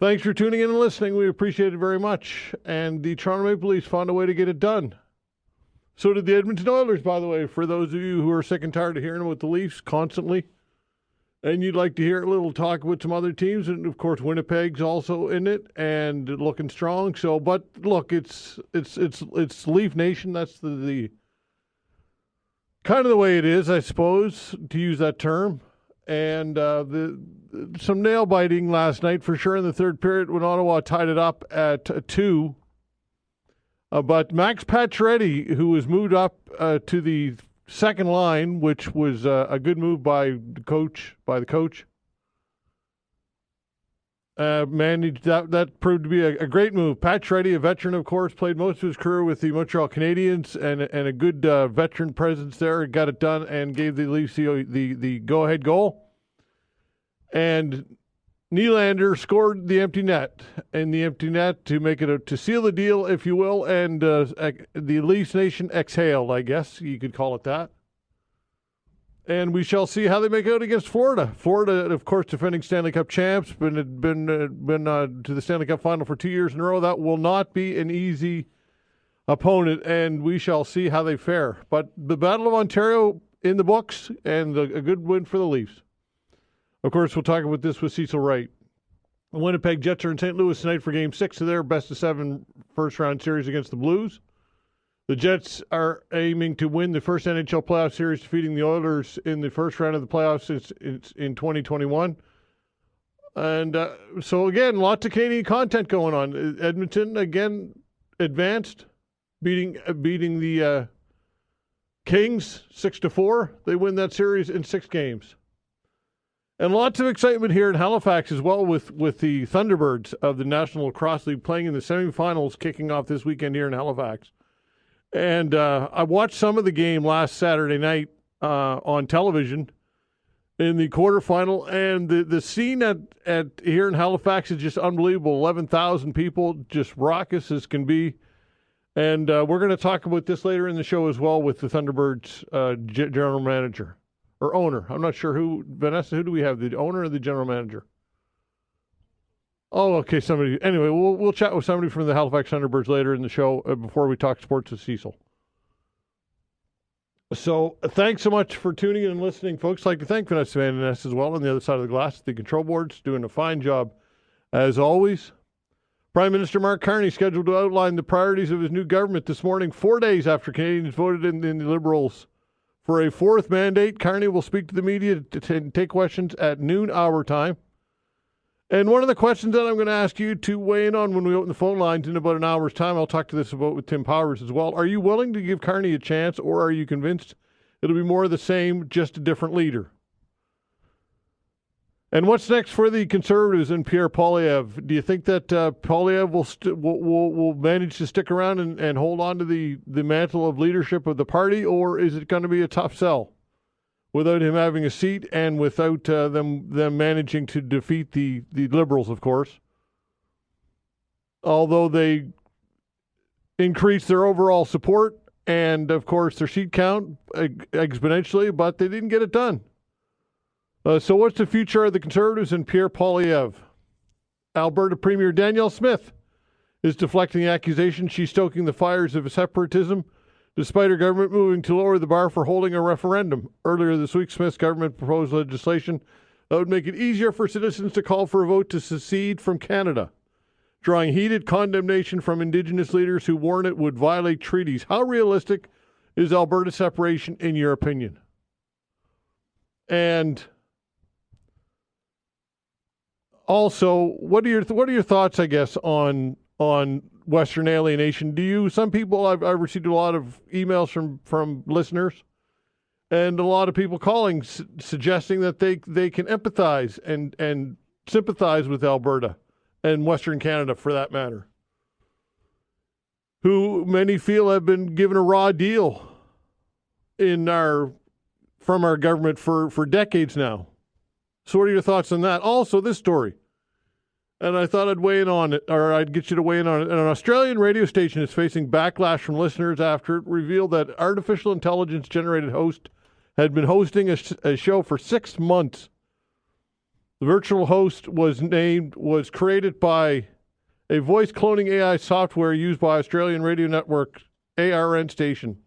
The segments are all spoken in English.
Thanks for tuning in and listening. We appreciate it very much. And the Toronto Maple Leafs found a way to get it done. So did the Edmonton Oilers, by the way, for those of you who are sick and tired of hearing about the Leafs constantly. And you'd like to hear a little talk with some other teams. And, of course, Winnipeg's also in it and looking strong. So, but, look, it's Leaf Nation. That's the kind of the way it is, I suppose, to use that term. And some nail-biting last night for sure in the third period when Ottawa tied it up at 2. But Max Pacioretty, who was moved up to the second line, which was a good move by the coach. Managed that proved to be a great move. Pacioretty, a veteran, of course, played most of his career with the Montreal Canadiens and a good veteran presence there. Got it done and gave the Leafs the go-ahead goal. And Nylander scored the empty net to make it to seal the deal, if you will, and the Leafs Nation exhaled, I guess you could call it that. And we shall see how they make out against Florida. Florida, of course, defending Stanley Cup champs, been to the Stanley Cup final for 2 years in a row. That will not be an easy opponent, and we shall see how they fare. But the Battle of Ontario in the books, and a good win for the Leafs. Of course, we'll talk about this with Cecil Wright. The Winnipeg Jets are in St. Louis tonight for Game 6 of their best-of-7 first-round series against the Blues. The Jets are aiming to win the first NHL playoff series, defeating the Oilers in the first round of the playoffs in 2021. And so, again, lots of Canadian content going on. Edmonton, again, advanced, beating the Kings 6-4. They win that series in 6 games. And lots of excitement here in Halifax as well with the Thunderbirds of the National Lacrosse League playing in the semifinals kicking off this weekend here in Halifax. And I watched some of the game last Saturday night on television in the quarterfinal, and the scene at here in Halifax is just unbelievable. 11,000 people, just raucous as can be. And we're going to talk about this later in the show as well with the Thunderbirds general manager. Or owner. I'm not sure who. Vanessa, who do we have? The owner or the general manager? Oh, okay. Somebody. Anyway, we'll chat with somebody from the Halifax Thunderbirds later in the show before we talk sports with Cecil. So thanks so much for tuning in and listening, folks. I'd like to thank Vanessa Van Ness as well on the other side of the glass. The control board's doing a fine job as always. Prime Minister Mark Carney scheduled to outline the priorities of his new government this morning, 4 days after Canadians voted in the Liberals for a 4th mandate. Carney will speak to the media to take questions at noon our time. And one of the questions that I'm going to ask you to weigh in on when we open the phone lines in about an hour's time, I'll talk to this about with Tim Powers as well. Are you willing to give Carney a chance, or are you convinced it'll be more of the same, just a different leader? And what's next for the Conservatives and Pierre Poilievre? Do you think that Poilievre will manage to stick around and hold on to the mantle of leadership of the party, or is it going to be a tough sell without him having a seat and without them managing to defeat the Liberals, of course? Although they increased their overall support and, of course, their seat count exponentially, but they didn't get it done. So what's the future of the Conservatives and Pierre Poilievre? Alberta Premier Danielle Smith is deflecting the accusation she's stoking the fires of separatism, despite her government moving to lower the bar for holding a referendum. Earlier this week, Smith's government proposed legislation that would make it easier for citizens to call for a vote to secede from Canada, drawing heated condemnation from Indigenous leaders who warn it would violate treaties. How realistic is Alberta separation, in your opinion? And also, what are your thoughts, I guess, on Western alienation? Some people, I've received a lot of emails from listeners and a lot of people calling, suggesting that they can empathize and sympathize with Alberta and Western Canada, for that matter, who many feel have been given a raw deal from our government for decades now. So what are your thoughts on that? Also, this story, and I thought I'd weigh in on it, or I'd get you to weigh in on it. An Australian radio station is facing backlash from listeners after it revealed that artificial intelligence-generated host had been hosting a show for 6 months. The virtual host was created by a voice cloning AI software used by Australian radio network ARN station.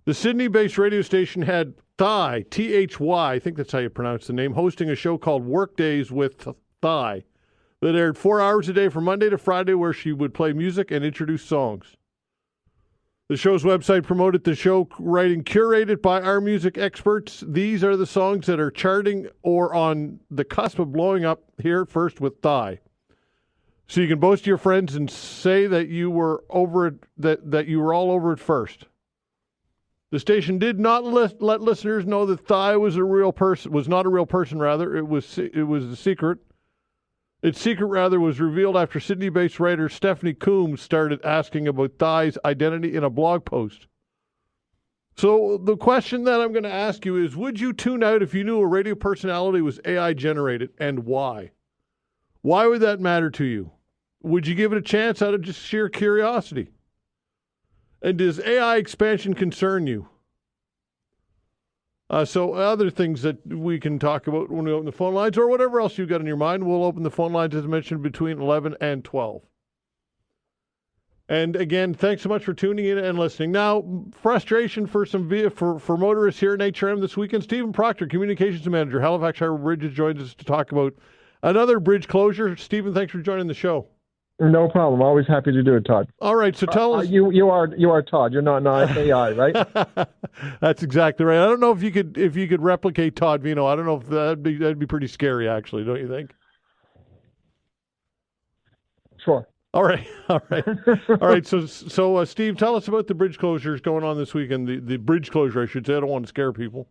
The Sydney-based radio station had Thai, T-H-Y, I think that's how you pronounce the name, hosting a show called Workdays with Thai that aired 4 hours a day from Monday to Friday, where she would play music and introduce songs. The show's website promoted the show, writing, curated by our music experts. These are the songs that are charting or on the cusp of blowing up. Here first with Thai. So you can boast to your friends and say that you were over it, that you were all over it first. The station did not let listeners know that Thai was not a real person. Rather, it was a secret. Its secret, rather, was revealed after Sydney-based writer Stephanie Coombs started asking about Thai's identity in a blog post. So the question that I'm going to ask you is, would you tune out if you knew a radio personality was AI generated, and why? Why would that matter to you? Would you give it a chance out of just sheer curiosity? And does AI expansion concern you? So other things that we can talk about when we open the phone lines, or whatever else you've got in your mind, we'll open the phone lines, as I mentioned, between 11 and 12. And again, thanks so much for tuning in and listening. Now, frustration for motorists here in HRM this weekend. Stephen Proctor, Communications Manager, Halifax Harbour Bridges, joins us to talk about another bridge closure. Stephen, thanks for joining the show. No problem. Always happy to do it, Todd. All right, so tell us. You are Todd. You're not AI, right? That's exactly right. I don't know if you could replicate Todd Veinotte. I don't know if that'd be pretty scary, actually. Don't you think? Sure. All right. All right. So Steve, tell us about the bridge closures going on this weekend. The bridge closure, I should say. I don't want to scare people.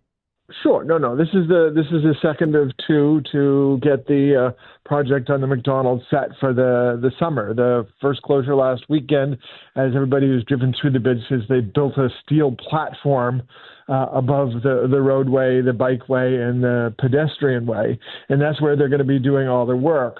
Sure. No. This is the second of two to get the project on the Macdonald set for the summer. The first closure last weekend, as everybody who's driven through the bridges, they built a steel platform above the roadway, the bikeway, and the pedestrian way, and that's where they're going to be doing all the work.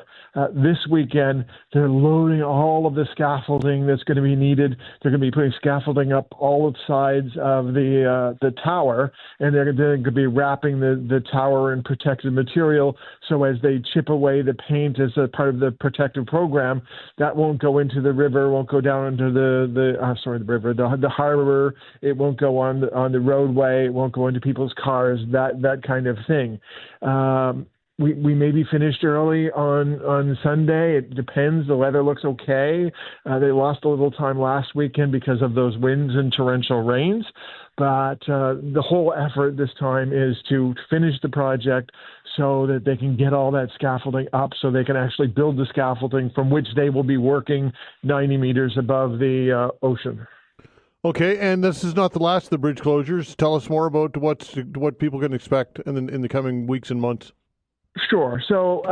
This weekend, they're loading all of the scaffolding that's going to be needed. They're going to be putting scaffolding up all of sides of the tower, and they're going to be wrapping the tower in protective material. So as they chip away the paint as a part of the protective program, that won't go into the river, won't go down into the harbor. It won't go on the roadway. It won't go into people's cars. That kind of thing. We may be finished early on Sunday. It depends. The weather looks okay. They lost a little time last weekend because of those winds and torrential rains. But the whole effort this time is to finish the project so that they can get all that scaffolding up so they can actually build the scaffolding from which they will be working 90 meters above the ocean. Okay, and this is not the last of the bridge closures. Tell us more about what people can expect in the coming weeks and months. Sure. So,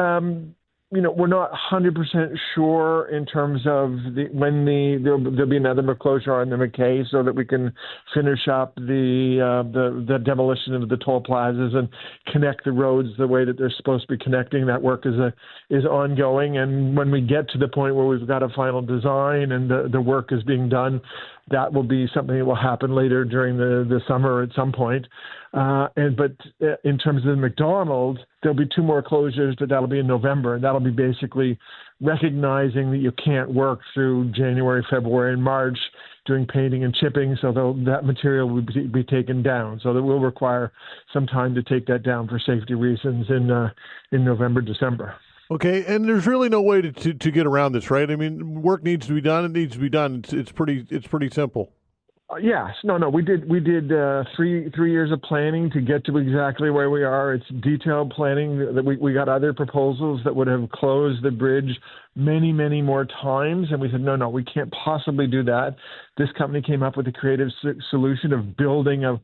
we're not 100% sure in terms of when there'll be another closure on the MacKay so that we can finish up the demolition of the toll plazas and connect the roads the way that they're supposed to be connecting. That work is ongoing. And when we get to the point where we've got a final design and the work is being done, that will be something that will happen later during the summer at some point. But in terms of the Macdonald, there'll be two more closures, but that'll be in November. And that'll be basically recognizing that you can't work through January, February, and March doing painting and chipping. So that material will be taken down. So that will require some time to take that down for safety reasons in November, December. Okay, and there's really no way to get around this, right? I mean, work needs to be done. It needs to be done. It's pretty simple. Yes. No. We did 3 years of planning to get to exactly where we are. It's detailed planning. That we got other proposals that would have closed the bridge many, many more times, and we said no, we can't possibly do that. This company came up with a creative solution of building a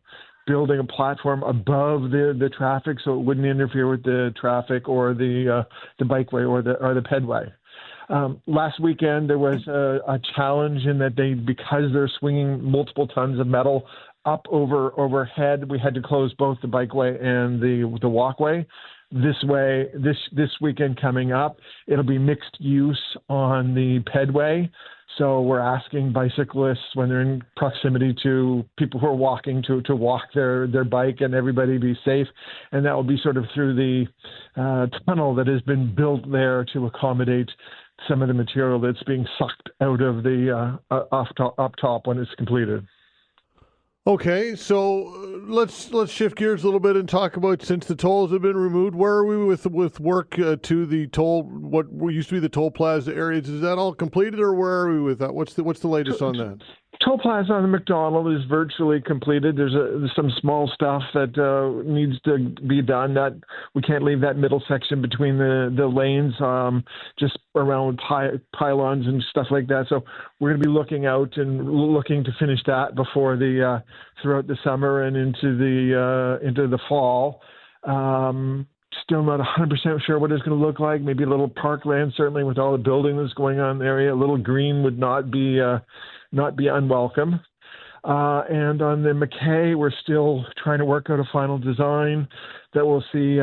platform above the traffic so it wouldn't interfere with the traffic or the bikeway or the pedway. Last weekend, there was a challenge in that because they're swinging multiple tons of metal up overhead, we had to close both the bikeway and the walkway. this weekend coming up. It'll be mixed use on the pedway. So we're asking bicyclists when they're in proximity to people who are walking to walk their bike, and everybody be safe. And that will be sort of through the tunnel that has been built there to accommodate some of the material that's being sucked out of the up top when it's completed. Okay, so let's shift gears a little bit and talk about, since the tolls have been removed, where are we with work to the toll, what used to be the toll plaza areas? Is that all completed, or where are we with that? What's the latest on that? Toll plaza on the Macdonald is virtually completed. There's some small stuff that needs to be done. That we can't leave that middle section between the lanes, just around pylons and stuff like that. So we're going to be looking out and looking to finish that before throughout the summer and into the fall. Still not 100% sure what it's going to look like. Maybe a little parkland, certainly with all the building that's going on in the area. A little green would not be unwelcome. And on the MacKay, we're still trying to work out a final design that will see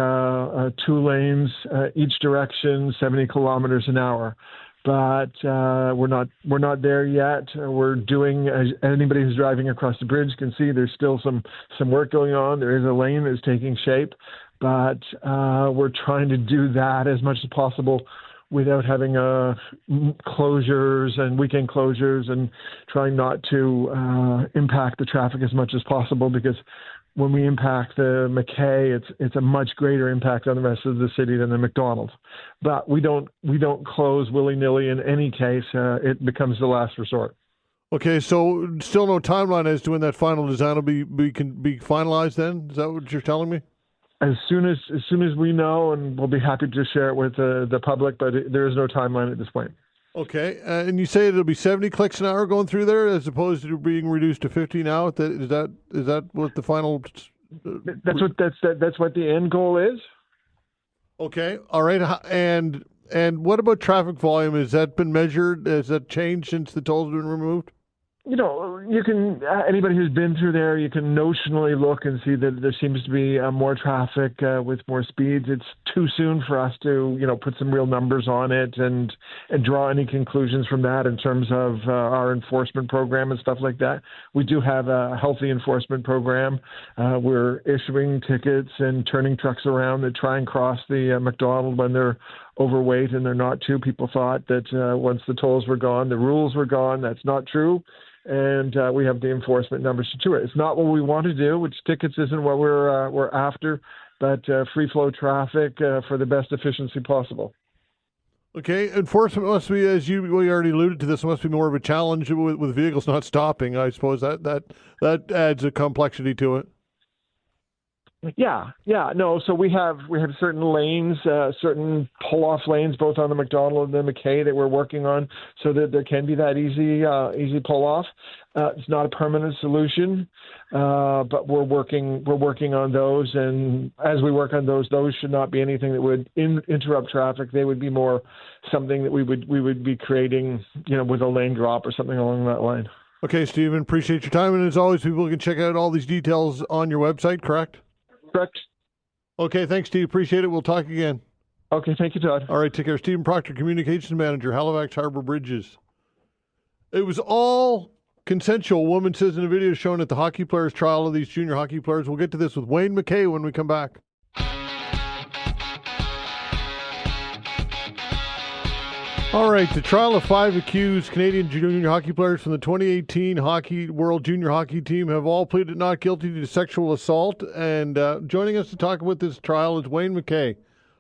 2 lanes each direction, 70 kilometers an hour. But we're not there yet. We're doing, as anybody who's driving across the bridge can see, there's still some work going on. There is a lane that's taking shape, but we're trying to do that as much as possible without having closures and weekend closures, and trying not to impact the traffic as much as possible, because when we impact the MacKay, it's a much greater impact on the rest of the city than the Macdonald. But we don't close willy-nilly in any case. It becomes the last resort. Okay, so still no timeline as to when that final design will be finalized then? Is that what you're telling me? As soon as we know, and we'll be happy to share it with the public, but there is no timeline at this point. Okay, and you say it'll be 70 clicks an hour going through there, as opposed to being reduced to 50 now. Is that what the final? That's what the end goal is. Okay, all right, and what about traffic volume? Has that been measured? Has that changed since the tolls have been removed? You know, you can, anybody who's been through there, you can notionally look and see that there seems to be more traffic with more speeds. It's too soon for us to, put some real numbers on it and draw any conclusions from that in terms of our enforcement program and stuff like that. We do have a healthy enforcement program. We're issuing tickets and turning trucks around that try and cross the Macdonald when they're overweight, and they're not too. People thought that once the tolls were gone, the rules were gone. That's not true. And we have the enforcement numbers to it. It's not what we want to do, which tickets isn't what we're after, but free flow traffic for the best efficiency possible. Okay, enforcement must be, as we already alluded to, this must be more of a challenge with vehicles not stopping. I suppose that adds a complexity to it. Yeah, no. So we have certain lanes, certain pull-off lanes, both on the Macdonald and the MacKay, that we're working on, so that there can be that easy pull-off. It's not a permanent solution, but we're working on those. And as we work on those should not be anything that would interrupt traffic. They would be more something that we would be creating, with a lane drop or something along that line. Okay, Stephen, appreciate your time, and as always, people can check out all these details on your website. Correct? Correct. Okay, thanks, Steve. Appreciate it. We'll talk again. Okay, thank you, Todd. All right, take care. Stephen Proctor, Communications Manager, Halifax Harbour Bridges. It was all consensual, woman says in a video shown at the hockey players' trial of these junior hockey players. We'll get to this with Wayne MacKay when we come back. All right, the trial of 5 accused Canadian junior hockey players from the 2018 Hockey World Junior Hockey Team have all pleaded not guilty to sexual assault. And joining us to talk about this trial is Wayne MacKay,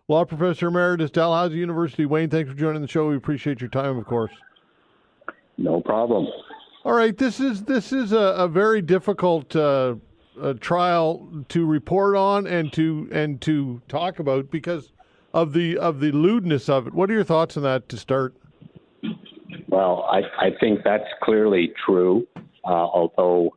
law professor emeritus, Dalhousie University. Wayne, thanks for joining the show. We appreciate your time, of course. No problem. All right, this is a very difficult trial to report on and to talk about because of the lewdness of it. What are your thoughts on that to start? Well, I think that's clearly true, although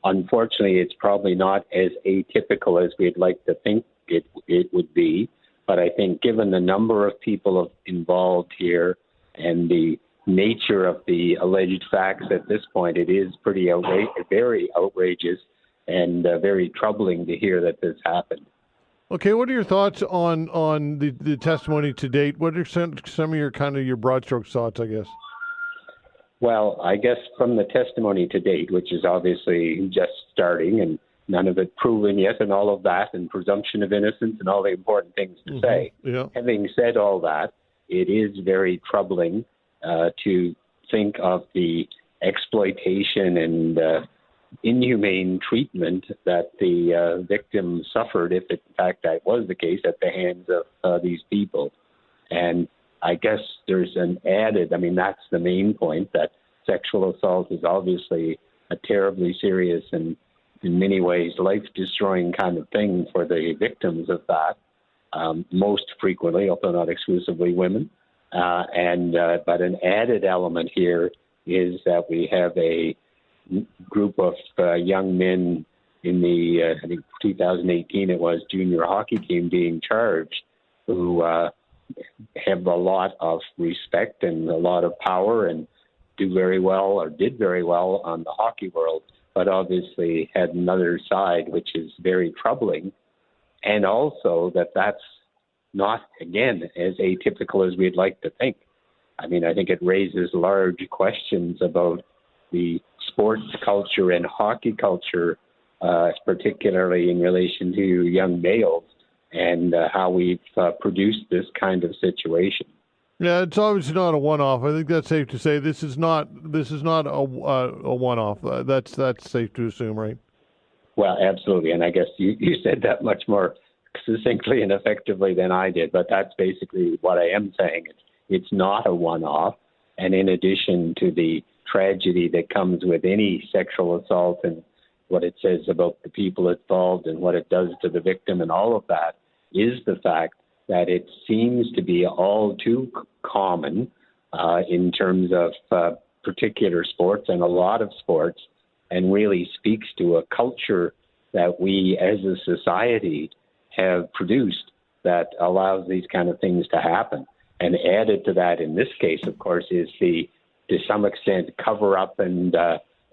unfortunately it's probably not as atypical as we'd like to think it would be. But I think given the number of people involved here and the nature of the alleged facts at this point, it is pretty very outrageous and very troubling to hear that this happened. Okay, what are your thoughts on the testimony to date? What are some of your broad strokes thoughts, I guess? Well, I guess from the testimony to date, which is obviously just starting and none of it proven yet and all of that, and presumption of innocence and all the important things to say. Yeah. Having said all that, it is very troubling to think of the exploitation and inhumane treatment that the victim suffered, if in fact that was the case, at the hands of these people. And I guess there's an added, that's the main point, that sexual assault is obviously a terribly serious and in many ways life-destroying kind of thing for the victims of that, most frequently, although not exclusively, women. But an added element here is that we have a group of young men in the, I think 2018 it was, junior hockey team being charged, who have a lot of respect and a lot of power and do very well, or did very well on the hockey world, but obviously had another side which is very troubling. And also that's not, again, as atypical as we'd like to think. I think it raises large questions about the sports culture and hockey culture, particularly in relation to young males, and how we've produced this kind of situation. Yeah, it's obviously not a one-off. I think that's safe to say. This is not a one-off. That's safe to assume, right? Well, absolutely, and I guess you said that much more succinctly and effectively than I did. But that's basically what I am saying. It's not a one-off, and in addition to the tragedy that comes with any sexual assault and what it says about the people involved and what it does to the victim and all of that, is the fact that it seems to be all too common in terms of particular sports and a lot of sports, and really speaks to a culture that we as a society have produced that allows these kind of things to happen. And added to that in this case, of course, is to some extent, cover up and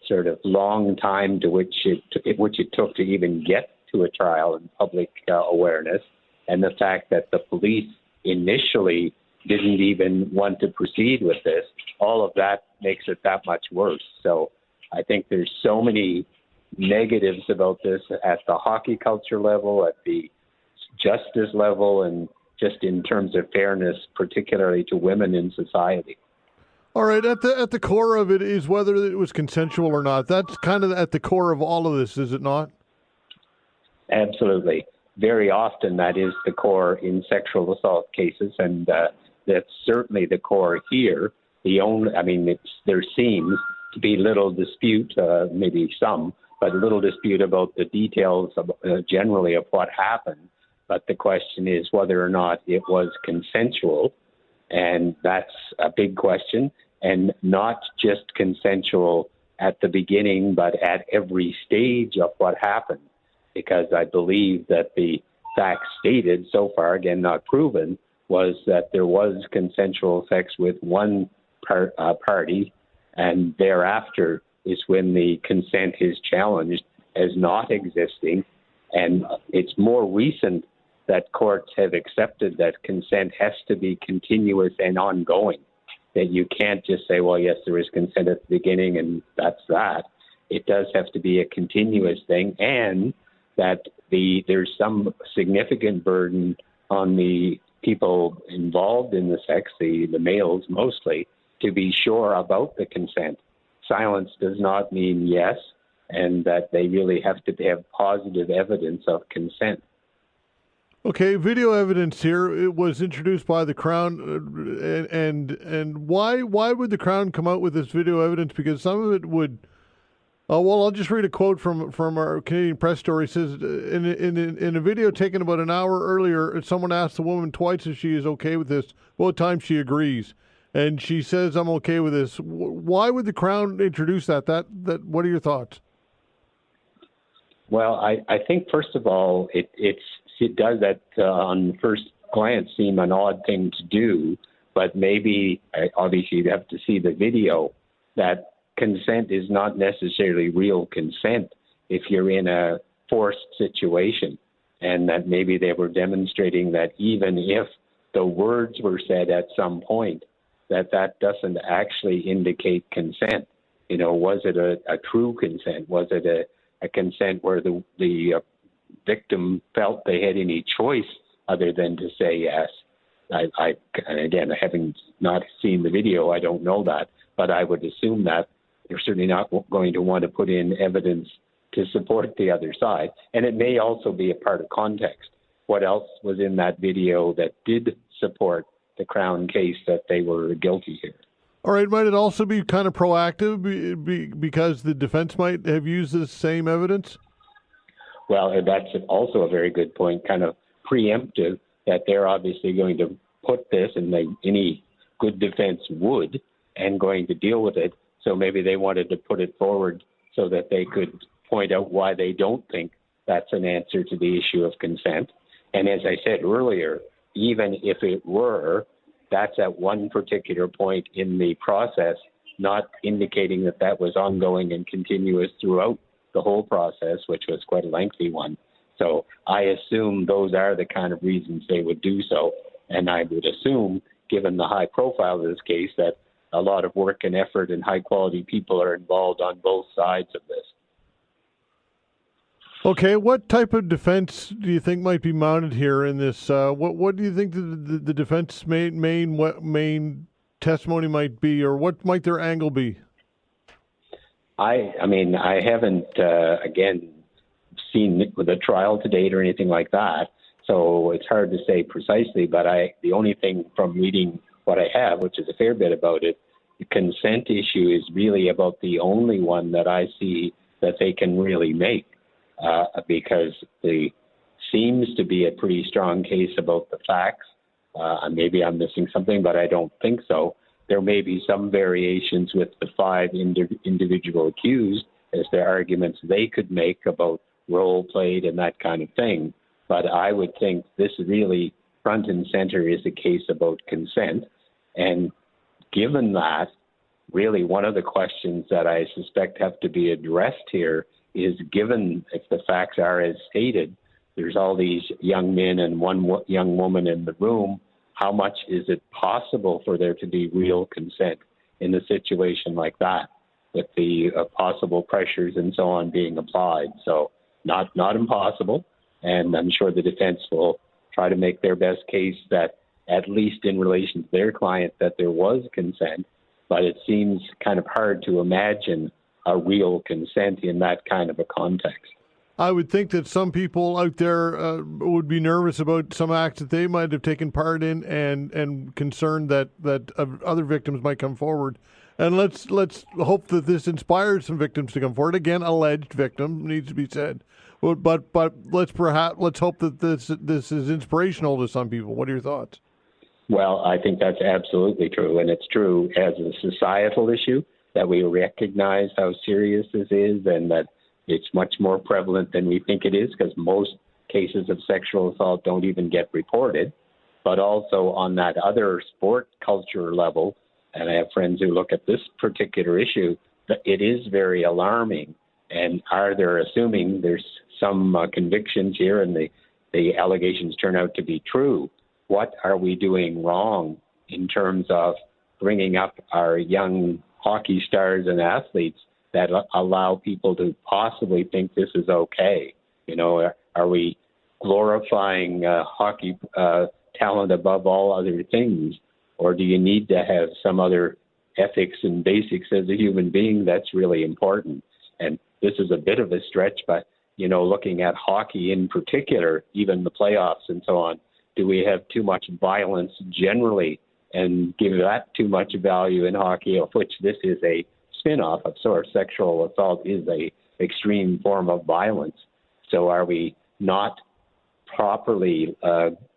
sort of long time to which it took to even get to a trial and public awareness, and the fact that the police initially didn't even want to proceed with this, all of that makes it that much worse. So I think there's so many negatives about this at the hockey culture level, at the justice level, and just in terms of fairness, particularly to women in society. All right, at the core of it is whether it was consensual or not. That's kind of at the core of all of this, is it not? Absolutely. Very often that is the core in sexual assault cases, and that's certainly the core here. There seems to be little dispute, maybe some, but little dispute about the details of, generally of what happened. But the question is whether or not it was consensual, and that's a big question, and not just consensual at the beginning, but at every stage of what happened. Because I believe that the facts stated so far, again not proven, was that there was consensual sex with one party, and thereafter is when the consent is challenged as not existing. And it's more recent that courts have accepted that consent has to be continuous and ongoing, that you can't just say, well, yes, there is consent at the beginning and that's that. It does have to be a continuous thing, and that there's some significant burden on the people involved in the sex, the males mostly, to be sure about the consent. Silence does not mean yes, and that they really have to have positive evidence of consent. Okay, video evidence here. It was introduced by the Crown, and why would the Crown come out with this video evidence? Because some of it would. I'll just read a quote from our Canadian Press story. It says, in a video taken about an hour earlier, someone asked the woman twice if she is okay with this. Both times she agrees, and she says, "I'm okay with this." Why would the Crown introduce that? That what are your thoughts? Well, I think first of all, it does that on first glance seem an odd thing to do, but maybe obviously you'd have to see the video. That consent is not necessarily real consent if you're in a forced situation. and that maybe they were demonstrating that even if the words were said at some point, that doesn't actually indicate consent. Was it a true consent? Was it a consent where the victim felt they had any choice other than to say yes? And again, having not seen the video, I don't know that, but I would assume that they're certainly not going to want to put in evidence to support the other side. And it may also be a part of context. What else was in that video that did support the Crown case that they were guilty here? All right, might it also be kind of proactive because the defense might have used this same evidence? Well, that's also a very good point, kind of preemptive, that they're obviously going to put this, and any good defense would, and going to deal with it. So maybe they wanted to put it forward so that they could point out why they don't think that's an answer to the issue of consent. And as I said earlier, even if it were, that's at one particular point in the process, not indicating that that was ongoing and continuous throughout the whole process, which was quite a lengthy one. So I assume those are the kind of reasons they would do so. And I would assume, given the high profile of this case, that a lot of work and effort and high quality people are involved on both sides of this. Okay, what type of defense do you think might be mounted here in this? What do you think the defense main testimony might be, or what might their angle be? I haven't again seen the trial to date or anything like that, so it's hard to say precisely. But the only thing from reading what I have, which is a fair bit about it, the consent issue is really about the only one that I see that they can really make. Because there seems to be a pretty strong case about the facts. Maybe I'm missing something, but I don't think so. There may be some variations with the 5 individual accused as their arguments they could make about role played and that kind of thing. But I would think this really front and center is a case about consent. And given that, really one of the questions that I suspect have to be addressed here is, given if the facts are as stated, there's all these young men and one young woman in the room, how much is it possible for there to be real consent in a situation like that, with the possible pressures and so on being applied? So not impossible, and I'm sure the defense will try to make their best case that, at least in relation to their client, that there was consent, but it seems kind of hard to imagine a real consent in that kind of a context. I would think that some people out there would be nervous about some acts that they might have taken part in, and concerned that other victims might come forward. And let's hope that this inspires some victims to come forward. Again, alleged victim needs to be said, but let's hope that this is inspirational to some people. What are your thoughts? Well, I think that's absolutely true, and it's true as a societal issue, that we recognize how serious this is, and that it's much more prevalent than we think it is, because most cases of sexual assault don't even get reported. But also on that other sport culture level, and I have friends who look at this particular issue, that it is very alarming. And they're assuming there's some convictions here and the allegations turn out to be true. What are we doing wrong in terms of bringing up our young hockey stars and athletes that allow people to possibly think this is okay? Are we glorifying hockey talent above all other things? Or do you need to have some other ethics and basics as a human being that's really important? And this is a bit of a stretch, but, looking at hockey in particular, even the playoffs and so on, do we have too much violence generally and give that too much value in hockey, of which this is a spin-off of sorts? Sexual assault is a extreme form of violence. So are we not properly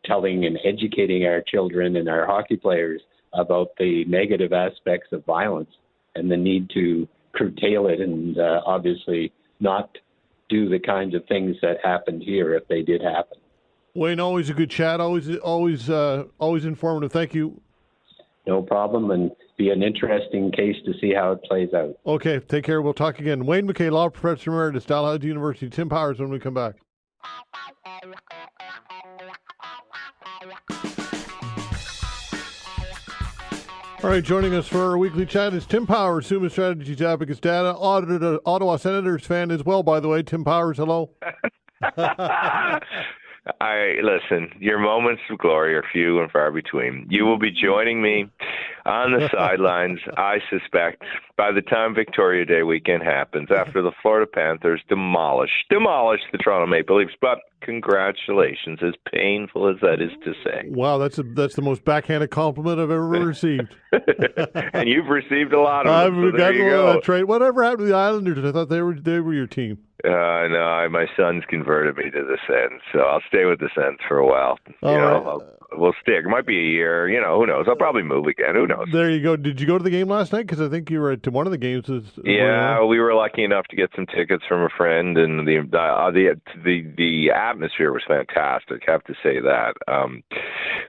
telling and educating our children and our hockey players about the negative aspects of violence and the need to curtail it and obviously not do the kinds of things that happened here if they did happen? Wayne, always a good chat. Always informative. Thank you. No problem, and be an interesting case to see how it plays out. Okay, take care. We'll talk again. Wayne MacKay, Law Professor Emeritus, Dalhousie University. Tim Powers when we come back. All right, joining us for our weekly chat is Tim Powers, Summa Strategies, Abacus Data, audited Ottawa Senators fan as well, by the way. Tim Powers, hello. Listen, your moments of glory are few and far between. You will be joining me on the sidelines, I suspect, by the time Victoria Day weekend happens, after the Florida Panthers demolish the Toronto Maple Leafs. But congratulations, as painful as that is to say. Wow, that's the most backhanded compliment I've ever received. And you've received a lot of them. So there you go. That's right. Whatever happened to the Islanders? I thought they were your team. No, my son's converted me to the Sens, so I'll stay with the Sens for a while. We'll stick. It might be a year. Who knows? I'll probably move again. Who knows? There you go. Did you go to the game last night? Because I think you were at one of the games. Yeah, we were lucky enough to get some tickets from a friend, and the atmosphere was fantastic. I have to say that.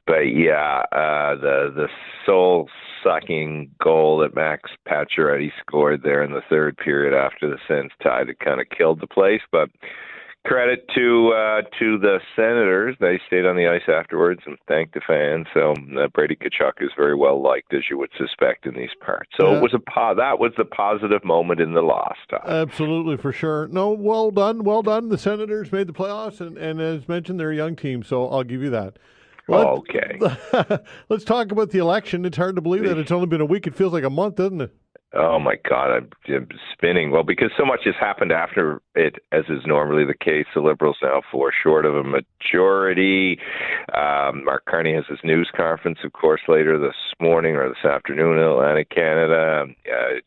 But yeah, the soul-sucking goal that Max Pacioretty scored there in the third period after the Sens tied, it kind of killed the place. But credit to the Senators. They stayed on the ice afterwards and thanked the fans. So Brady Tkachuk is very well liked, as you would suspect, in these parts. So it was that was the positive moment in the loss, Todd. Absolutely, for sure. No, well done. The Senators made the playoffs, and as mentioned, they're a young team, so I'll give you that. Okay. Let's talk about the election. It's hard to believe that it's only been a week. It feels like a month, doesn't it? Oh, my God, I'm spinning. Well, because so much has happened after it, as is normally the case. The Liberals now fall short of a majority. Mark Carney has his news conference, of course, later this morning or this afternoon in Atlantic Canada.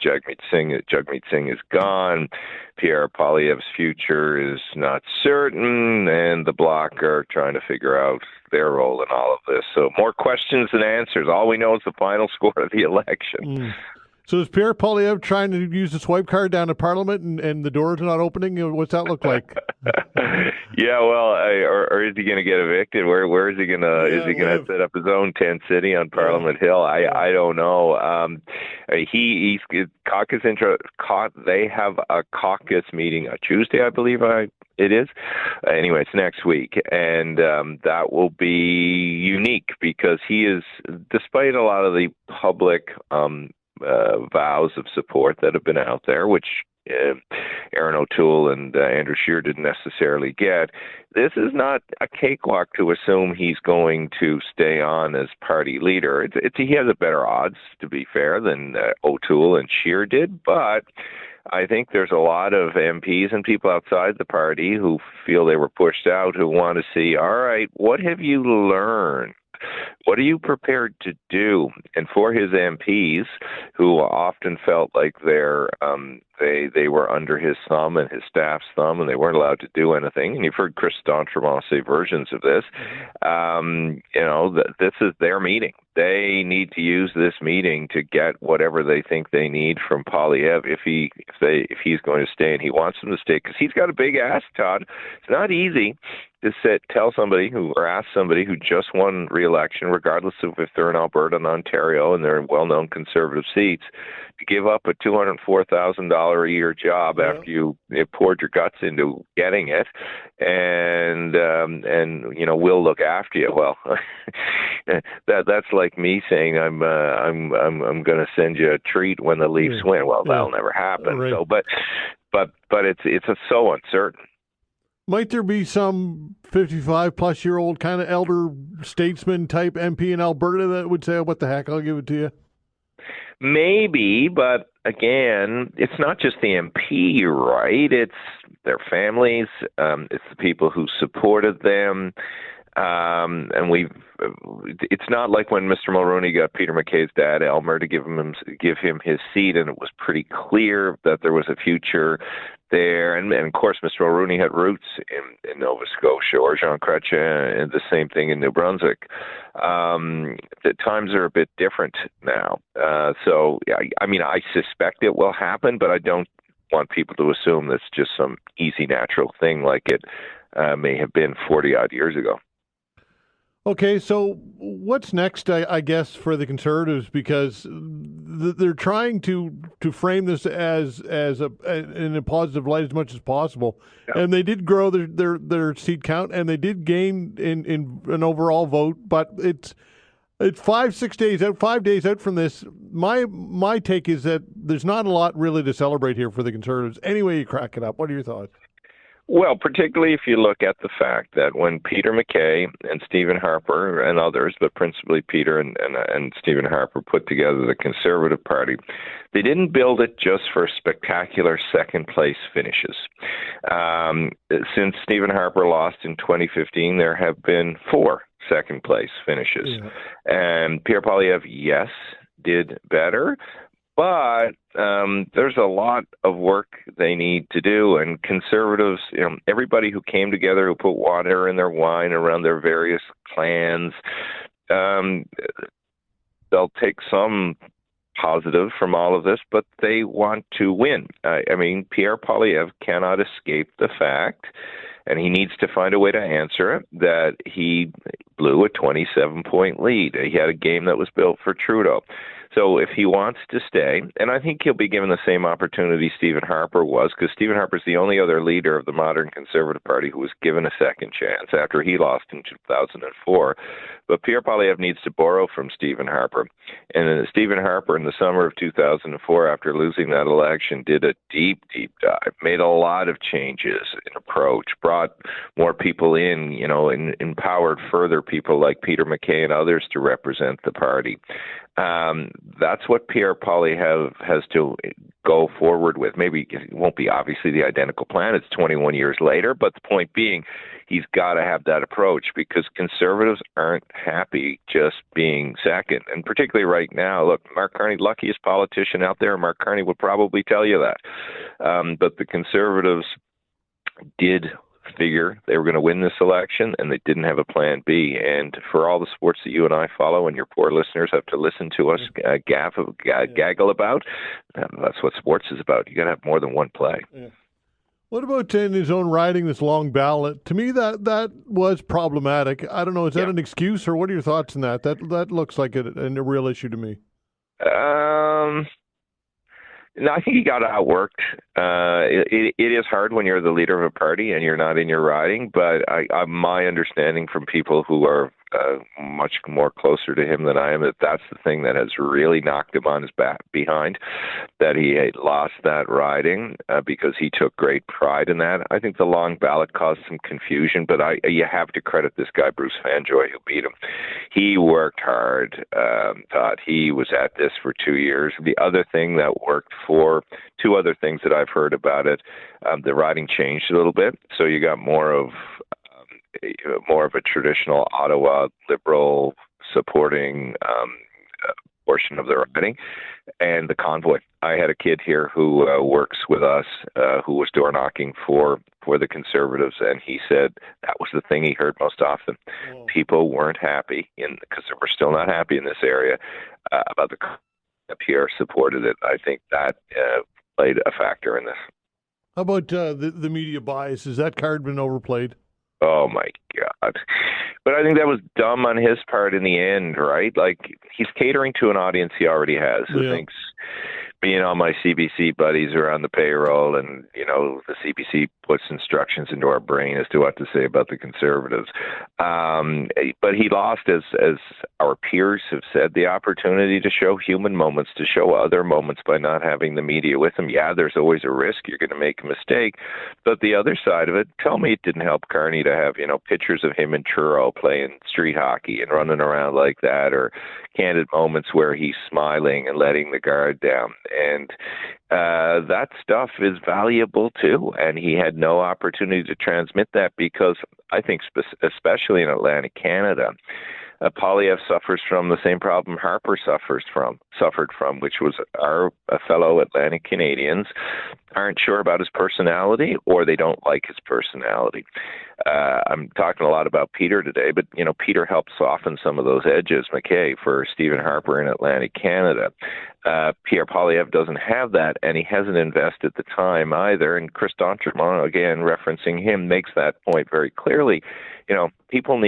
Jagmeet Singh is gone. Pierre Poilievre's future is not certain, and the Bloc are trying to figure out their role in all of this. So more questions than answers. All we know is the final score of the election. So is Pierre Poilievre trying to use the swipe card down to Parliament and the doors are not opening? What's that look like? Yeah, well, or is he going to get evicted? Where is he going to? Is he going to set up his own tent city on Parliament Hill? I don't know. He's caucus intro. They have a caucus meeting on Tuesday, I believe. It is. Anyway, it's next week, and that will be unique because he is, despite a lot of the public vows of support that have been out there, which Aaron O'Toole and Andrew Scheer didn't necessarily get. This is not a cakewalk to assume he's going to stay on as party leader. He has a better odds, to be fair, than O'Toole and Scheer did, but I think there's a lot of MPs and people outside the party who feel they were pushed out who want to see, all right, what have you learned? What are you prepared to do? And for his MPs, who often felt like they were under his thumb and his staff's thumb, and they weren't allowed to do anything. And you've heard Chris D'Entremont say versions of this. This is their meeting. They need to use this meeting to get whatever they think they need from Poilievre if he's going to stay, and he wants them to stay because he's got a big ask, Todd. It's not easy to ask somebody who just won re-election, regardless of if they're in Alberta and Ontario and they're well-known conservative seats, to give up a $204,000 a year job after you poured your guts into getting it, and we'll look after you. Well, that's like me saying I'm going to send you a treat when the Leafs win. Well, that'll never happen. Right. So, but it's so uncertain. Might there be some 55-plus-year-old kind of elder statesman type MP in Alberta that would say, what the heck, I'll give it to you? Maybe, but again, it's not just the MP, right? It's their families. It's the people who supported them. And it's not like when Mr. Mulroney got Peter MacKay's dad, Elmer, to give him his seat, and it was pretty clear that there was a future there. And of course, Mr. Mulroney had roots in Nova Scotia, or Jean Chrétien, and the same thing in New Brunswick. The times are a bit different now. So, I suspect it will happen, but I don't want people to assume that's just some easy, natural thing like it may have been 40-odd years ago. Okay, so what's next, I guess, for the Conservatives? Because they're trying to frame this as in a positive light as much as possible, and they did grow their seat count, and they did gain in an overall vote, but it's 5 days out from this. My take is that there's not a lot really to celebrate here for the Conservatives. Anyway, you crack it up. What are your thoughts? Well, particularly if you look at the fact that when Peter MacKay and Stephen Harper and others, but principally Peter and Stephen Harper put together the Conservative Party, they didn't build it just for spectacular second-place finishes. Since Stephen Harper lost in 2015, there have been 4 second-place finishes. Yeah. And Pierre Poilievre, yes, did better, but there's a lot of work they need to do, and Conservatives, everybody who came together, who put water in their wine around their various clans, they'll take some positive from all of this, but they want to win. I mean, Pierre Poilievre cannot escape the fact, and he needs to find a way to answer it, that he blew a 27-point lead. He had a game that was built for Trudeau. So if he wants to stay, and I think he'll be given the same opportunity Stephen Harper was, because Stephen Harper's the only other leader of the modern Conservative Party who was given a second chance after he lost in 2004. But Pierre Poilievre needs to borrow from Stephen Harper. And Stephen Harper, in the summer of 2004, after losing that election, did a deep dive, made a lot of changes in approach, brought more people in, and empowered further people like Peter MacKay and others to represent the party. That's what Pierre Poilievre has to go forward with. Maybe it won't be obviously the identical plan. It's 21 years later, but the point being, he's got to have that approach, because Conservatives aren't happy just being second. And particularly right now, look, Mark Carney, luckiest politician out there. Mark Carney would probably tell you that. But the Conservatives did figure they were going to win this election, and they didn't have a plan B. And for all the sports that you and I follow, and your poor listeners have to listen to us gaggle about, that's what sports is about. You got to have more than one play. Yeah. What about in his own riding, this long ballot? To me, that was problematic. I don't know. Is that an excuse, or what are your thoughts on that? That looks like a real issue to me. No, I think he got outworked. It is hard when you're the leader of a party and you're not in your riding, but my understanding from people who are much more closer to him than I am, that's the thing that has really knocked him on his back behind, that he had lost that riding because he took great pride in that. I think the long ballot caused some confusion, but you have to credit this guy, Bruce Fanjoy, who beat him. He worked hard, Todd. He was at this for 2 years. The other thing that worked for 2 other things that I've heard about it, the riding changed a little bit, so you got more of a traditional Ottawa Liberal supporting portion of the riding, and the convoy. I had a kid here who works with us who was door knocking for the Conservatives, and he said that was the thing he heard most often. Whoa. People weren't happy, because we're still not happy in this area, about the Pierre supported it. I think that played a factor in this. How about the media bias? Has that card been overplayed? Oh, my God. But I think that was dumb on his part in the end, right? Like, he's catering to an audience he already has who thinks me and all my CBC buddies are on the payroll, and, the CBC puts instructions into our brain as to what to say about the Conservatives. But he lost, as our peers have said, the opportunity to show human moments, to show other moments by not having the media with him. Yeah, there's always a risk you're going to make a mistake. But the other side of it, tell me it didn't help Carney to have, pictures of him and Truro playing street hockey and running around like that, or candid moments where he's smiling and letting the guard down. And that stuff is valuable too, and he had no opportunity to transmit that, because I think especially in Atlantic Canada, Poilievre suffers from the same problem Harper suffered from, which was our fellow Atlantic Canadians aren't sure about his personality, or they don't like his personality. I'm talking a lot about Peter today, but Peter helped soften some of those edges, MacKay, for Stephen Harper in Atlantic Canada. Pierre Poilievre doesn't have that, and he hasn't invested the time either. And Chris D'Entremont, again referencing him, makes that point very clearly. people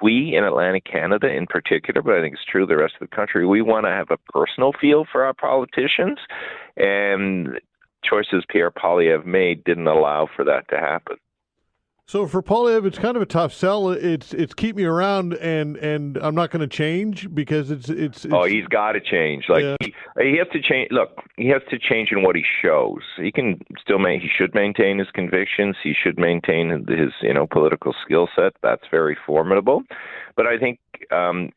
we in Atlantic Canada in particular, but I think it's true the rest of the country, we want to have a personal feel for our politicians, and choices Pierre Poilievre made didn't allow for that to happen. So for Poilievre, it's kind of a tough sell. It's keep me around, and I'm not going to change because it's. Oh, he's got to change. He has to change. Look, he has to change in what he shows. He can still he should maintain his convictions. He should maintain his political skill set. That's very formidable. But I think,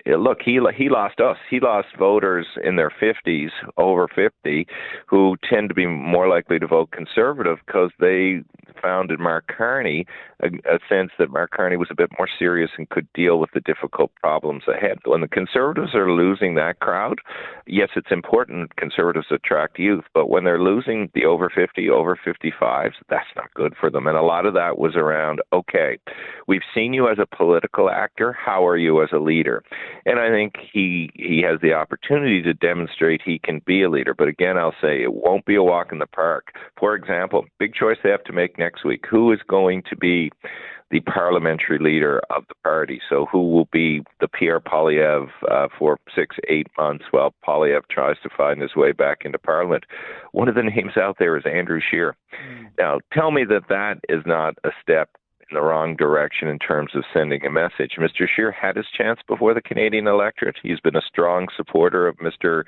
look, he lost us. He lost voters in their 50s, over 50, who tend to be more likely to vote Conservative because they found in Mark Carney a sense that Mark Carney was a bit more serious and could deal with the difficult problems ahead. When the Conservatives are losing that crowd, yes, it's important Conservatives attract youth, but when they're losing the over 50, over 55s, that's not good for them. And a lot of that was around, okay, we've seen you as a political actor. How are you as a leader? And I think he has the opportunity to demonstrate he can be a leader. But again, I'll say it won't be a walk in the park. For example, big choice they have to make next week. Who is going to be the parliamentary leader of the party? So who will be the Pierre Poilievre for 6-8 months while Poilievre tries to find his way back into Parliament? One of the names out there is Andrew Scheer. Now, tell me that is not a step in the wrong direction in terms of sending a message. Mr. Scheer had his chance before the Canadian electorate. He's been a strong supporter of Mr.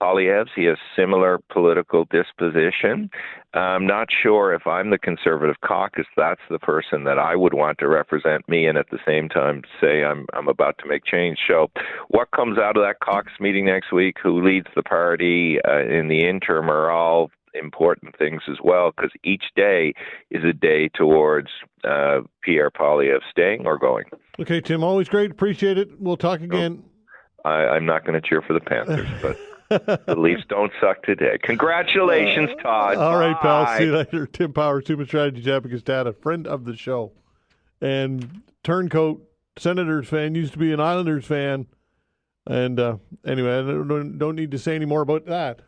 Poilievre's. He has similar political disposition. I'm not sure if I'm the Conservative caucus, that's the person that I would want to represent me and at the same time say I'm about to make change. So what comes out of that caucus meeting next week, who leads the party in the interim, are all important things as well, because each day is a day towards Pierre Poilievre staying or going. Okay, Tim, always great. Appreciate it. We'll talk again. I'm not going to cheer for the Panthers, but the Leafs don't suck today. Congratulations, Todd. All right, pal. See you later. Tim Powers, Summa Strategies, Abacus Data, friend of the show. And turncoat, Senators fan, used to be an Islanders fan. And anyway, I don't need to say any more about that.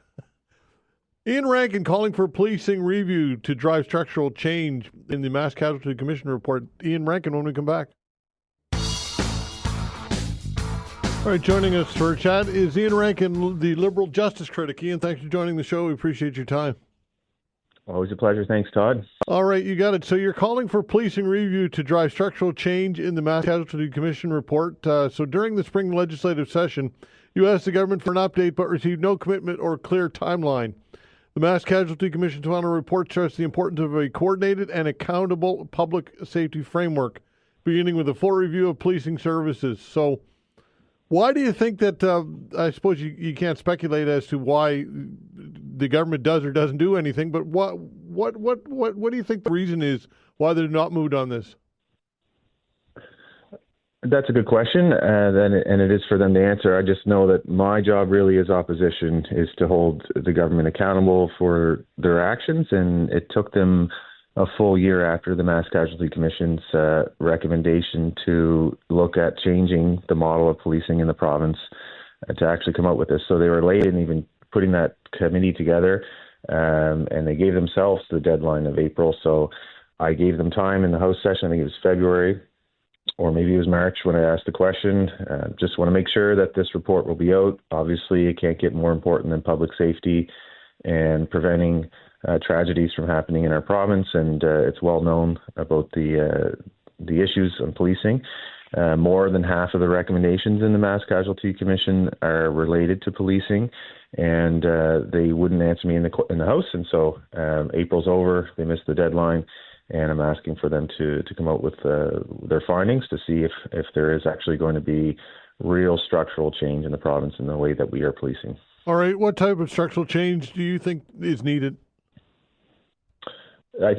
Iain Rankin calling for policing review to drive structural change in the Mass Casualty Commission report. Iain Rankin when we come back. All right, joining us for a chat is Iain Rankin, the Liberal Justice Critic. Iain, thanks for joining the show. We appreciate your time. Always a pleasure. Thanks, Todd. All right, you got it. So you're calling for policing review to drive structural change in the Mass Casualty Commission report. So during the spring legislative session, you asked the government for an update but received no commitment or clear timeline. The Mass Casualty Commission's final report stressed the importance of a coordinated and accountable public safety framework, beginning with a full review of policing services. So why do you think that, I suppose you can't speculate as to why the government does or doesn't do anything, but what do you think the reason is why they're not moved on this? That's a good question, and it is for them to answer. I just know that my job really as opposition is to hold the government accountable for their actions, and it took them a full year after the Mass Casualty Commission's recommendation to look at changing the model of policing in the province to actually come up with this. So they were late in even putting that committee together, and they gave themselves the deadline of April. So I gave them time in the House session. I think it was February, or maybe it was March when I asked the question. Just want to make sure that this report will be out. Obviously, it can't get more important than public safety and preventing tragedies from happening in our province, and it's well known about the issues on policing. More than half of the recommendations in the Mass Casualty Commission are related to policing, and they wouldn't answer me in the House, and so April's over, they missed the deadline, and I'm asking for them to come out with their findings to see if there is actually going to be real structural change in the province in the way that we are policing. All right, what type of structural change do you think is needed?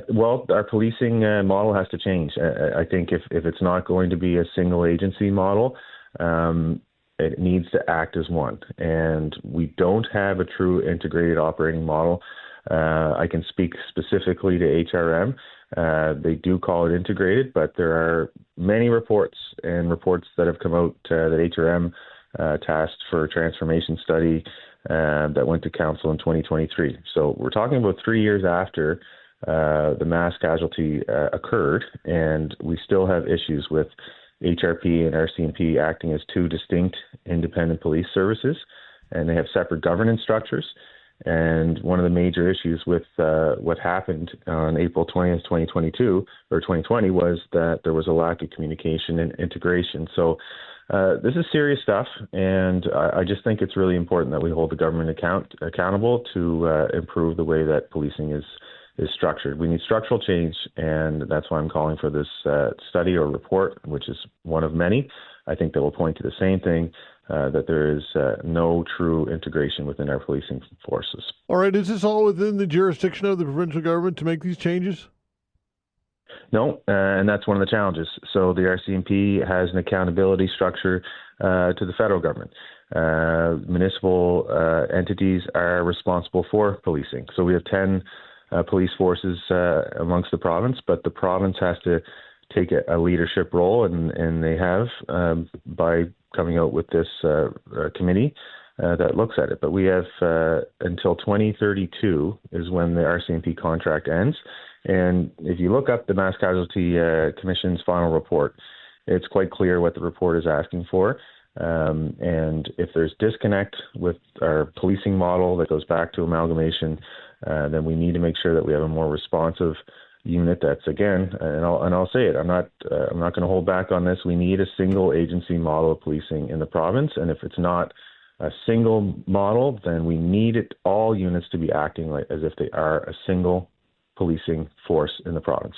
Well, our policing model has to change. I think if it's not going to be a single agency model, it needs to act as one. And we don't have a true integrated operating model. I can speak specifically to HRM. They do call it integrated, but there are many reports that have come out that HRM tasked for a transformation study that went to council in 2023. So we're talking about 3 years after the mass casualty occurred, and we still have issues with HRP and RCMP acting as two distinct independent police services, and they have separate governance structures. And one of the major issues with what happened on April 20th, 2022, or 2020, was that there was a lack of communication and integration. So this is serious stuff, and I just think it's really important that we hold the government accountable to improve the way that policing is structured. We need structural change, and that's why I'm calling for this study or report, which is one of many. I think that will point to the same thing, that there is no true integration within our policing forces. All right. Is this all within the jurisdiction of the provincial government to make these changes? No, and that's one of the challenges. So the RCMP has an accountability structure to the federal government. Municipal entities are responsible for policing. So we have 10 police forces amongst the province, but the province has to take a leadership role, and they have by coming out with this committee that looks at it. But we have until 2032 is when the RCMP contract ends. And if you look up the Mass Casualty Commission's final report, it's quite clear what the report is asking for. And if there's disconnect with our policing model that goes back to amalgamation, then we need to make sure that we have a more responsive unit. That's, again, and I'll say it, I'm not going to hold back on this. We need a single agency model of policing in the province, and if it's not a single model, then we need all units to be acting like as if they are a single policing force in the province.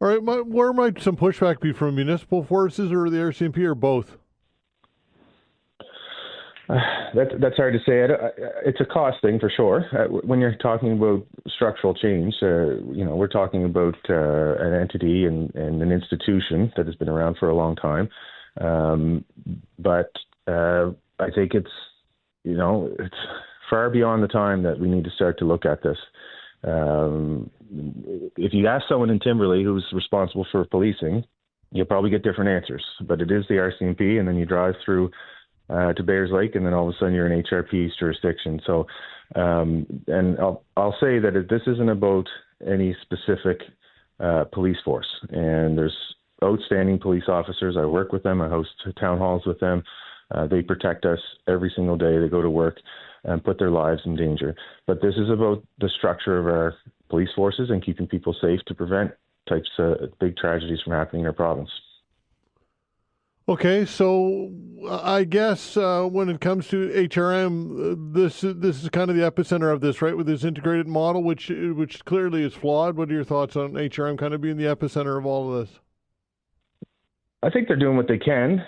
All right, where might some pushback be from municipal forces or the RCMP, or both? That's hard to say. It's a cost thing for sure. When you're talking about structural change, we're talking about an entity and an institution that has been around for a long time. But I think it's far beyond the time that we need to start to look at this. If you ask someone in Timberley who's responsible for policing, you'll probably get different answers. But it is the RCMP, and then you drive through to Bayers Lake, and then all of a sudden you're in HRP's jurisdiction. So, and I'll say that this isn't about any specific police force. And there's outstanding police officers. I work with them. I host town halls with them. They protect us every single day. They go to work and put their lives in danger. But this is about the structure of our police forces and keeping people safe to prevent types of big tragedies from happening in our province. Okay, so I guess when it comes to HRM, this is kind of the epicenter of this, right? With this integrated model, which clearly is flawed. What are your thoughts on HRM kind of being the epicenter of all of this? I think they're doing what they can,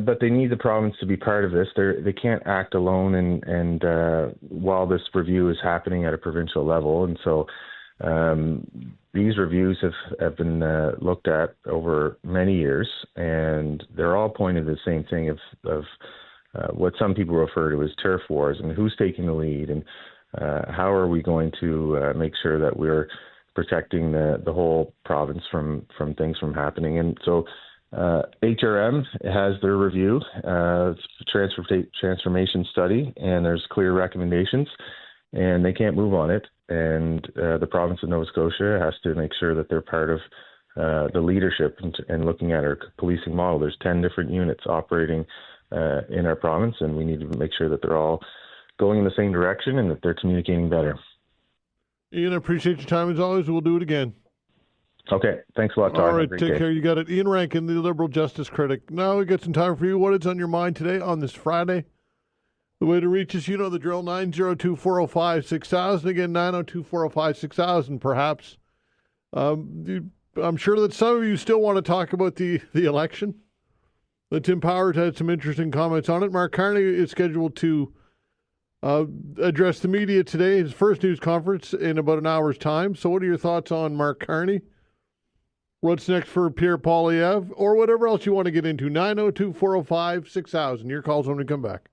but they need the province to be part of this. They can't act alone, and while this review is happening at a provincial level, and so these reviews have been looked at over many years, and they're all pointing to the same thing of what some people refer to as turf wars, and who's taking the lead, and how are we going to make sure that we're protecting the whole province from things from happening. And so HRM has their review, transformation study, and there's clear recommendations, and they can't move on it. And the province of Nova Scotia has to make sure that they're part of the leadership and looking at our policing model. There's 10 different units operating in our province, and we need to make sure that they're all going in the same direction and that they're communicating better. Ian, I appreciate your time as always. We'll do it again. Okay. Thanks a lot, Todd. All right. Take care. You got it. Iain Rankin, the Liberal Justice Critic. Now we got some time for you. What is on your mind today on this Friday? The way to reach us, you know the drill, 902-405-6000. Again, 902-405-6000, perhaps. I'm sure that some of you still want to talk about the election. Tim Powers had some interesting comments on it. Mark Carney is scheduled to address the media today, his first news conference in about an hour's time. So what are your thoughts on Mark Carney? What's next for Pierre Poilievre? Or whatever else you want to get into. 902-405-6000. Your calls when we come back.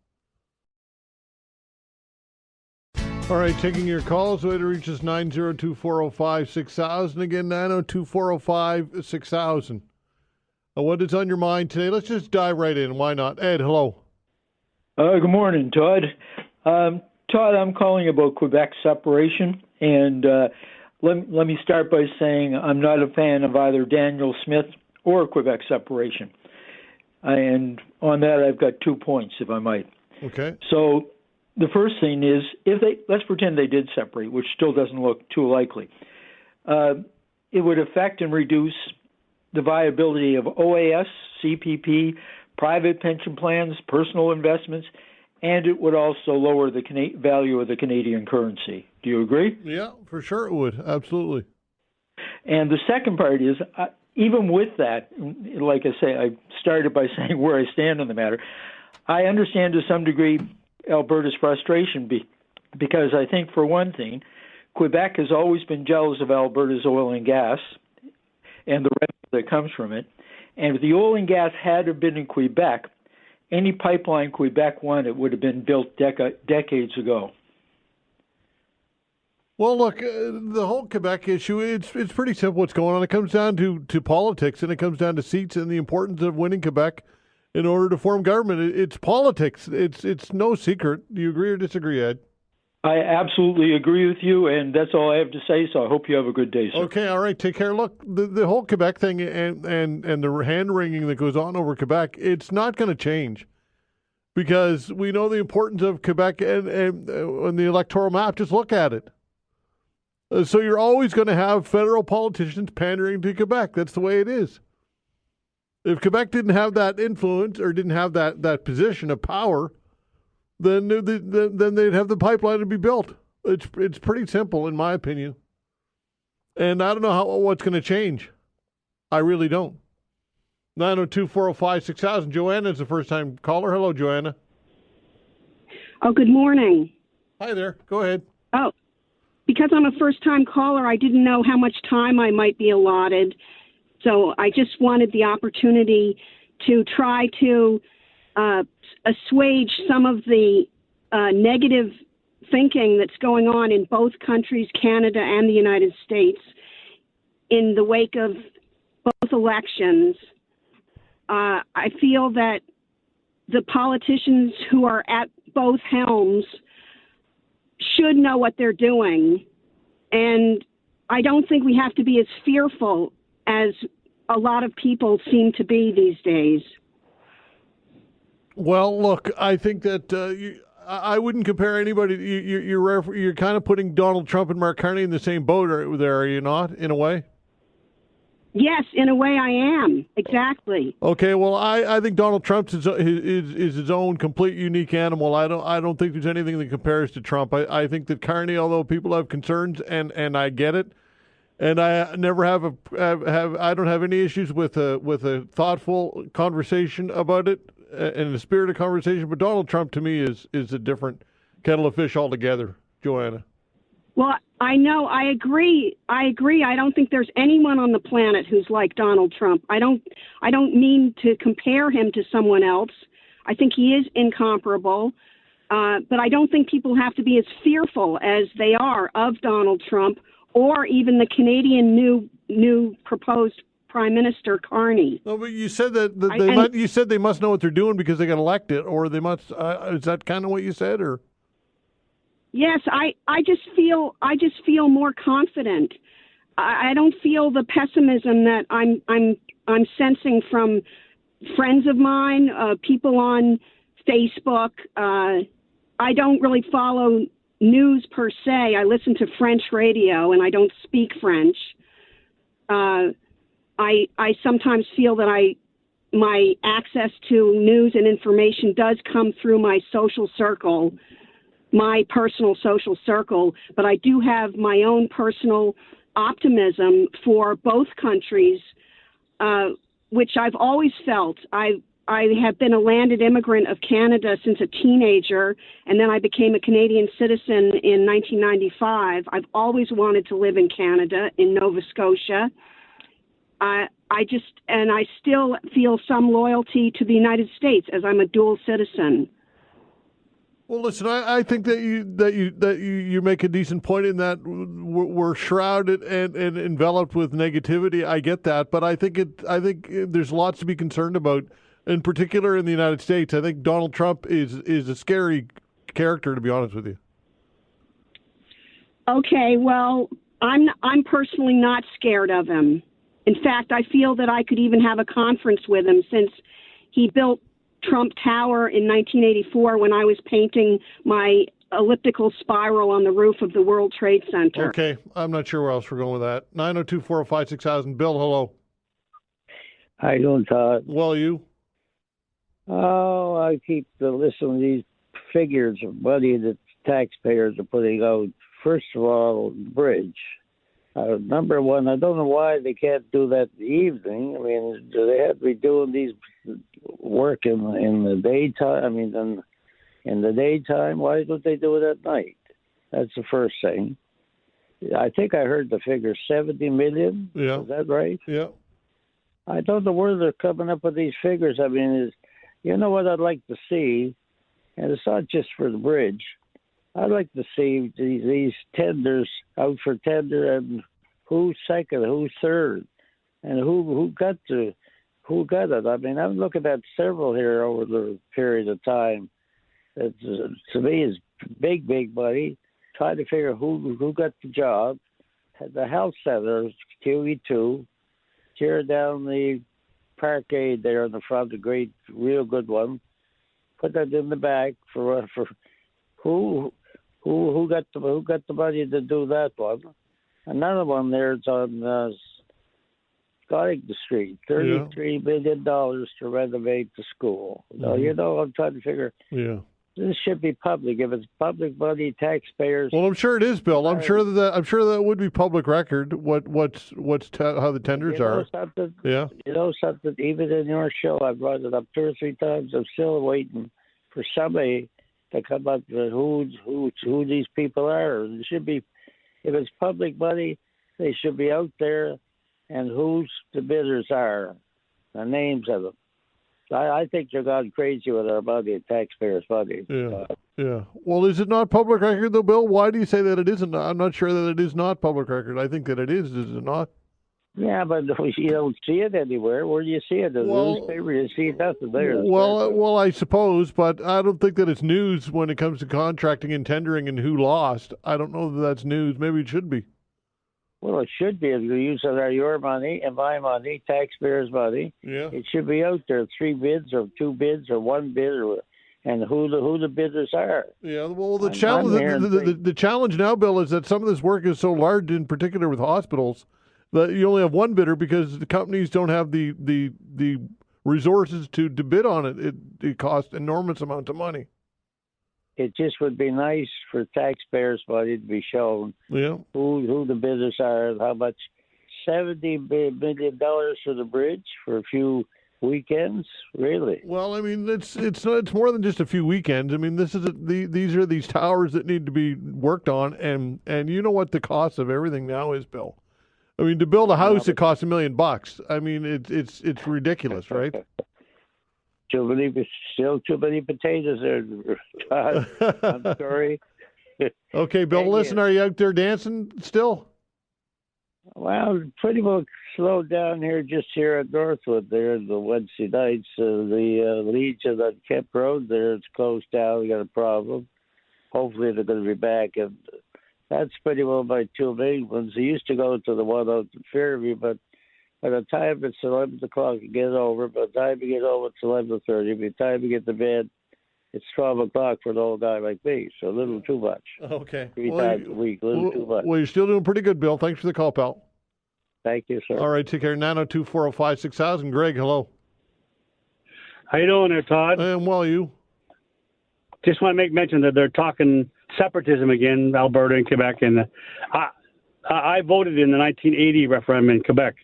All right, taking your calls. The way to reach us, 902-405-6000. Again, 902-405-6000. What is on your mind today? Let's just dive right in. Why not? Ed, hello. Good morning, Todd. Todd, I'm calling about Quebec separation, and let me start by saying I'm not a fan of either Daniel Smith or Quebec separation. And on that, I've got 2 points, if I might. Okay. So the first thing is, let's pretend they did separate, which still doesn't look too likely. It would affect and reduce the viability of OAS, CPP, private pension plans, personal investments, and it would also lower the value of the Canadian currency. Do you agree? Yeah, for sure it would. Absolutely. And the second part is, even with that, like I say, I started by saying where I stand on the matter. I understand to some degree Alberta's frustration because I think, for one thing, Quebec has always been jealous of Alberta's oil and gas and the revenue that comes from it. And if the oil and gas had been in Quebec, any pipeline Quebec wanted would have been built decades ago. Well, look, the whole Quebec issue, it's pretty simple what's going on. It comes down to politics, and it comes down to seats and the importance of winning Quebec in order to form government. It's politics. It's no secret. Do you agree or disagree, Ed? I absolutely agree with you, and that's all I have to say, so I hope you have a good day, sir. Okay, all right, take care. Look, the whole Quebec thing and the hand-wringing that goes on over Quebec, it's not going to change because we know the importance of Quebec and on the electoral map. Just look at it. So you're always going to have federal politicians pandering to Quebec. That's the way it is. If Quebec didn't have that influence or didn't have that position of power, then they'd have the pipeline to be built. It's pretty simple, in my opinion. And I don't know what's going to change. I really don't. 902-405-6000. Joanna is the first-time caller. Hello, Joanna. Oh, good morning. Hi there. Go ahead. Oh, because I'm a first-time caller, I didn't know how much time I might be allotted. So I just wanted the opportunity to try to assuage some of the negative thinking that's going on in both countries, Canada and the United States, in the wake of both elections. I feel that the politicians who are at both helms should know what they're doing. And I don't think we have to be as fearful as a lot of people seem to be these days. Well, look, I think that I wouldn't compare anybody. You're kind of putting Donald Trump and Mark Carney in the same boat there, are you not, in a way? Yes, in a way I am. Exactly. Okay, well, I think Donald Trump is his own complete unique animal. I don't think there's anything that compares to Trump. I think that Carney, although people have concerns, and I get it, and I never I don't have any issues with a thoughtful conversation about it and the spirit of conversation. But Donald Trump to me is a different kettle of fish altogether, Joanna. Well, I know. I agree. I don't think there's anyone on the planet who's like Donald Trump. I don't mean to compare him to someone else. I think he is incomparable. But I don't think people have to be as fearful as they are of Donald Trump or even the Canadian new proposed Prime Minister Carney. No, but you said that you said they must know what they're doing because they got elected, or they must. Is that kind of what you said, or? Yes, I just feel more confident. I don't feel the pessimism that I'm sensing from friends of mine, people on Facebook. I don't really follow news per se. I listen to French radio, and I don't speak French. I sometimes feel that my access to news and information does come through my social circle, my personal social circle, but I do have my own personal optimism for both countries, which I've always felt. I have been a landed immigrant of Canada since a teenager, and then I became a Canadian citizen in 1995. I've always wanted to live in Canada, in Nova Scotia. I still feel some loyalty to the United States as I'm a dual citizen. Well, listen, I think that you make a decent point in that we're shrouded and enveloped with negativity. I get that, but I think there's lots to be concerned about, in particular in the United States. I think Donald Trump is a scary character, to be honest with you. Okay, well, I'm personally not scared of him. In fact, I feel that I could even have a conference with him, since he built Trump Tower in 1984 when I was painting my elliptical spiral on the roof of the World Trade Center. Okay, I'm not sure where else we're going with that. 902-405-6000. Bill, hello. How you doing, Todd? Well, you? Oh, I keep listening to these figures of money that taxpayers are putting out. First of all, the bridge. Number one, I don't know why they can't do that in the evening. I mean, do they have to be doing these work in the daytime? I mean, in the daytime, why don't they do it at night? That's the first thing. I think I heard the figure 70 million. Yeah. Is that right? Yeah. I don't know where they're coming up with these figures. I mean, you know what I'd like to see, and it's not just for the bridge. I'd like to see these tenders out for tender, and who's second, who's third, and who got it. I mean, I'm looking at several here over the period of time. That to me is big money. Trying to figure who got the job. The health center, QE2, tear down the parkade there in the front, a great, real good one. Put that in the back for who got the money to do that one. Another one there is on Scotty Street, $33 million to renovate the school. Mm-hmm. Now, you know, I'm trying to figure. Yeah. This should be public. If it's public money, taxpayers. Well, I'm sure it is, Bill. I'm sure that would be public record. How the tenders are. Something, yeah. You know something. Even in your show, I've brought it up 2 or 3 times. I'm still waiting for somebody to come up with who these people are. It should be, if it's public money, they should be out there, and who's the bidders are, the names of them. I think they're gone crazy with our money, taxpayers' money. Yeah, yeah. Well, is it not public record, though, Bill? Why do you say that it isn't? I'm not sure that it is not public record. I think that it is it not? Yeah, but you don't see it anywhere. Where do you see it? In the newspaper, you see nothing there. Well, I suppose, but I don't think that it's news when it comes to contracting and tendering and who lost. I don't know that that's news. Maybe it should be. Well, it should be. If you're using your money and my money, taxpayers' money, it should be out there. 3 bids or 2 bids or 1 bid, and who the bidders are. Yeah. Well, the challenge now, Bill, is that some of this work is so large, in particular with hospitals, that you only have 1 bidder because the companies don't have the resources to bid on it. It costs enormous amounts of money. It just would be nice for taxpayers' money to be shown who the bidders are and how much. $70 million for the bridge for a few weekends, really? Well, I mean, it's more than just a few weekends. I mean, these are these towers that need to be worked on, and you know what the cost of everything now is, Bill. I mean, to build a house, it costs $1 million. I mean, it's ridiculous, right? Still too many potatoes there, Todd. I'm sorry. Okay, Bill, listen, are you out there dancing still? Well, pretty much slowed down here, just here at Northwood there, the Wednesday nights. The Legion on Kemp Road there, it's closed down. We got a problem. Hopefully they're going to be back. And that's pretty well my 2 main ones. I used to go to the one out in Fairview, but by the time it's 11 o'clock, you get over. By the time you get over, it's 11:30. By the time you get to bed, it's 12 o'clock for an old guy like me. So a little too much. Okay. 3 times a week, a little too much. Well, you're still doing pretty good, Bill. Thanks for the call, pal. Thank you, sir. All right, take care. 902-405-6000. Greg, hello. How you doing there, Todd? I am well, you? Just want to make mention that they're talking separatism again, Alberta and Quebec. And I voted in the 1980 referendum in Quebec.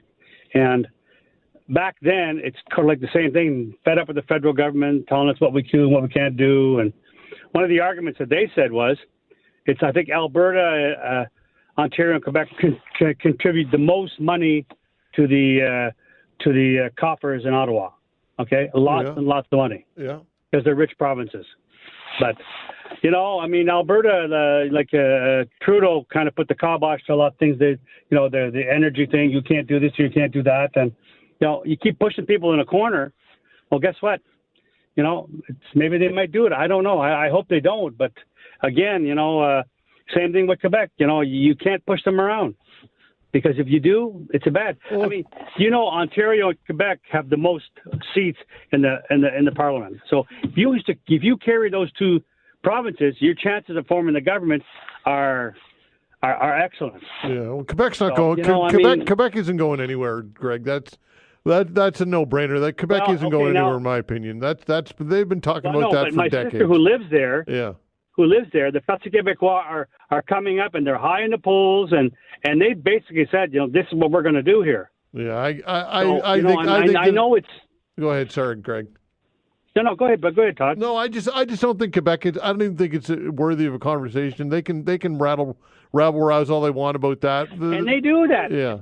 And back then, it's kind of like the same thing, fed up with the federal government telling us what we can and what we can't do. And one of the arguments that they said was, I think Alberta, Ontario, and Quebec contribute the most money to the coffers in Ottawa. Okay, lots and lots of money. Yeah, because they're rich provinces. But you know, I mean, Alberta, Trudeau kind of put the kibosh to a lot of things. The energy thing. You can't do this. You can't do that. And you keep pushing people in a corner. Well, guess what? Maybe they might do it. I don't know. I hope they don't. But again, Same thing with Quebec. You can't push them around. Because if you do, it's a bad. I mean, Ontario and Quebec have the most seats in the Parliament. So if you carry those two provinces, your chances of forming the government are excellent. Yeah, well, Quebec's not going. Quebec isn't going anywhere, Greg. That's a no-brainer. That Quebec isn't going anywhere, in my opinion. They've been talking about that for my decades. Sister who lives there, the Parti Québécois are coming up, and they're high in the polls, and they basically said, this is what we're going to do here. Yeah, I know it's. Go ahead, sorry, Greg. No, go ahead, Todd. No, I just don't think Quebec is. I don't even think it's worthy of a conversation. They can rabble rouse all they want about that, and they do that. Yeah,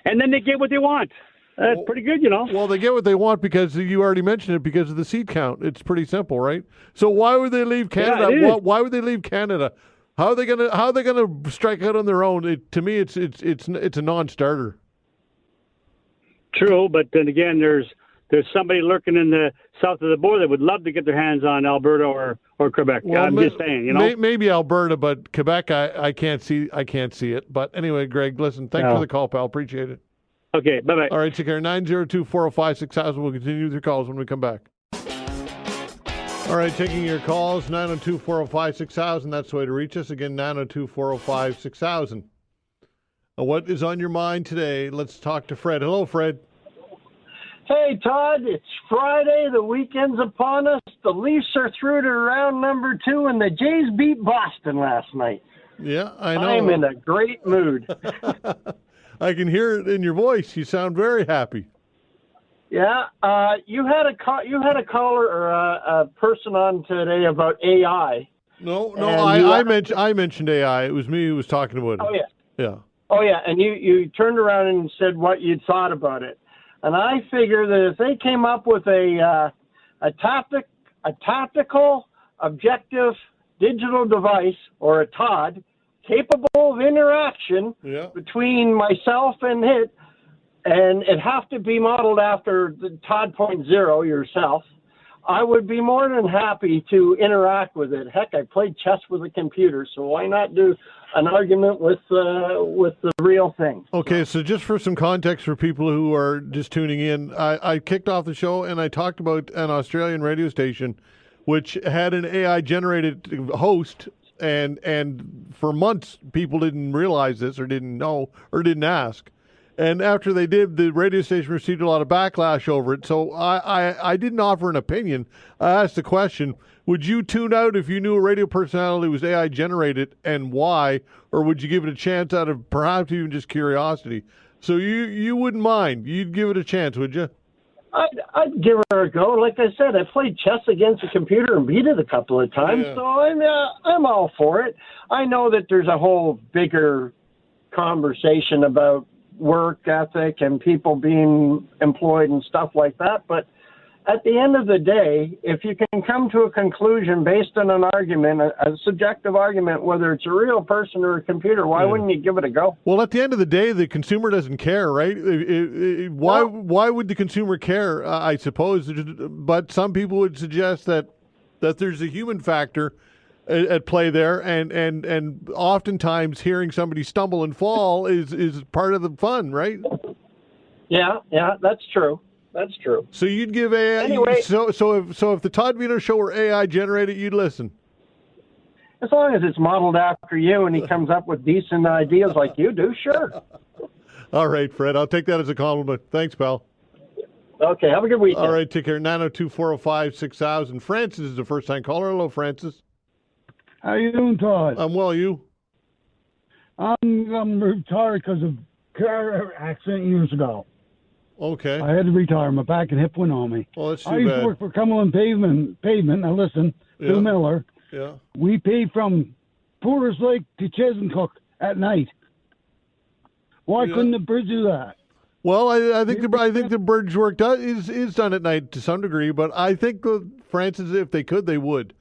and then they get what they want. That's pretty good, Well, they get what they want because you already mentioned it, because of the seat count. It's pretty simple, right? So why would they leave Canada? Yeah, why would they leave Canada? How are they gonna strike out on their own? To me, it's a non-starter. True, but then again, there's somebody lurking in the south of the border that would love to get their hands on Alberta or Quebec. Well, I'm just saying, maybe Alberta, but Quebec, I can't see it. But anyway, Greg, listen, thanks for the call, pal. Appreciate it. Okay, bye-bye. All right, take care. 902-405-6000. We'll continue with your calls when we come back. All right, taking your calls, 902-405-6000. That's the way to reach us. Again, 902-405-6000. What is on your mind today? Let's talk to Fred. Hello, Fred. Hey, Todd. It's Friday. The weekend's upon us. The Leafs are through to round number 2, and the Jays beat Boston last night. Yeah, I know. I'm in a great mood. I can hear it in your voice. You sound very happy. Yeah, you had a caller or a person on today about AI. No, I mentioned AI. It was me who was talking about it. Oh yeah. Yeah. Oh yeah, and you turned around and said what you'd thought about it, and I figure that if they came up with a tactical, objective digital device, or a Todd, capable of interaction between myself and it, and it have to be modeled after the Todd 0.0 yourself, I would be more than happy to interact with it. Heck, I played chess with a computer, so why not do an argument with the real thing? Okay, so just for some context for people who are just tuning in, I kicked off the show and I talked about an Australian radio station which had an AI-generated host. And for months, people didn't realize this or didn't know or didn't ask. And after they did, the radio station received a lot of backlash over it. So I didn't offer an opinion. I asked the question, would you tune out if you knew a radio personality was AI generated, and why? Or would you give it a chance out of perhaps even just curiosity? So you wouldn't mind. You'd give it a chance, would you? I'd give her a go. Like I said, I played chess against a computer and beat it a couple of times, so I'm all for it. I know that there's a whole bigger conversation about work ethic and people being employed and stuff like that, but at the end of the day, if you can come to a conclusion based on an argument, a subjective argument, whether it's a real person or a computer, why wouldn't you give it a go? Well, at the end of the day, the consumer doesn't care, right? Why would the consumer care, I suppose? But some people would suggest that there's a human factor at play there, and oftentimes hearing somebody stumble and fall is part of the fun, right? Yeah, that's true. That's true. So you'd give AI. Anyway, so if the Todd Veinotte show were AI generated, you'd listen. As long as it's modeled after you and he comes up with decent ideas like you do, sure. All right, Fred. I'll take that as a compliment. Thanks, pal. Okay, have a good weekend. All right, take care. 902-405-6000. Francis is the first-time caller. Hello, Francis. How you doing, Todd? I'm well. You? I'm retired because of car accident years ago. Okay. I had to retire. My back and hip went on me. Well, that's too I used bad. to work for Cumberland Pavement. Now listen, Bill Miller. Yeah. We paid from Porter's Lake to Chesncook at night. Why couldn't the bridge do that? Well, I think the bridge work is done at night to some degree, but I think Francis, if they could, they would.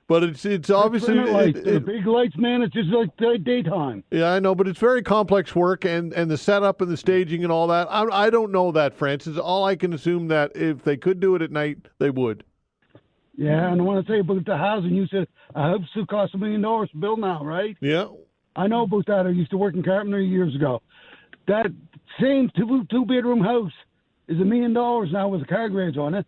But it's obviously the big lights, man. It's just like daytime. Yeah, I know, but it's very complex work, and the setup and the staging and all that. I don't know that, Francis. All I can assume that if they could do it at night, they would. Yeah, and I want to say about the housing. You said a house will cost $1 million to build now, right? Yeah. I know about that. I used to work in carpentry years ago. That same two-bedroom house is $1 million now with a car garage on it.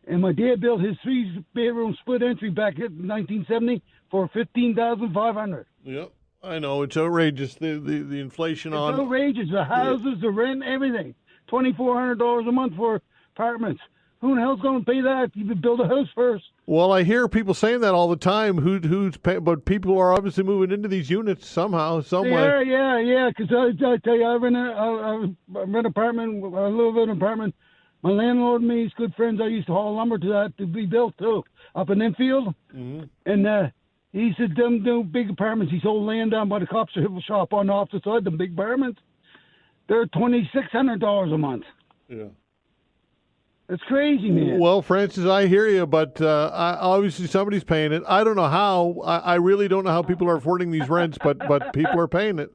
And my dad built his 3-bedroom split entry back in 1970 for $15,500. Yep. I know, it's outrageous, the inflation on... It's outrageous, the houses, the rent, everything. $2,400 a month for apartments. Who the hell's going to pay that? You could build a house first. Well, I hear people saying that all the time. Who's paying? But people are obviously moving into these units somehow, some way. Yeah. Because I tell you, I rent an apartment. I live in an apartment. My landlord and me, he's good friends. I used to haul lumber to that to be built too, up in Enfield. Mm-hmm. And he said, them big apartments. He sold land down by the cop's shop on the opposite side. Them big apartments, they're $2,600 a month. Yeah. It's crazy, man. Well, Francis, I hear you, but obviously somebody's paying it. I don't know how. I really don't know how people are affording these rents, but people are paying it.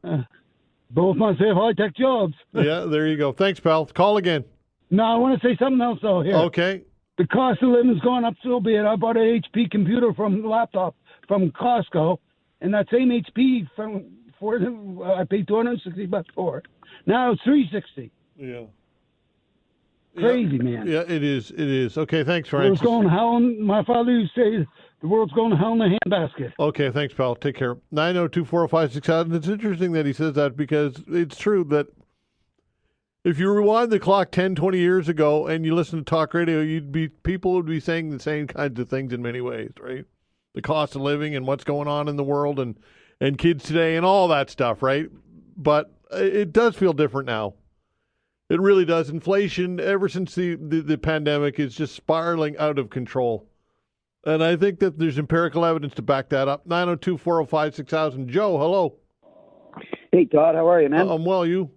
Both must have high-tech jobs. Yeah, there you go. Thanks, pal. Call again. No, I want to say something else, though, here. Okay. The cost of living's gone up so bad. I bought an HP computer from Costco, and that same HP I paid $260 for it. Now it's $360. Yeah. Crazy, man. Yeah, it is. Okay, thanks, Francis. The world's going to hell. My father used to say the world's going to hell in a handbasket. Okay, thanks, pal. Take care. 902-405-6000. It's interesting that he says that because it's true that if you rewind the clock 10, 20 years ago and you listen to talk radio, people would be saying the same kinds of things in many ways, right? The cost of living and what's going on in the world and kids today and all that stuff, right? But it does feel different now. It really does. Inflation, ever since the pandemic, is just spiraling out of control. And I think that there's empirical evidence to back that up. 902-405-6000. Joe, hello. Hey, Todd. How are you, man? I'm well. You?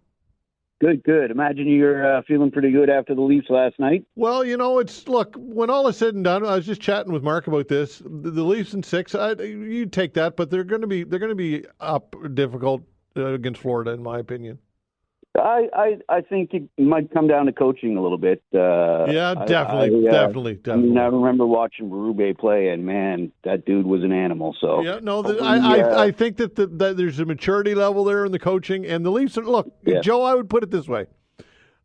Good. Imagine you're feeling pretty good after the Leafs last night. Well, look, when all is said and done, I was just chatting with Mark about this. The Leafs in 6, you take that, but they're going to be up difficult against Florida, in my opinion. I think it might come down to coaching a little bit. Yeah, definitely. I mean, I remember watching Berube play, and man, that dude was an animal. So yeah, no, I think that there's a maturity level there in the coaching, and the Leafs. Look, yeah. Joe, I would put it this way: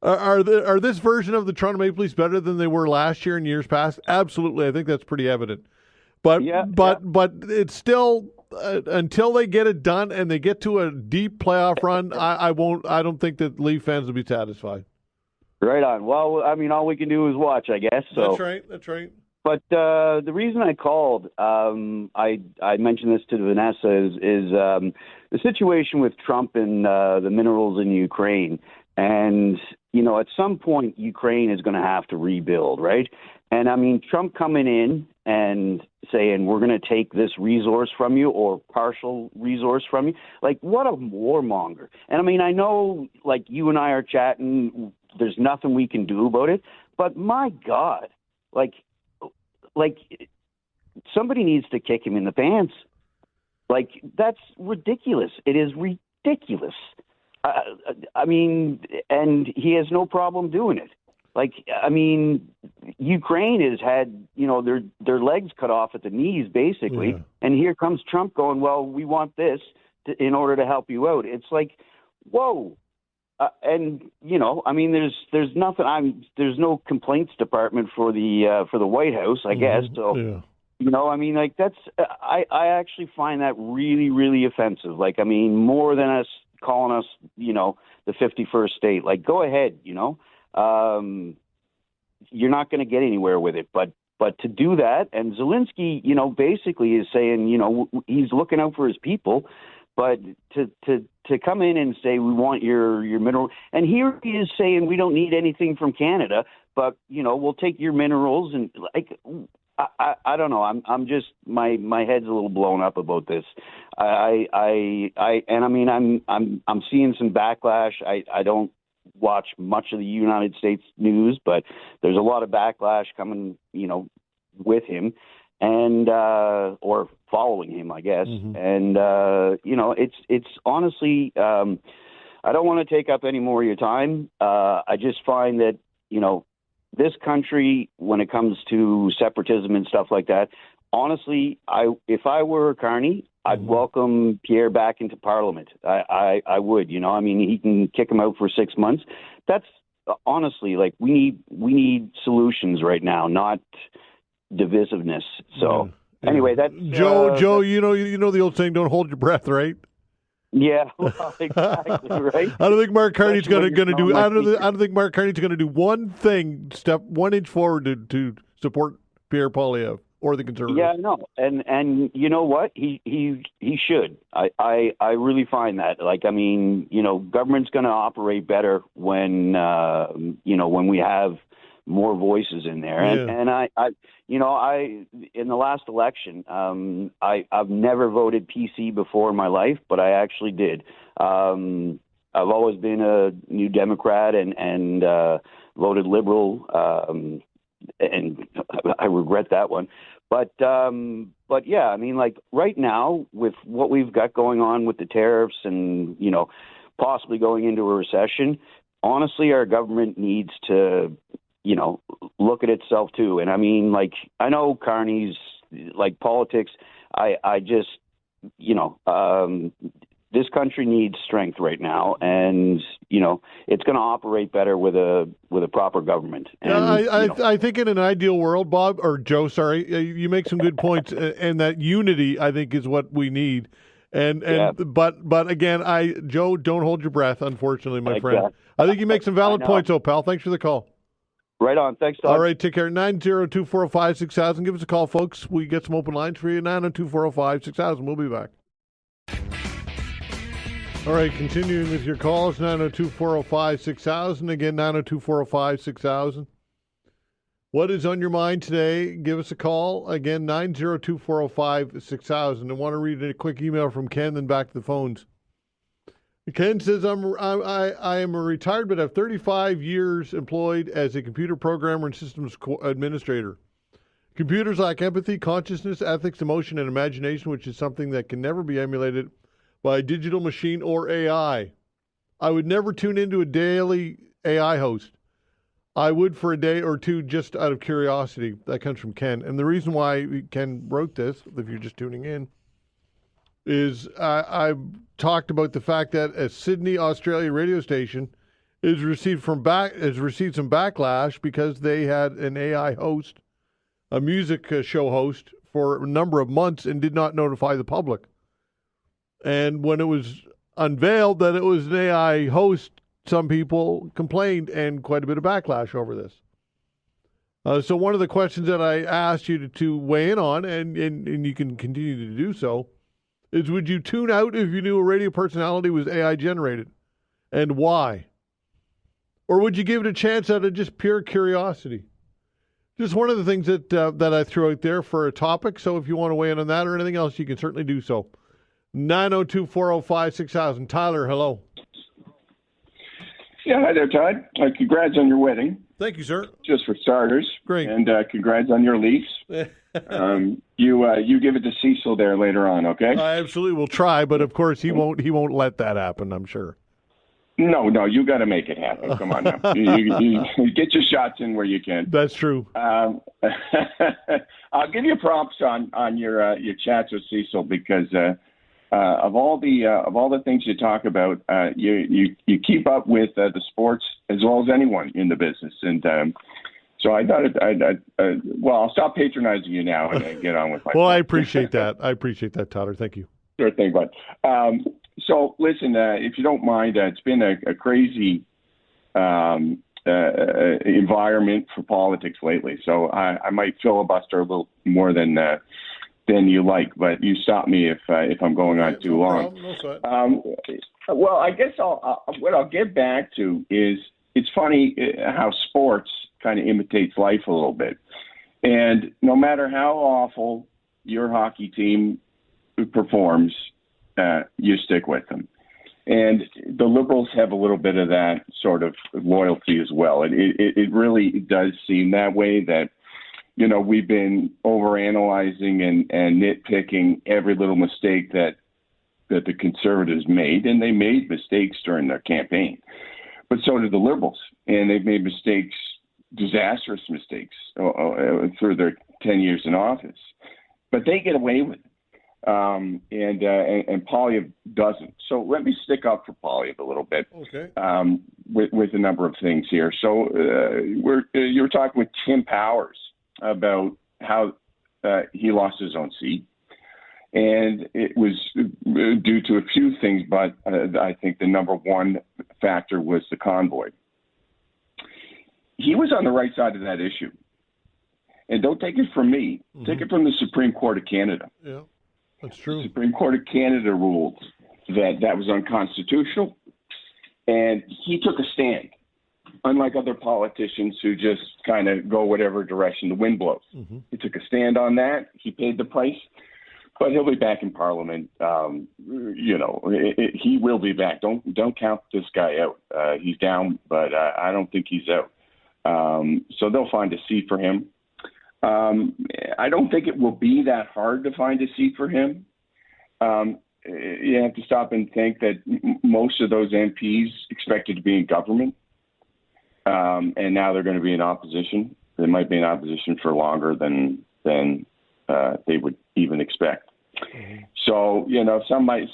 are this version of the Toronto Maple Leafs better than they were last year and years past? Absolutely, I think that's pretty evident. But it's still. Until they get it done and they get to a deep playoff run, I don't think that Leaf fans will be satisfied. Right on. Well, I mean, all we can do is watch, I guess. So. That's right. But the reason I called, I mentioned this to Vanessa, is the situation with Trump and the minerals in Ukraine. And, at some point, Ukraine is going to have to rebuild, right? And, I mean, Trump coming in and saying, we're going to take this resource from you or partial resource from you. Like, what a warmonger. And, I mean, I know, like, you and I are chatting. There's nothing we can do about it. But, my God, like somebody needs to kick him in the pants. Like, that's ridiculous. It is ridiculous. I mean, and he has no problem doing it. Like, I mean, Ukraine has had, their legs cut off at the knees, basically. Yeah. And here comes Trump going, well, we want this in order to help you out. It's like, whoa. And, I mean, there's nothing. There's no complaints department for the White House, I guess. So, yeah. I mean, like, that's, I actually find that really, really offensive. Like, I mean, more than us calling us, the 51st state. Like, go ahead, you're not going to get anywhere with it. But to do that, and Zelensky, basically is saying, he's looking out for his people. But to come in and say, we want your mineral, and here he is saying we don't need anything from Canada, but, we'll take your minerals. And like, I don't know. I'm just, my head's a little blown up about this. And I mean, I'm seeing some backlash. I don't watch much of the United States news, but there's a lot of backlash coming, with him and, or following him, I guess. Mm-hmm. And, it's honestly, I don't want to take up any more of your time. I just find that, this country, when it comes to separatism and stuff like that, honestly, if I were Carney, I'd welcome Pierre back into Parliament. I would, I mean, he can kick him out for 6 months. That's honestly, like, we need solutions right now, not divisiveness. So anyway, that's Joe. You know the old saying, "Don't hold your breath," right? Yeah, well, exactly, right. I don't think Mark Carney's going to do. I don't think Mark Carney's going to do one thing, step 1 inch forward to support Pierre Poilievre or the Conservatives. Yeah, no, and you know what? He should. I really find that. Like, I mean, government's going to operate better when when we have more voices in there. And I in the last election, I've never voted PC before in my life, but I actually did. I've always been a New Democrat and voted Liberal, and I regret that one. But yeah, I mean, like, right now with what we've got going on with the tariffs and possibly going into a recession, honestly, our government needs to look at itself too. And I mean, like, I know Carney's like politics. I just, this country needs strength right now, and it's going to operate better with a proper government. And, I think in an ideal world, Bob or Joe, sorry, you make some good points, and that unity, I think, is what we need. But again, Joe, don't hold your breath. Unfortunately, my friend, I think you make some valid points, pal. Thanks for the call. Right on. Thanks, Todd. All right, take care. 902-405-6000. Give us a call, folks. We get some open lines for you. 902-405-6000. We'll be back. All right, continuing with your calls, 902-405-6000. Again, 902-405-6000. What is on your mind today? Give us a call. Again, 902-405-6000. I want to read a quick email from Ken, then back to the phones. Ken says, I am a retired but have 35 years employed as a computer programmer and systems administrator. Computers lack empathy, consciousness, ethics, emotion, and imagination, which is something that can never be emulated by a digital machine or AI. I would never tune into a daily AI host. I would for a day or two just out of curiosity. That comes from Ken. And the reason why Ken wrote this, if you're just tuning in, is I talked about the fact that a Sydney, Australia radio station has received some backlash because they had an AI host, a music show host, for a number of months and did not notify the public. And when it was unveiled that it was an AI host, some people complained, and quite a bit of backlash over this. So one of the questions that I asked you to weigh in on, and you can continue to do so, is would you tune out if you knew a radio personality was AI generated, and why? Or would you give it a chance out of just pure curiosity? Just one of the things that I threw out there for a topic, so if you want to weigh in on that or anything else, you can certainly do so. 902-405-6000. Tyler, hello. Yeah, hi there, Todd. Congrats on your wedding. Thank you, sir. Just for starters. Great. And congrats on your Leafs. You give it to Cecil there later on, okay? I absolutely will try, but of course he won't let that happen, I'm sure. No, you got to make it happen. Come on now. you get your shots in where you can. That's true. I'll give you props on your chats with Cecil because of all the things you talk about, you keep up with the sports as well as anyone in the business, and so I thought I'll stop patronizing you now and get on with my. Well, I appreciate that. I appreciate that, Todd. Thank you. Sure thing, bud. So listen, if you don't mind, it's been a crazy environment for politics lately. So I might filibuster a little more than you like, but you stop me if I'm going on too long. Well, I guess what I'll get back to is it's funny how sports kind of imitates life a little bit, and no matter how awful your hockey team performs, you stick with them. And the Liberals have a little bit of that sort of loyalty as well. And it really does seem that way, that, we've been overanalyzing and nitpicking every little mistake that the Conservatives made. And they made mistakes during their campaign. But so did the Liberals. And they've made mistakes disastrous mistakes through their 10 years in office, but they get away with it. And Poilievre doesn't. So let me stick up for Poilievre a little bit. Okay. With a number of things here. So you were talking with Tim Powers about how he lost his own seat, and it was due to a few things, but I think the number one factor was the convoy. He was on the right side of that issue. And don't take it from me. Mm-hmm. Take it from the Supreme Court of Canada. Yeah, that's true. The Supreme Court of Canada ruled that was unconstitutional, and he took a stand, unlike other politicians who just kind of go whatever direction the wind blows. Mm-hmm. He took a stand on that. He paid the price, but he'll be back in Parliament. He will be back. Don't count this guy out. He's down, but I don't think he's out. So they'll find a seat for him. I don't think it will be that hard to find a seat for him. You have to stop and think that most of those MPs expected to be in government, and now they're going to be in opposition. They might be in opposition for longer than they would even expect. Mm-hmm. So,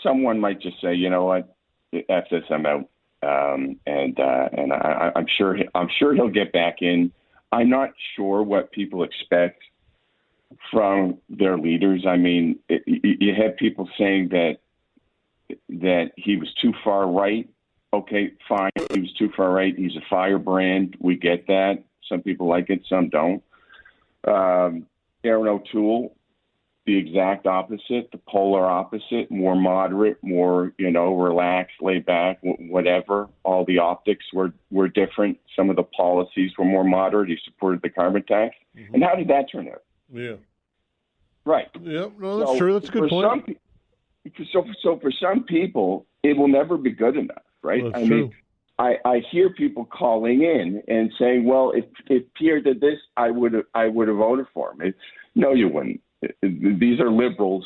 someone might just say, you know what, F this, I'm out. And I'm sure he'll get back in. I'm not sure what people expect from their leaders. I mean, you had people saying that he was too far right. Okay, fine. He was too far right. He's a firebrand. We get that. Some people like it, some don't. Aaron O'Toole, the exact opposite, the polar opposite, more moderate, more, relaxed, laid back, whatever. All the optics were different. Some of the policies were more moderate. He supported the carbon tax. Mm-hmm. And how did that turn out? Yeah. Right. Yeah, no, that's true. That's a good point. So for some people, it will never be good enough, right? That's true. I hear people calling in and saying, well, if Pierre did this, I would have voted for him. No, you wouldn't. These are liberals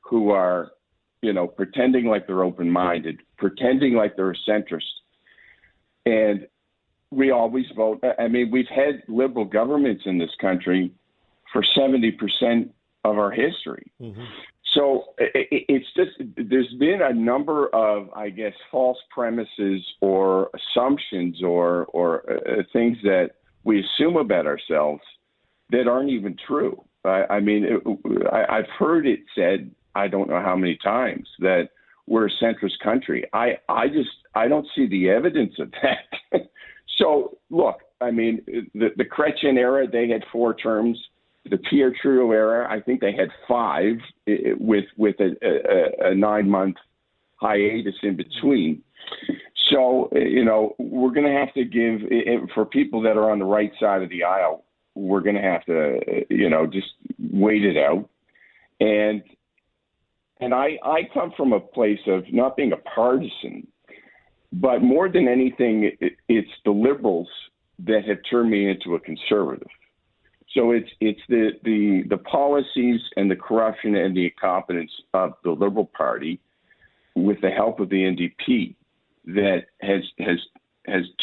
who are, pretending like they're open-minded, pretending like they're a centrist. And we always vote. I mean, we've had liberal governments in this country for 70% of our history. Mm-hmm. So it's just, there's been a number of, I guess, false premises or assumptions or things that we assume about ourselves that aren't even true. I've heard it said, I don't know how many times, that we're a centrist country. I don't see the evidence of that. So, look, the Chrétien era, they had 4 terms. The Pierre Trudeau era, I think they had 5 with a 9-month hiatus in between. So, we're going to have to give, for people that are on the right side of the aisle, we're going to have to, just wait it out. And I come from a place of not being a partisan, but more than anything, it's the liberals that have turned me into a conservative. So it's the policies and the corruption and the incompetence of the Liberal Party, with the help of the NDP, that has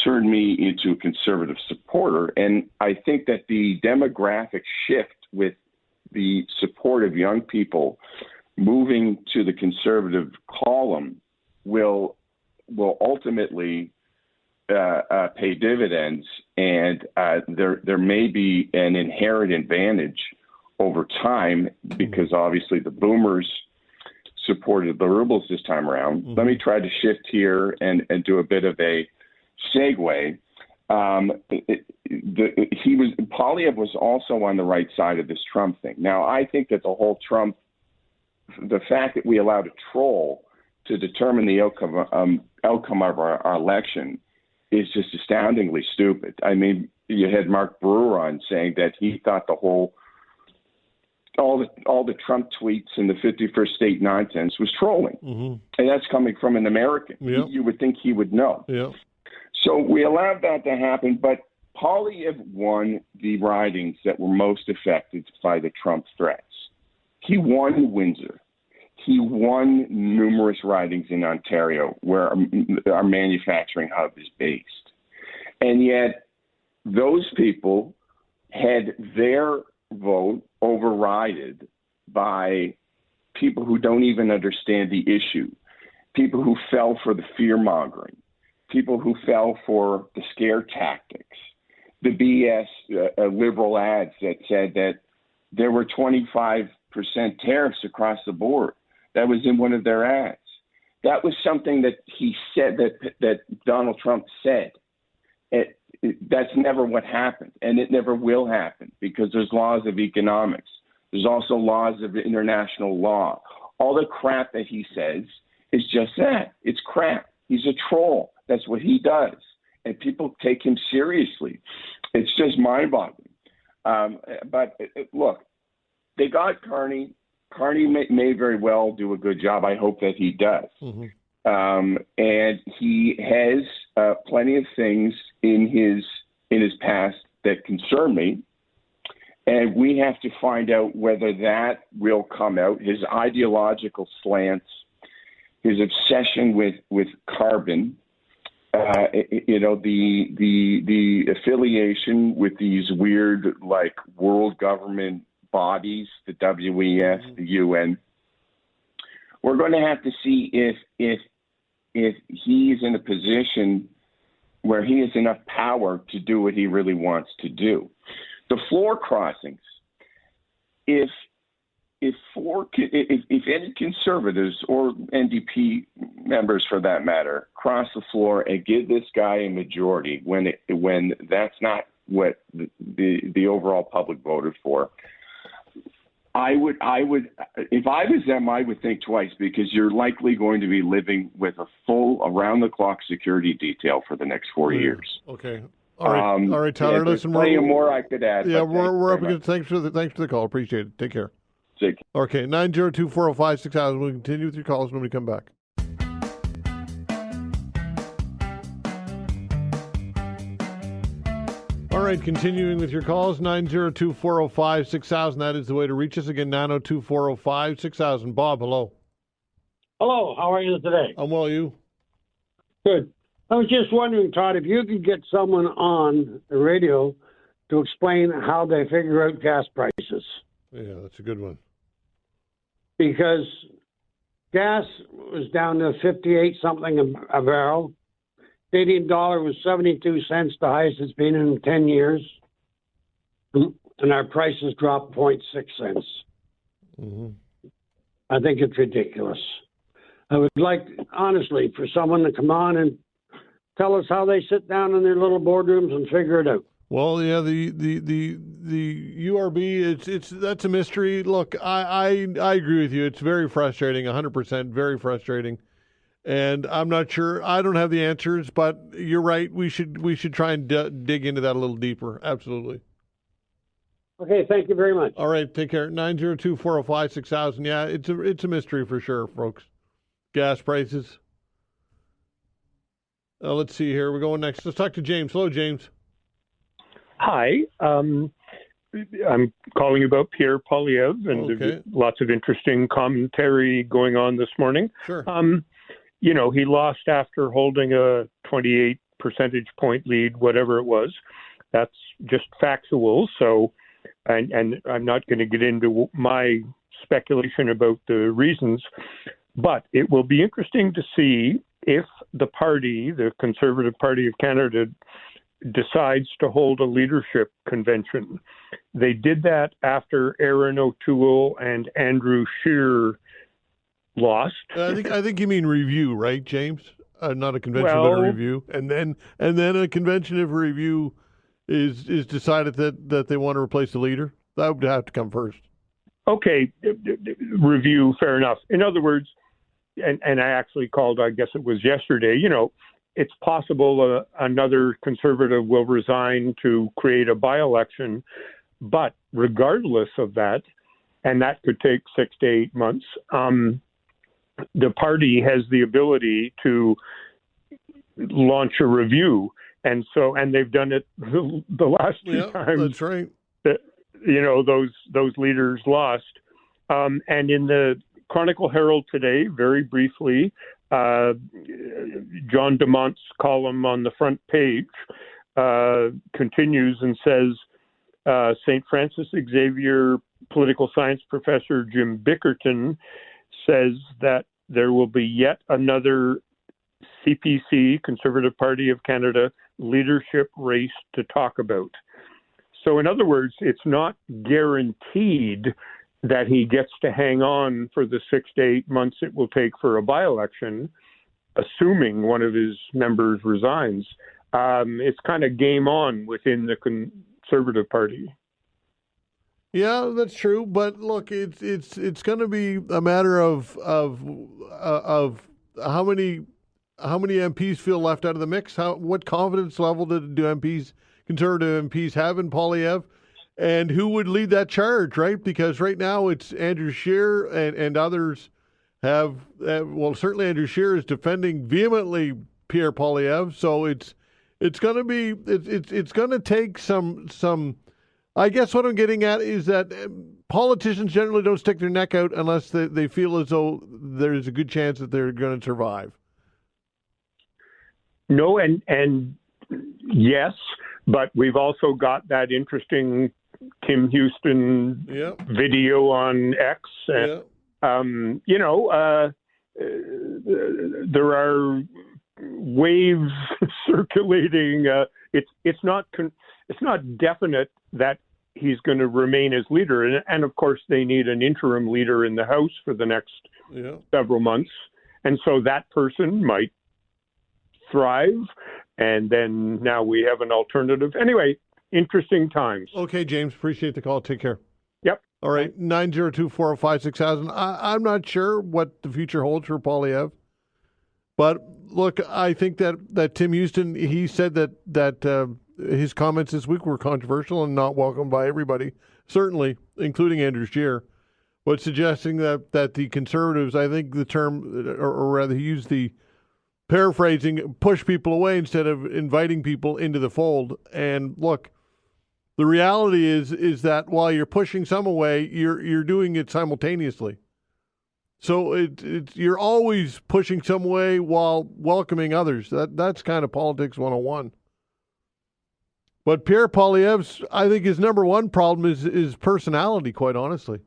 turned me into a conservative supporter. And I think that the demographic shift with the support of young people moving to the conservative column will ultimately pay dividends, and there may be an inherent advantage over time, because obviously the boomers supported the Liberals this time around. Mm-hmm. Let me try to shift here and do a bit of a segue. Poilievre was also on the right side of this Trump thing. Now, I think that the fact that we allowed a troll to determine the outcome of our election is just astoundingly stupid. I mean, you had Mark Brewer on saying that he thought all the Trump tweets and the 51st state nonsense was trolling. Mm-hmm. And that's coming from an American. Yep. You would think he would know. Yep. So we allowed that to happen, but Poilievre won the ridings that were most affected by the Trump threats. He won Windsor. He won numerous ridings in Ontario, where our manufacturing hub is based. And yet those people had their vote overridden by people who don't even understand the issue, people who fell for the fear-mongering, people who fell for the scare tactics, the BS liberal ads that said that there were 25% tariffs across the board. That was in one of their ads. That was something that he said, that Donald Trump said. That's never what happened, and it never will happen, because there's laws of economics. There's also laws of international law. All the crap that he says is just that. It's crap. He's a troll. That's what he does. And people take him seriously. It's just mind-boggling. But look, they got Carney. Carney may very well do a good job. I hope that he does. Mm-hmm. And he has plenty of things in his past that concern me. And we have to find out whether that will come out. His ideological slants, his obsession with carbon, the affiliation with these weird, like, world government bodies, the WEF, the UN. We're going to have to see if he's in a position where he has enough power to do what he really wants to do. The floor crossings, if any conservatives or NDP members, for that matter, cross the floor and give this guy a majority when that's not what the overall public voted for, I would, if I was them, I would think twice, because you're likely going to be living with a full around-the-clock security detail for the next 4 years. Okay. All right, Tyler. Listen, plenty more I could add. Yeah, we're up against. Thanks for the call. Appreciate it. Take care. Take care. Okay, 902-405-6000. We'll continue with your calls when we come back. All right, continuing with your calls, 902-405-6000. That is the way to reach us. Again, 902-405-6000. Bob, hello. Hello, how are you today? I'm well, you? Good. I was just wondering, Todd, if you could get someone on the radio to explain how they figure out gas prices. Yeah, that's a good one. Because gas was down to 58-something a barrel. Canadian dollar was 72 cents, the highest it's been in 10 years. And our prices dropped 0.6 cents. Mm-hmm. I think it's ridiculous. I would like, honestly, for someone to come on and tell us how they sit down in their little boardrooms and figure it out. Well, yeah, the URB, that's a mystery. Look, I agree with you. It's very frustrating, 100%, very frustrating. And I'm not sure. I don't have the answers, but you're right. We should try and dig into that a little deeper. Absolutely. Okay, thank you very much. All right, take care. 902-405-6000. Yeah, it's a mystery for sure, folks. Gas prices. Let's see here. We're going next. Let's talk to James. Hello, James. Hi. I'm calling about Pierre Poilievre, and there's lots of interesting commentary going on this morning. Sure. He lost after holding a 28 percentage point lead, whatever it was. That's just factual. So, and I'm not going to get into my speculation about the reasons, but it will be interesting to see if the party, the Conservative Party of Canada, decides to hold a leadership convention. They did that after Erin O'Toole and Andrew Scheer lost. I think you mean review, right, James? Not a convention, but a review, and then a convention of review is decided that they want to replace the leader. That would have to come first. Okay, review, fair enough. In other words, and I actually called, I guess it was yesterday. It's possible another Conservative will resign to create a by-election, but regardless of that, and that could take 6 to 8 months. The party has the ability to launch a review, and they've done it the last two times. That's right. That those leaders lost, and in the Chronicle Herald today, very briefly, John Demont's column on the front page continues and says, St. Francis Xavier political science professor Jim Bickerton says that there will be yet another CPC, Conservative Party of Canada, leadership race to talk about. So in other words, it's not guaranteed that he gets to hang on for the 6 to 8 months it will take for a by-election, assuming one of his members resigns. It's kind of game on within the Conservative Party. Yeah, that's true. But look, it's going to be a matter of how many MPs feel left out of the mix. What confidence level do Conservative MPs have in Poilievre, and who would lead that charge? Right, because right now it's Andrew Scheer and others have. Well, certainly Andrew Scheer is defending vehemently Pierre Poilievre. So it's going to take some. I guess what I'm getting at is that politicians generally don't stick their neck out unless they feel as though there's a good chance that they're going to survive. No, and yes, but we've also got that interesting Tim Houston video on X. There are waves circulating. It's not definite that he's going to remain as leader. And of course, they need an interim leader in the House for the next several months. And so that person might thrive. And then now we have an alternative. Anyway, interesting times. Okay, James, appreciate the call. Take care. Yep. All right, 902-405-6000. I'm not sure what the future holds for Poilievre. But look, I think that Tim Houston, he said that his comments this week were controversial and not welcomed by everybody, certainly, including Andrew Scheer, but suggesting that the Conservatives, I think the term, or rather he used the paraphrasing, push people away instead of inviting people into the fold. And look, the reality is that while you're pushing some away, you're doing it simultaneously. So you're always pushing some away while welcoming others. That's kind of politics 101. But Pierre Poilievre's, I think his number one problem is personality, quite honestly.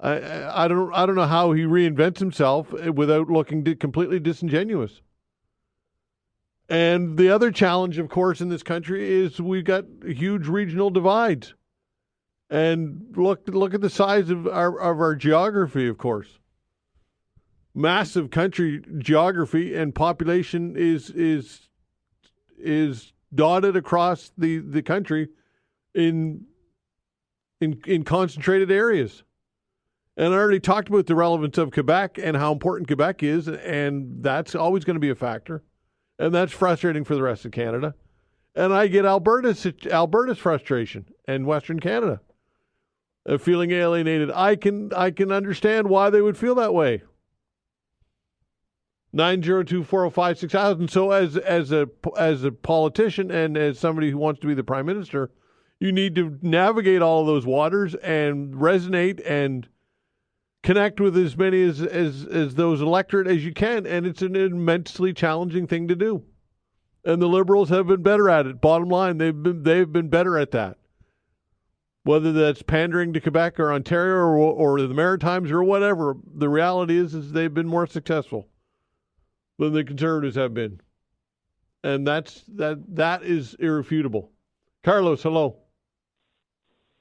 I don't know how he reinvents himself without looking completely disingenuous. And the other challenge, of course, in this country is we've got huge regional divides. And look at the size of our geography, of course. Massive country geography and population is dotted across the country in concentrated areas. And I already talked about the relevance of Quebec and how important Quebec is, and that's always going to be a factor. And that's frustrating for the rest of Canada. And I get Alberta's frustration and Western Canada. Feeling alienated. I can understand why they would feel that way. 902-405-6000. So as a politician and as somebody who wants to be the prime minister, you need to navigate all of those waters and resonate and connect with as many as those electorate as you can. And it's an immensely challenging thing to do. And the Liberals have been better at it. Bottom line, they've been better at that. Whether that's pandering to Quebec or Ontario or the Maritimes or whatever, the reality is they've been more successful than the Conservatives have been. And that is irrefutable. Carlos, hello.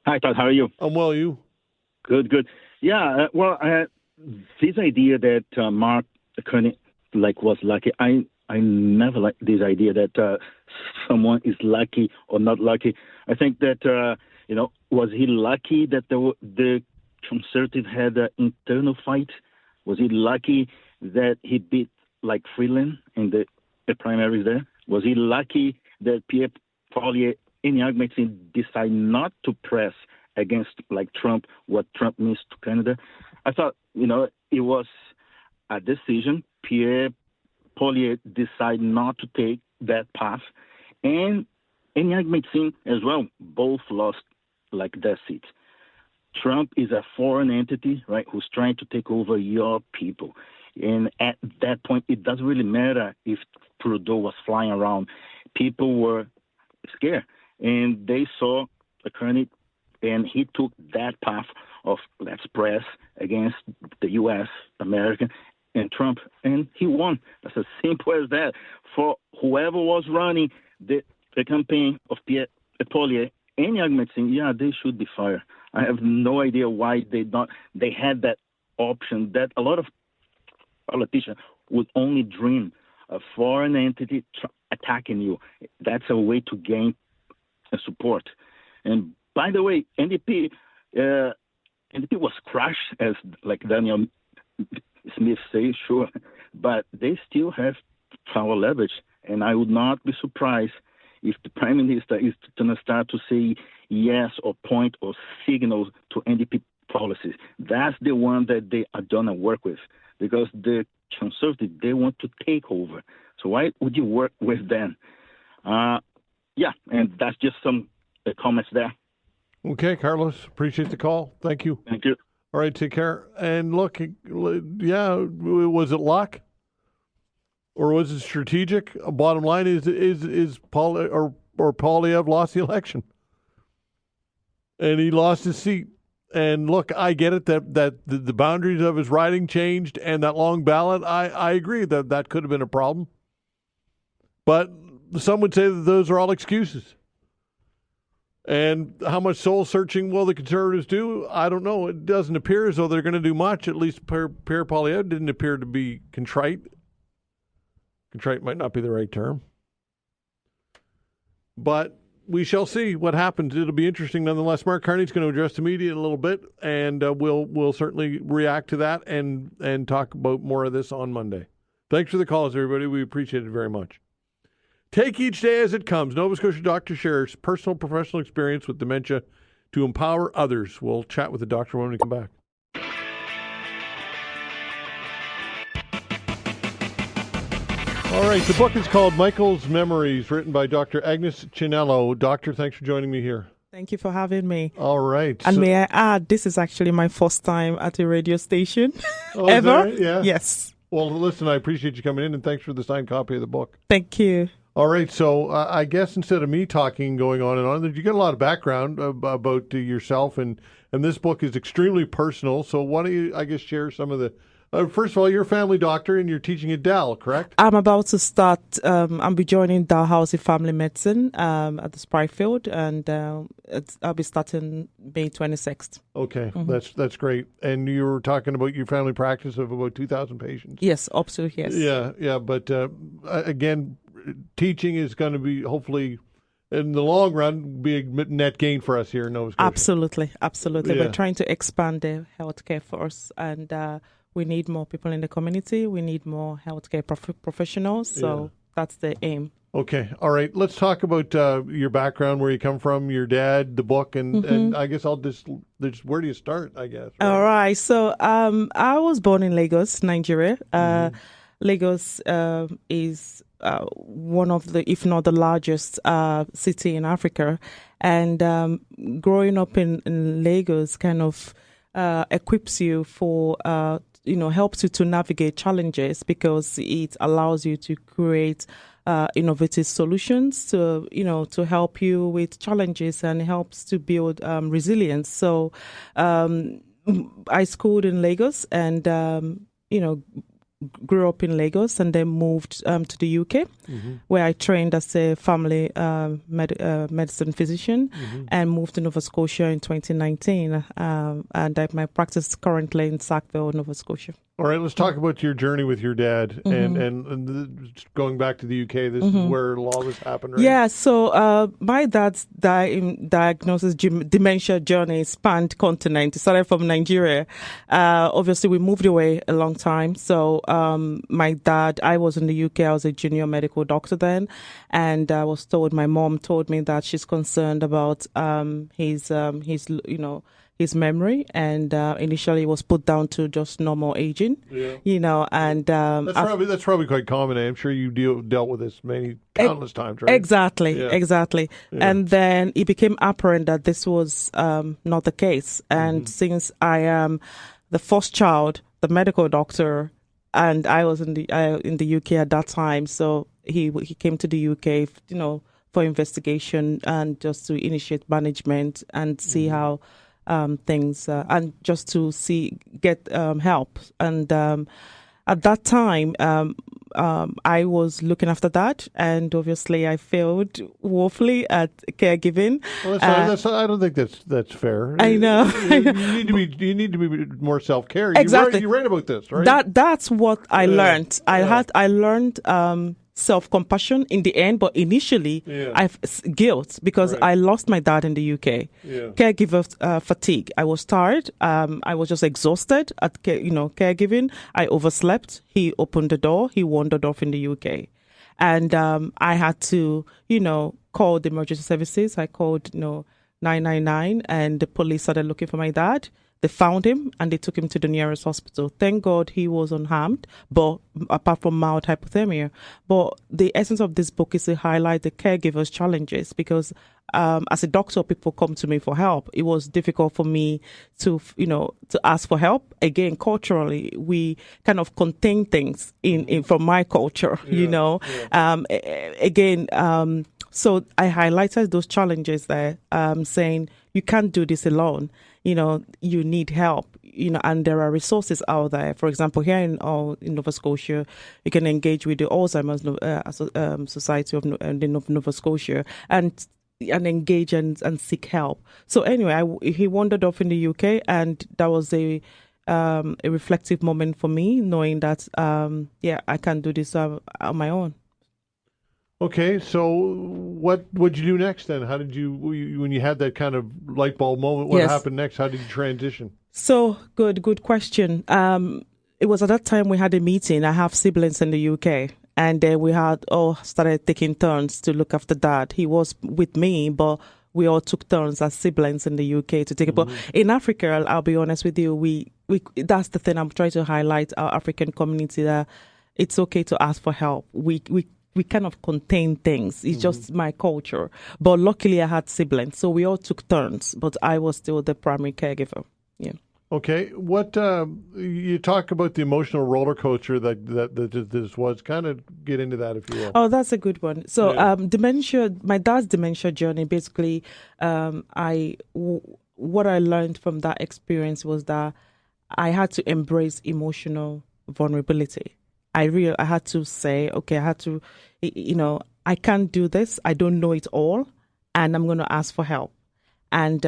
Hi, Todd. How are you? I'm well. You? Good. Yeah. This idea that Mark Carney was lucky. I never liked this idea that someone is lucky or not lucky. I think that was he lucky that the Conservative had an internal fight? Was he lucky that he beat Freeland in the primaries there? Was he lucky that Pierre Poilievre in arguments decided not to press against Trump, what Trump means to Canada? I thought, it was a decision. Pierre Poilievre decided not to take that path. And in argument as well, both lost their seats. Trump is a foreign entity, right, who's trying to take over your people. And at that point, it doesn't really matter if Trudeau was flying around. people were scared, and they saw a candidate, and he took that path of let's press against the U.S., American, and Trump, and he won. That's as simple as that. For whoever was running the campaign of Pierre Poilievre, any argument saying, yeah, they should be fired. I have no idea why they had that option that a lot of politicians would only dream a foreign entity attacking you. That's a way to gain support. And by the way, NDP was crushed, as like Daniel Smith says, sure, but they still have power leverage. And I would not be surprised if the Prime Minister is going to start to say yes or point or signal to NDP policies. That's the one that they are going to work with, because the Conservatives, they want to take over. So why would you work with them? Yeah, and that's just some comments there. Okay, Carlos, appreciate the call. Thank you. Thank you. All right, take care. And look, yeah, was it luck? Or was it strategic? Bottom line is Poilievre lost the election, and he lost his seat. And look, I get it that the boundaries of his riding changed, and that long ballot. I agree that could have been a problem, but some would say that those are all excuses. And how much soul searching will the Conservatives do? I don't know. It doesn't appear as though they're going to do much. At least Pierre Poilievre didn't appear to be contrite. Contrite might not be the right term. But we shall see what happens. It'll be interesting nonetheless. Mark Carney's going to address the media in a little bit, and we'll certainly react to that and talk about more of this on Monday. Thanks for the calls, everybody. We appreciate it very much. Take each day as it comes. Nova Scotia doctor shares personal professional experience with dementia to empower others. We'll chat with the doctor when we come back. All right, the book is called Michael's Memories, written by Dr. Agnes Chinelo. Doctor, thanks for joining me here. Thank you for having me. All right. And may I add, this is actually my first time at a radio station ever. Right? Yeah. Yes. Well, listen, I appreciate you coming in, and thanks for the signed copy of the book. Thank you. All right, so I guess instead of me talking, going on and on, you get a lot of background about yourself, and this book is extremely personal. So why don't you, I guess, share some of the... first of all, you're a family doctor, and you're teaching at Dal, correct? I'm about to start, I'll be joining Dalhousie Family Medicine at the Spryfield, and I'll be starting May 26th. Okay, that's great. And you were talking about your family practice of about 2,000 patients. Yes, up to, yes. Yeah, but again... teaching is going to be, hopefully, in the long run, be a net gain for us here in Nova Scotia. Absolutely. Yeah. We're trying to expand the healthcare force, and we need more people in the community. We need more healthcare professionals, so that's the aim. Okay. All right. Let's talk about your background, where you come from, your dad, the book, and I guess I'll just where do you start, I guess? Right? All right. So I was born in Lagos, Nigeria. Lagos is one of the, if not the largest city in Africa. And growing up in Lagos kind of equips you for, helps you to navigate challenges, because it allows you to create innovative solutions to help you with challenges, and helps to build resilience. So I schooled in Lagos, and, grew up in Lagos, and then moved to the UK, where I trained as a family medicine physician, and moved to Nova Scotia in 2019. And my practice currently in Sackville, Nova Scotia. All right, let's talk about your journey with your dad, and going back to the UK. This is where all this happened, right? Yeah, so my dad's diagnosis dementia journey spanned continent. It started from Nigeria. Obviously, we moved away a long time. So my dad, I was in the UK. I was a junior medical doctor then, and I was told, my mom told me that she's concerned about his memory, and initially it was put down to just normal aging, and that's probably quite common. I'm sure you dealt with this countless times, right? Exactly. Yeah. And then it became apparent that this was not the case. And since I am the first child, the medical doctor, and I was in the UK at that time, so he came to the UK, for investigation and just to initiate management and see how things and just to get help. And at that time, I was looking after that, and obviously I failed woefully at caregiving. Well, I don't think that's fair. I know. You need to be more self-care. Exactly. You read about this, right? That's what I learned. I learned self-compassion in the end, but initially I've guilt because I lost my dad in the UK. Caregiver fatigue. I was tired. I was just exhausted at caregiving. I overslept. He opened the door. He wandered off in the UK, and I had to call the emergency services. I called 999, and the police started looking for my dad. They found him and they took him to the nearest hospital. Thank God he was unharmed, but apart from mild hypothermia. But the essence of this book is to highlight the caregivers' challenges because as a doctor, people come to me for help. It was difficult for me to ask for help. Again, culturally, we kind of contain things in from my culture, So I highlighted those challenges there, saying you can't do this alone. You need help, and there are resources out there. For example, here in Nova Scotia, you can engage with the Alzheimer's Society of Nova Scotia and engage and seek help. So anyway, he wandered off in the UK, and that was a reflective moment for me, knowing that, I can do this on my own. Okay, so what would you do next then? How did you, when you had that kind of light bulb moment, what happened next? How did you transition? So, good question. It was at that time we had a meeting. I have siblings in the UK, and we had all started taking turns to look after Dad. He was with me, but we all took turns as siblings in the UK to take it. But in Africa, I'll be honest with you, we that's the thing I'm trying to highlight, our African community, that it's okay to ask for help. We kind of contain things. It's just my culture. But luckily I had siblings, so we all took turns, but I was still the primary caregiver. Yeah. Okay. What you talk about the emotional roller coaster that this was. Kind of get into that, if you will. Oh, that's a good one. So dementia, my dad's dementia journey, basically, what I learned from that experience was that I had to embrace emotional vulnerability. I had to say, okay, I can't do this. I don't know it all, and I'm going to ask for help. And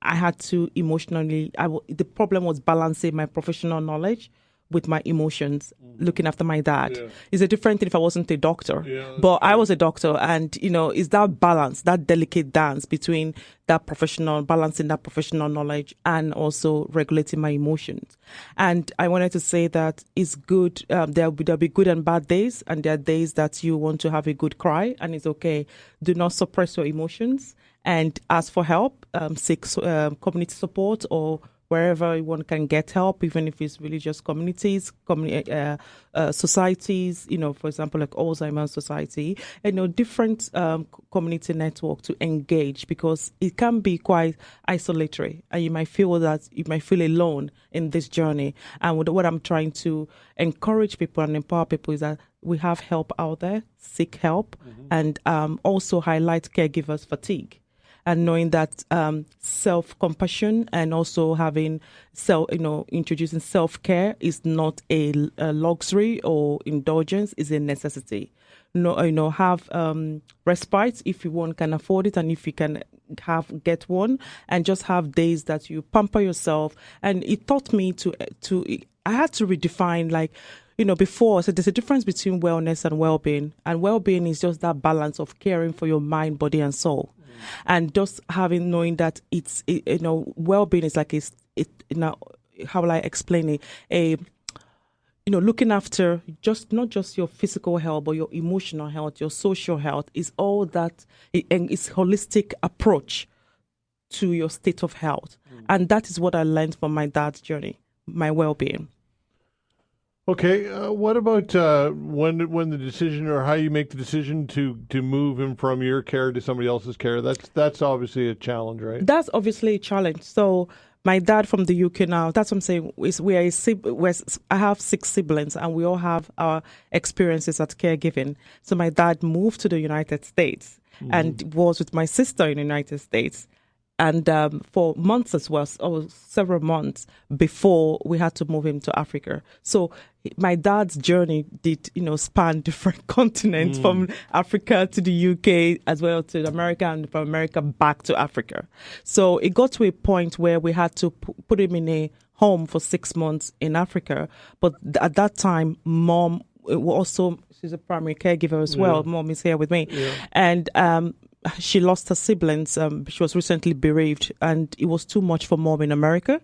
I had to emotionally, the problem was balancing my professional knowledge with my emotions, looking after my dad. Yeah. It's a different thing if I wasn't a doctor. But I was a doctor, and, it's that balance, that delicate dance between balancing that professional knowledge and also regulating my emotions. And I wanted to say that it's good. There'll be good and bad days, and there are days that you want to have a good cry, and it's okay. Do not suppress your emotions and ask for help, seek community support or wherever one can get help, even if it's religious communities, societies, for example, like Alzheimer's Society, different community network to engage, because it can be quite isolatory, and you might feel alone in this journey. And what I'm trying to encourage people and empower people is that we have help out there, seek help, and also highlight caregivers' fatigue. And knowing that self-compassion and also having introducing self-care is not a luxury or indulgence, is a necessity. Have respite if one can afford it, and if you can get one, and just have days that you pamper yourself. And it taught me I had to redefine, before, so there's a difference between wellness and well-being. And well-being is just that balance of caring for your mind, body, and soul. And just knowing that well-being is like how will I explain it? Looking after not just your physical health, but your emotional health, your social health, is all that. It's holistic approach to your state of health, and that is what I learned from my dad's journey, my well-being. Okay, what about when the decision, or how you make the decision to move him from your care to somebody else's care? That's obviously a challenge, right? That's obviously a challenge. So My dad from the UK now, that's what I'm saying, I have 6 siblings and we all have our experiences at caregiving. So my dad moved to the United States and was with my sister in the United States. And for months as well, several months before we had to move him to Africa. So my dad's journey did, span different continents from Africa to the UK as well to America, and from America back to Africa. So it got to a point where we had to put him in a home for 6 months in Africa. But at that time, Mom also, she's a primary caregiver as well. Mom is here with me. Yeah. And she lost her siblings. She was recently bereaved, and it was too much for Mom in America.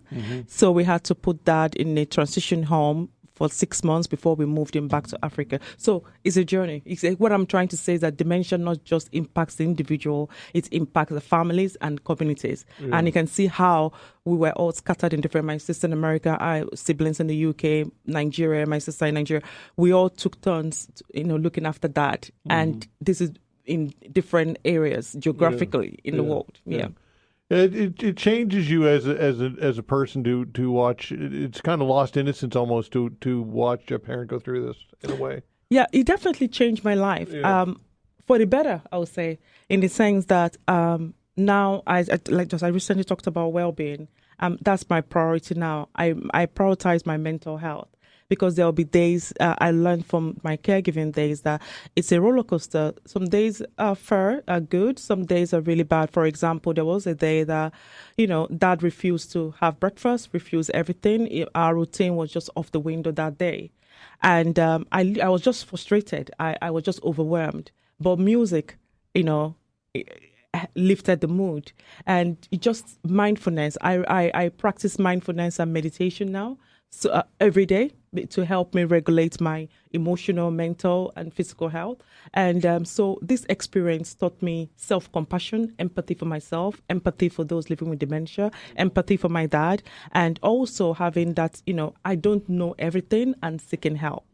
So we had to put Dad in a transition home for 6 months before we moved him back to Africa. So it's a journey. What I'm trying to say is that dementia not just impacts the individual, it impacts the families and communities. Yeah. And you can see how we were all scattered in different, my sister in America, I siblings in the UK, Nigeria, my sister in Nigeria. We all took turns, looking after Dad. And this is in different areas geographically in the world. Yeah. It changes you as a person to watch. It's kind of lost innocence almost to watch a parent go through this in a way. Yeah, it definitely changed my life for the better, I would say, in the sense that now I recently talked about well-being. That's my priority now. I prioritize my mental health. Because there will be days, I learned from my caregiving days that it's a roller coaster. Some days are good. Some days are really bad. For example, there was a day that, Dad refused to have breakfast, refused everything. Our routine was just off the window that day. And I was just frustrated. I was just overwhelmed. But music, lifted the mood. And it just mindfulness. I practice mindfulness and meditation now. So every day to help me regulate my emotional, mental, and physical health. And so this experience taught me self-compassion, empathy for myself, empathy for those living with dementia, empathy for my dad, and also having that, I don't know everything and seeking help.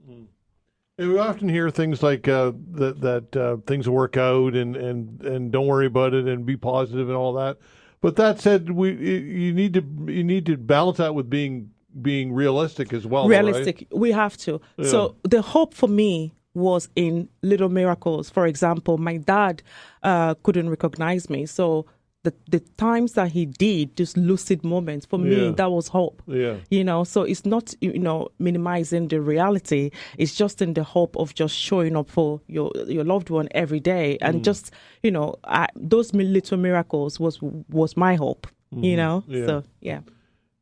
And we often hear things like that things will work out and don't worry about it and be positive and all that. But that said, you need to balance that with being realistic as well. Realistic, right? We have to. Yeah. So the hope for me was in little miracles. For example, my dad couldn't recognize me. So the times that he did, just lucid moments, for me, that was hope. Yeah. So it's not, minimizing the reality. It's just in the hope of just showing up for your loved one every day. And just, those little miracles was my hope, Yeah. So, yeah.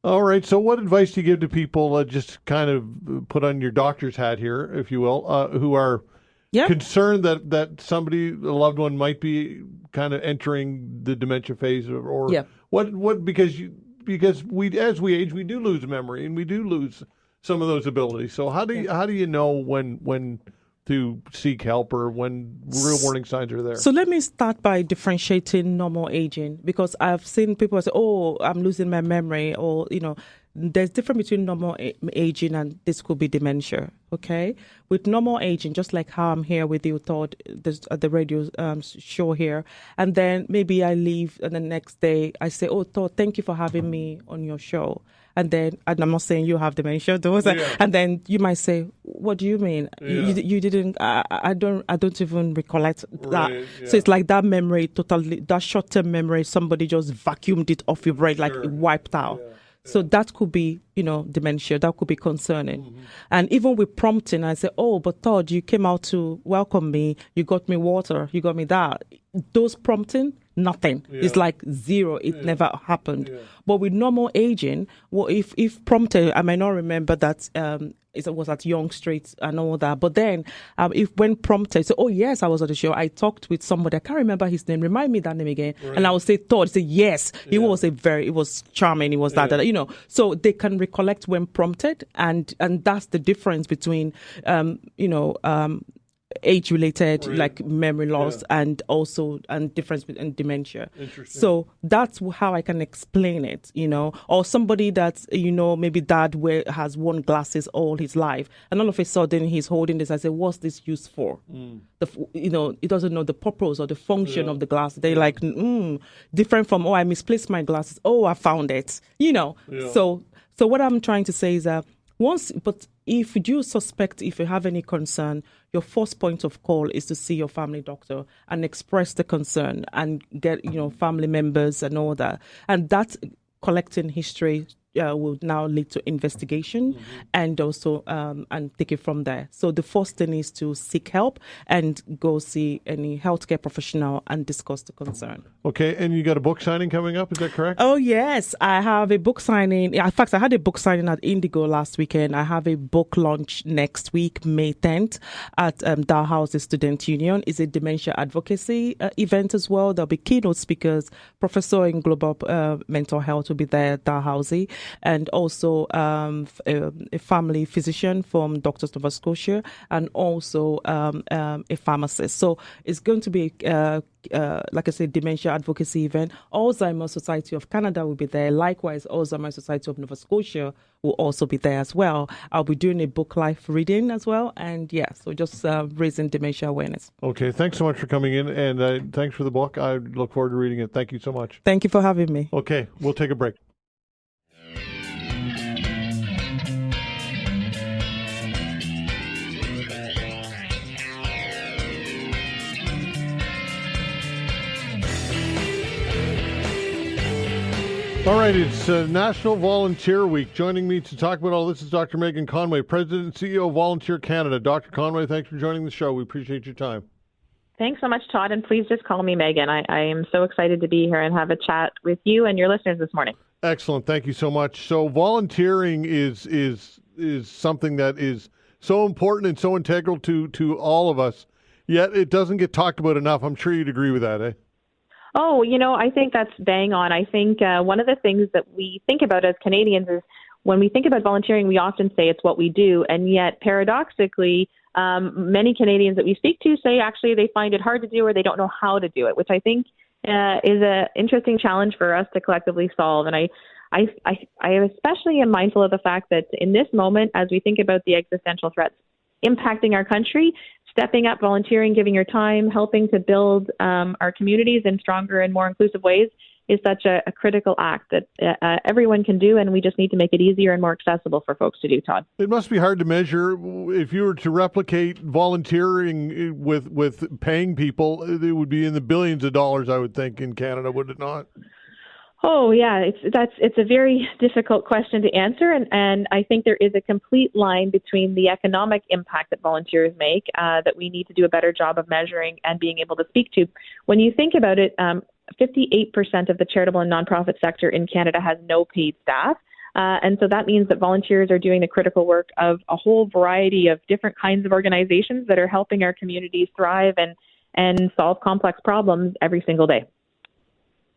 All right. So what advice do you give to people, just kind of put on your doctor's hat here, if you will, who are concerned that somebody, a loved one, might be kind of entering the dementia phase or what because we, as we age, we do lose memory and we do lose some of those abilities. So how do you know when to seek help or when real warning signs are there? So let me start by differentiating normal aging, because I've seen people say, oh, I'm losing my memory, or, there's difference between normal aging and this could be dementia, okay? With normal aging, just like how I'm here with you, Todd, at the radio show here, and then maybe I leave and the next day I say, oh, Todd, thank you for having me on your show. And I'm not saying you have dementia, and then you might say, "What do you mean? You didn't? I don't even recollect that." Right, yeah. So it's like that memory, that short-term memory, somebody just vacuumed it off your brain, like it wiped out. Yeah. So that could be, dementia. That could be concerning. Mm-hmm. And even with prompting, I say, oh, but Todd, you came out to welcome me. You got me water. You got me that. Those prompting, nothing. Yeah. It's like zero. It never happened. Yeah. But with normal aging, well, if prompted, I might not remember that it was at Young Street and all that. But then if when prompted, so, oh, yes, I was on the show. I talked with somebody. I can't remember his name. Remind me that name again. Right. And I would say, Todd, say, yes. It was charming. It was that, So they can recollect when prompted. And that's the difference between, age-related like memory loss and difference in dementia. So that's how I can explain it, or somebody that, maybe dad has worn glasses all his life and all of a sudden he's holding this. I say, what's this used for? He doesn't know the purpose or the function of the glass. They're like, different from, I misplaced my glasses. Oh, I found it, So what I'm trying to say is that but if you do suspect, if you have any concern, your first point of call is to see your family doctor and express the concern and get, family members and all that. And that collecting history will now lead to investigation and also and take it from there. So the first thing is to seek help and go see any healthcare professional and discuss the concern. Okay, and you got a book signing coming up, is that correct? Oh, yes. I have a book signing. In fact, I had a book signing at Indigo last weekend. I have a book launch next week, May 10th, at Dalhousie Student Union. It's a dementia advocacy event as well. There'll be keynote speakers. Professor in global mental health will be there at Dalhousie, and also a family physician from Doctors Nova Scotia, and also a pharmacist. So it's going to be, like I said, dementia advocacy event. Alzheimer's Society of Canada will be there. Likewise, Alzheimer's Society of Nova Scotia will also be there as well. I'll be doing a book live reading as well. And so just raising dementia awareness. Okay, thanks so much for coming in, and thanks for the book. I look forward to reading it. Thank you so much. Thank you for having me. Okay, we'll take a break. All right, it's National Volunteer Week. Joining me to talk about all this is Dr. Megan Conway, President and CEO of Volunteer Canada. Dr. Conway, thanks for joining the show. We appreciate your time. Thanks so much, Todd, and please just call me Megan. I am so excited to be here and have a chat with you and your listeners this morning. Excellent. Thank you so much. So volunteering is something that is so important and so integral to all of us, yet it doesn't get talked about enough. I'm sure you'd agree with that, eh? Oh, I think that's bang on. I think one of the things that we think about as Canadians is when we think about volunteering, we often say it's what we do. And yet, paradoxically, many Canadians that we speak to say actually they find it hard to do or they don't know how to do it, which I think is an interesting challenge for us to collectively solve. And I especially am mindful of the fact that in this moment, as we think about the existential threats impacting our country, stepping up, volunteering, giving your time, helping to build our communities in stronger and more inclusive ways is such a critical act that everyone can do, and we just need to make it easier and more accessible for folks to do, Todd. It must be hard to measure. If you were to replicate volunteering with paying people, it would be in the billions of dollars, I would think, in Canada, would it not? Oh, yeah, it's a very difficult question to answer, and I think there is a complete line between the economic impact that volunteers make that we need to do a better job of measuring and being able to speak to. When you think about it, 58% of the charitable and nonprofit sector in Canada has no paid staff. And so that means that volunteers are doing the critical work of a whole variety of different kinds of organizations that are helping our communities thrive and solve complex problems every single day.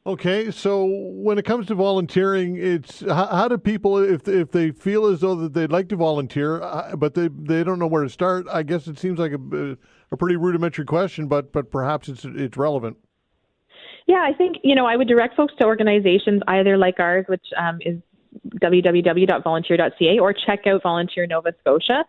Okay, so when it comes to volunteering, it's how do people, if they feel as though that they'd like to volunteer, but they don't know where to start? I guess it seems like a pretty rudimentary question, but perhaps it's relevant. Yeah, I think, I would direct folks to organizations either like ours, which is www.volunteer.ca, or check out Volunteer Nova Scotia,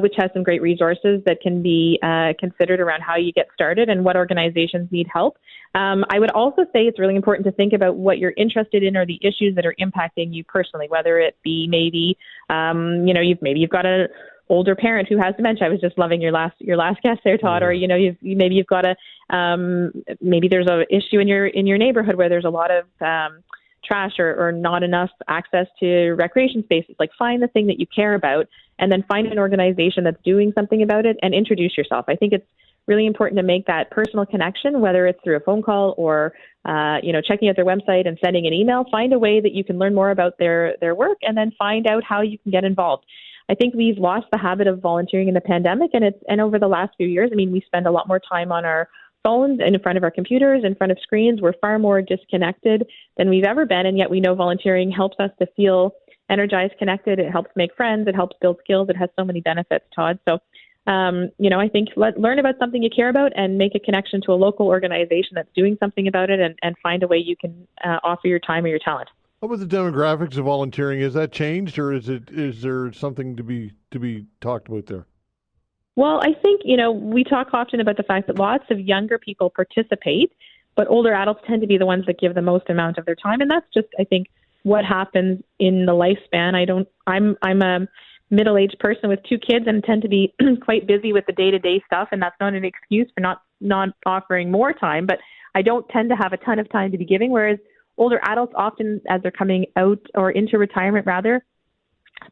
which has some great resources that can be considered around how you get started and what organizations need help. I would also say it's really important to think about what you're interested in or the issues that are impacting you personally, whether it be maybe, you've got an older parent who has dementia. I was just loving your last guest there, Todd. Or you've got maybe there's a issue in your neighborhood where there's a lot of trash or not enough access to recreation spaces. Like, find the thing that you care about and then find an organization that's doing something about it and introduce yourself. I think it's really important to make that personal connection, whether it's through a phone call or checking out their website and sending an email. Find a way that you can learn more about their work and then find out how you can get involved. I think we've lost the habit of volunteering in the pandemic, and over the last few years, we spend a lot more time on our phones and in front of our computers, in front of screens. We're far more disconnected than we've ever been, and yet we know volunteering helps us to feel energized, connected. It helps make friends. It helps build skills. It has so many benefits, Todd. So I think learn about something you care about and make a connection to a local organization that's doing something about it, and find a way you can offer your time or your talent. What about the demographics of volunteering? Has that changed, or is there something to be talked about there? Well, I think, we talk often about the fact that lots of younger people participate, but older adults tend to be the ones that give the most amount of their time. And that's just, I think, what happens in the lifespan. I'm a middle-aged person with 2 kids and tend to be quite busy with the day-to-day stuff. And that's not an excuse for not offering more time, but I don't tend to have a ton of time to be giving. Whereas older adults often, as they're coming out or into retirement rather,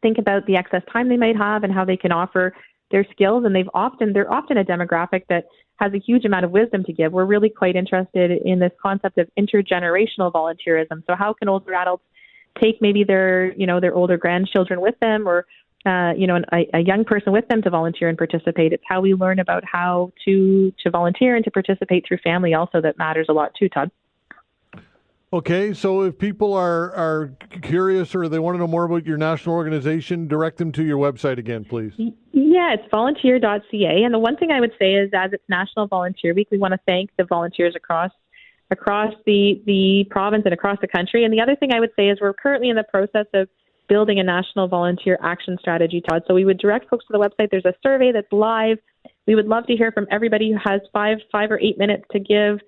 think about the excess time they might have and how they can offer their skills. And they're often a demographic that has a huge amount of wisdom to give. We're really quite interested in this concept of intergenerational volunteerism. So how can older adults take maybe their older grandchildren with them, or a young person with them to volunteer and participate? It's how we learn about how to volunteer and to participate through family also that matters a lot too, Todd. Okay, so if people are curious or they want to know more about your national organization, direct them to your website again, please. Yeah, it's volunteer.ca. And the one thing I would say is, as it's National Volunteer Week, we want to thank the volunteers across the province and across the country. And the other thing I would say is we're currently in the process of building a national volunteer action strategy, Todd. So we would direct folks to the website. There's a survey that's live. We would love to hear from everybody who has 5 or 8 minutes to give.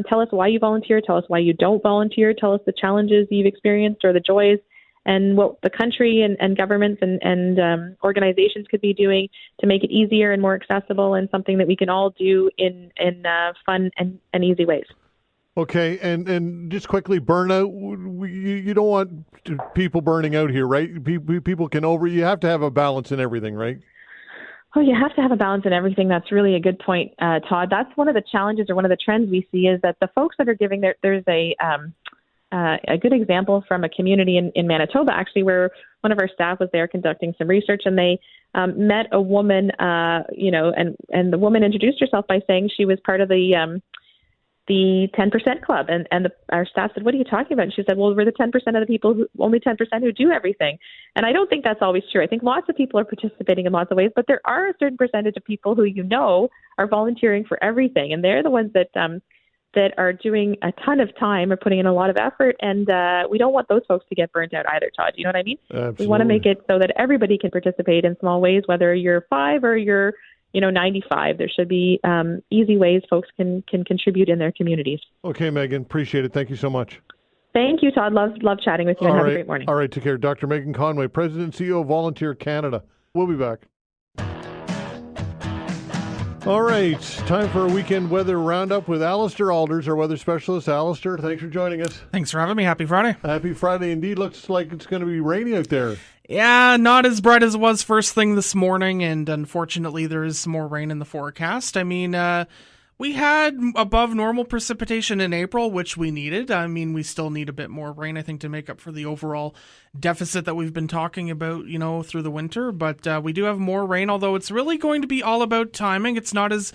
Tell us why you volunteer. Tell us why you don't volunteer. Tell us the challenges you've experienced or the joys, and what the country and governments and organizations could be doing to make it easier and more accessible, and something that we can all do in fun and easy ways. Okay, and just quickly, burnout. You don't want people burning out here, right? People can you have to have a balance in everything, right? Oh, you have to have a balance in everything. That's really a good point, Todd. That's one of the challenges, or one of the trends we see, is that the folks that are giving, there's a good example from a community in Manitoba, actually, where one of our staff was there conducting some research, and they met a woman, and the woman introduced herself by saying she was part of the 10% club. And our staff said, "What are you talking about?" And she said, "Well, we're the 10% of the people, only 10% who do everything." And I don't think that's always true. I think lots of people are participating in lots of ways, but there are a certain percentage of people who are volunteering for everything. And they're the ones that are doing a ton of time or putting in a lot of effort. And we don't want those folks to get burnt out either, Todd. You know what I mean? Absolutely. We want to make it so that everybody can participate in small ways, whether you're 5 or you're 95. There should be easy ways folks can contribute in their communities. Okay, Megan, appreciate it. Thank you so much. Thank you, Todd. Love chatting with you, and have a great morning. All right, take care. Dr. Megan Conway, President and CEO of Volunteer Canada. We'll be back. All right, time for a weekend weather roundup with Allister Aalders, our weather specialist. Allister, thanks for joining us. Thanks for having me. Happy Friday. Happy Friday indeed. Looks like it's going to be rainy out there. Yeah, not as bright as it was first thing this morning, and unfortunately there is some more rain in the forecast. I mean, we had above normal precipitation in April, which we needed. I mean, we still need a bit more rain, I think, to make up for the overall deficit that we've been talking about, through the winter. But we do have more rain, although it's really going to be all about timing. It's not as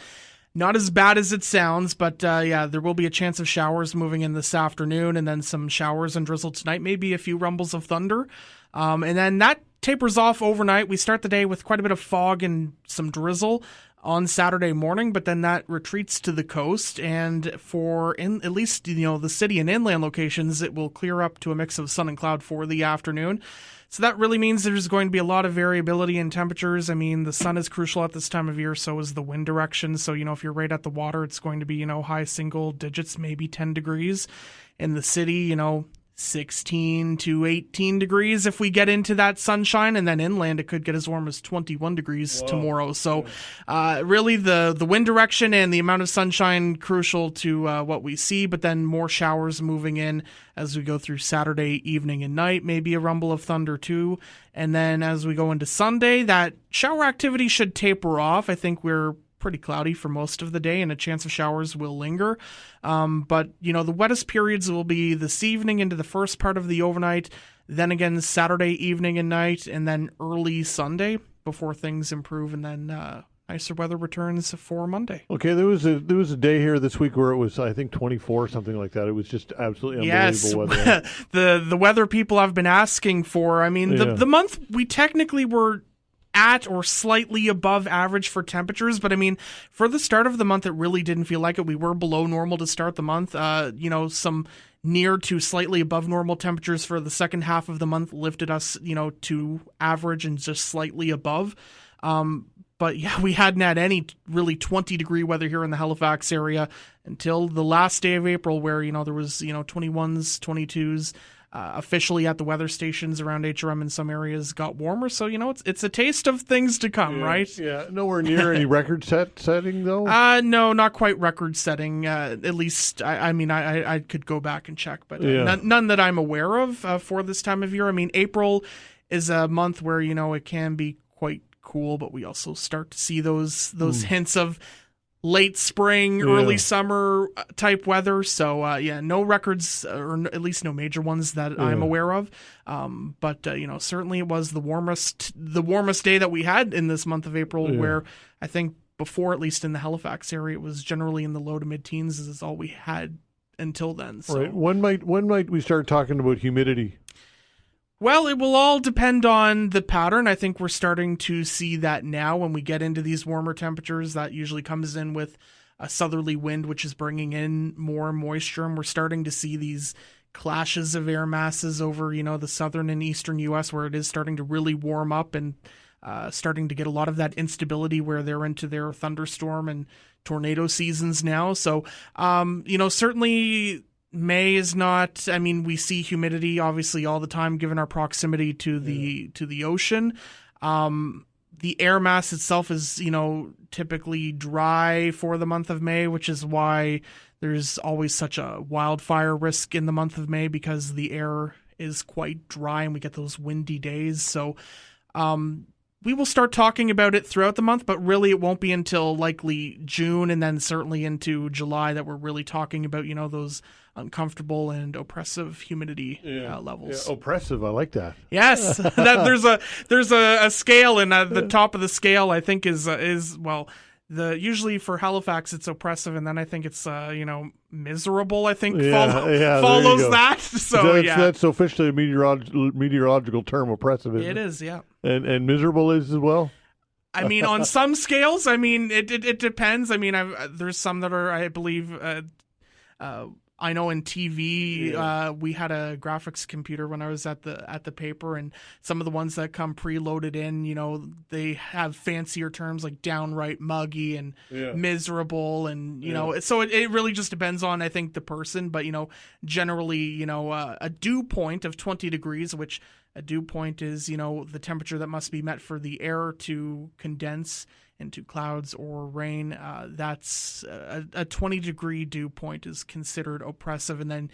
bad as it sounds, but there will be a chance of showers moving in this afternoon, and then some showers and drizzle tonight, maybe a few rumbles of thunder. And then that tapers off overnight. We start the day with quite a bit of fog and some drizzle on Saturday morning, but then that retreats to the coast, and at least the city and inland locations, it will clear up to a mix of sun and cloud for the afternoon. So that really means there's going to be a lot of variability in temperatures. I mean, the sun is crucial at this time of year, so is the wind direction. So, if you're right at the water, it's going to be, high single digits, maybe 10 degrees. In the city, 16 to 18 degrees if we get into that sunshine, and then inland it could get as warm as 21 degrees tomorrow. So really the wind direction and the amount of sunshine crucial to what we see, but then more showers moving in as we go through Saturday evening and night, maybe a rumble of thunder too. And then as we go into Sunday, that shower activity should taper off. I think we're pretty cloudy for most of the day, and a chance of showers will linger. But, the wettest periods will be this evening into the first part of the overnight, then again Saturday evening and night, and then early Sunday before things improve, and then nicer weather returns for Monday. Okay, there was a day here this week where it was, I think, 24 something like that. It was just absolutely unbelievable weather. the weather people have been asking for. I mean, the month we technically were at or slightly above average for temperatures, but I mean, for the start of the month, it really didn't feel like it. We were below normal to start the month. Some near to slightly above normal temperatures for the second half of the month lifted us, to average and just slightly above. But yeah, we hadn't had any really 20-degree weather here in the Halifax area until the last day of April, where, there was, 21s, 22s, officially at the weather stations around HRM in some areas got warmer. So, it's a taste of things to come, right? Yeah, nowhere near any record setting, though? No, not quite record setting. At least, I could go back and check, but none that I'm aware of for this time of year. I mean, April is a month where, it can be quite cool, but we also start to see those hints of late spring, early summer type weather. So no records, or at least no major ones that I'm aware of. But certainly it was the warmest day that we had in this month of April, where I think before, at least in the Halifax area, it was generally in the low to mid teens is all we had until then. So. Right. When might we start talking about humidity? Well, it will all depend on the pattern. I think we're starting to see that now when we get into these warmer temperatures. That usually comes in with a southerly wind, which is bringing in more moisture. And we're starting to see these clashes of air masses over, the southern and eastern U.S., where it is starting to really warm up and starting to get a lot of that instability where they're into their thunderstorm and tornado seasons now. So, certainly May is not, we see humidity obviously all the time given our proximity to the ocean. The air mass itself is, typically dry for the month of May, which is why there's always such a wildfire risk in the month of May, because the air is quite dry and we get those windy days. So, we will start talking about it throughout the month, but really it won't be until likely June and then certainly into July that we're really talking about, those uncomfortable and oppressive humidity levels. Yeah, oppressive, I like that. Yes, there's a scale, and the top of the scale I think is usually for Halifax it's oppressive, and then I think it's miserable. I think follows that. So that's officially a meteorological term. Oppressive. It is, yeah. And miserable is as well. On some scales, it depends. There's some that are, I believe. I know in TV, we had a graphics computer when I was at the paper, and some of the ones that come preloaded in, they have fancier terms like downright muggy and miserable, and so it really just depends on, I think, the person. But generally, a dew point of 20 degrees, which a dew point is the temperature that must be met for the air to condense into clouds or rain. That's a 20-degree dew point is considered oppressive, and then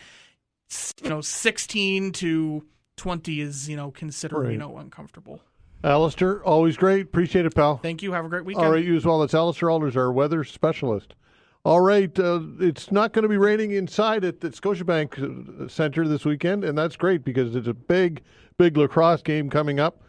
16 to 20 is considered uncomfortable. Allister, always great. Appreciate it, pal. Thank you. Have a great weekend. All right, you as well. That's Allister Aalders, our weather specialist. All right, it's not going to be raining inside at the Scotiabank Centre this weekend, and that's great because there's a big lacrosse game coming up.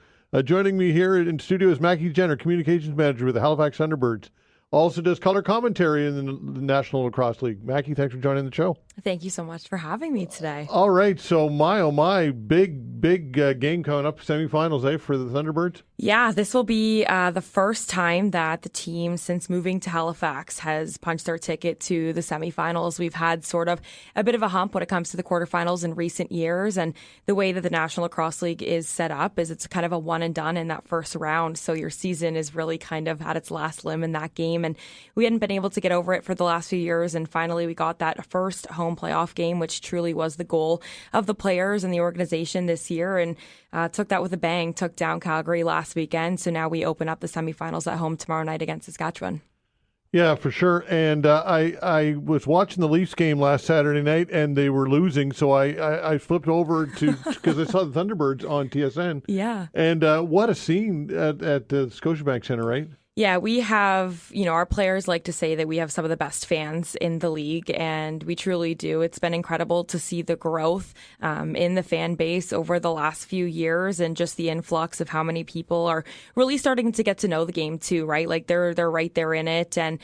Joining me here in studio is Maki Jenner, Communications Manager with the Halifax Thunderbirds. Also does color commentary in the National Lacrosse League. Maki, thanks for joining the show. Thank you so much for having me today. All right, so my, big game coming up, semifinals, for the Thunderbirds? Yeah, this will be the first time that the team, since moving to Halifax, has punched their ticket to the semifinals. We've had sort of a bit of a hump when it comes to the quarterfinals in recent years, and the way that the National Lacrosse League is set up is it's kind of a one and done in that first round, so your season is really kind of at its last limb in that game, and we hadn't been able to get over it for the last few years, and finally we got that first home playoff game, which truly was the goal of the players and the organization this year, and took that with a bang, took down Calgary last weekend. So now we open up the semifinals at home tomorrow night against Saskatchewan. Yeah, for sure. And I was watching the Leafs game last Saturday night, and they were losing, so I flipped over to because I saw the Thunderbirds on TSN. Yeah. And what a scene at the Scotiabank Centre, right? Yeah, we have, our players like to say that we have some of the best fans in the league, and we truly do. It's been incredible to see the growth in the fan base over the last few years, and just the influx of how many people are really starting to get to know the game too, right? Like they're right there in it, and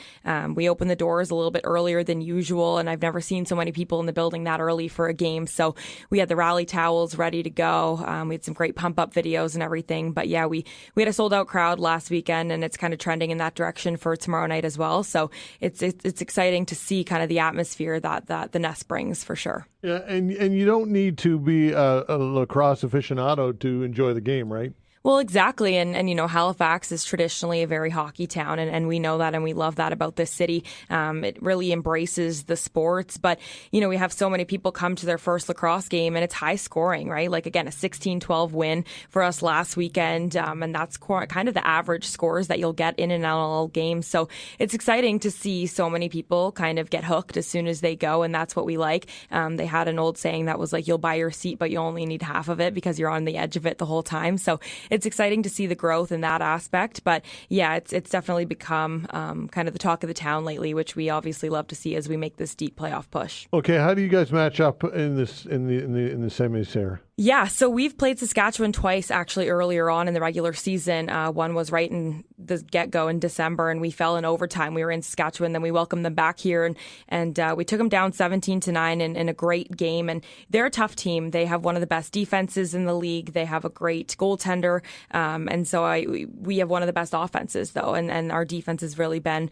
we open the doors a little bit earlier than usual, and I've never seen so many people in the building that early for a game. So we had the rally towels ready to go. We had some great pump-up videos and everything. But yeah, we had a sold-out crowd last weekend, and it's kind of trending in that direction for tomorrow night as well. So it's exciting to see kind of the atmosphere that the Nest brings for sure. Yeah, and you don't need to be a lacrosse aficionado to enjoy the game, right? Well, exactly. And Halifax is traditionally a very hockey town, and we know that, and we love that about this city. It really embraces the sports, but, we have so many people come to their first lacrosse game, and it's high scoring, right? Like, again, a 16-12 win for us last weekend, and that's kind of the average scores that you'll get in an NLL game. So it's exciting to see so many people kind of get hooked as soon as they go, and that's what we like. They had an old saying that was like, you'll buy your seat, but you only need half of it because you're on the edge of it the whole time. So it's exciting to see the growth in that aspect, but yeah, it's definitely become kind of the talk of the town lately, which we obviously love to see as we make this deep playoff push. Okay, how do you guys match up in the semis here? Yeah, so we've played Saskatchewan twice actually earlier on in the regular season. One was right in the get-go in December, and we fell in overtime. We were in Saskatchewan, then we welcomed them back here, and we took them down 17-9 in a great game. And they're a tough team. They have one of the best defenses in the league. They have a great goaltender, and so we have one of the best offenses, though, and our defense has really been,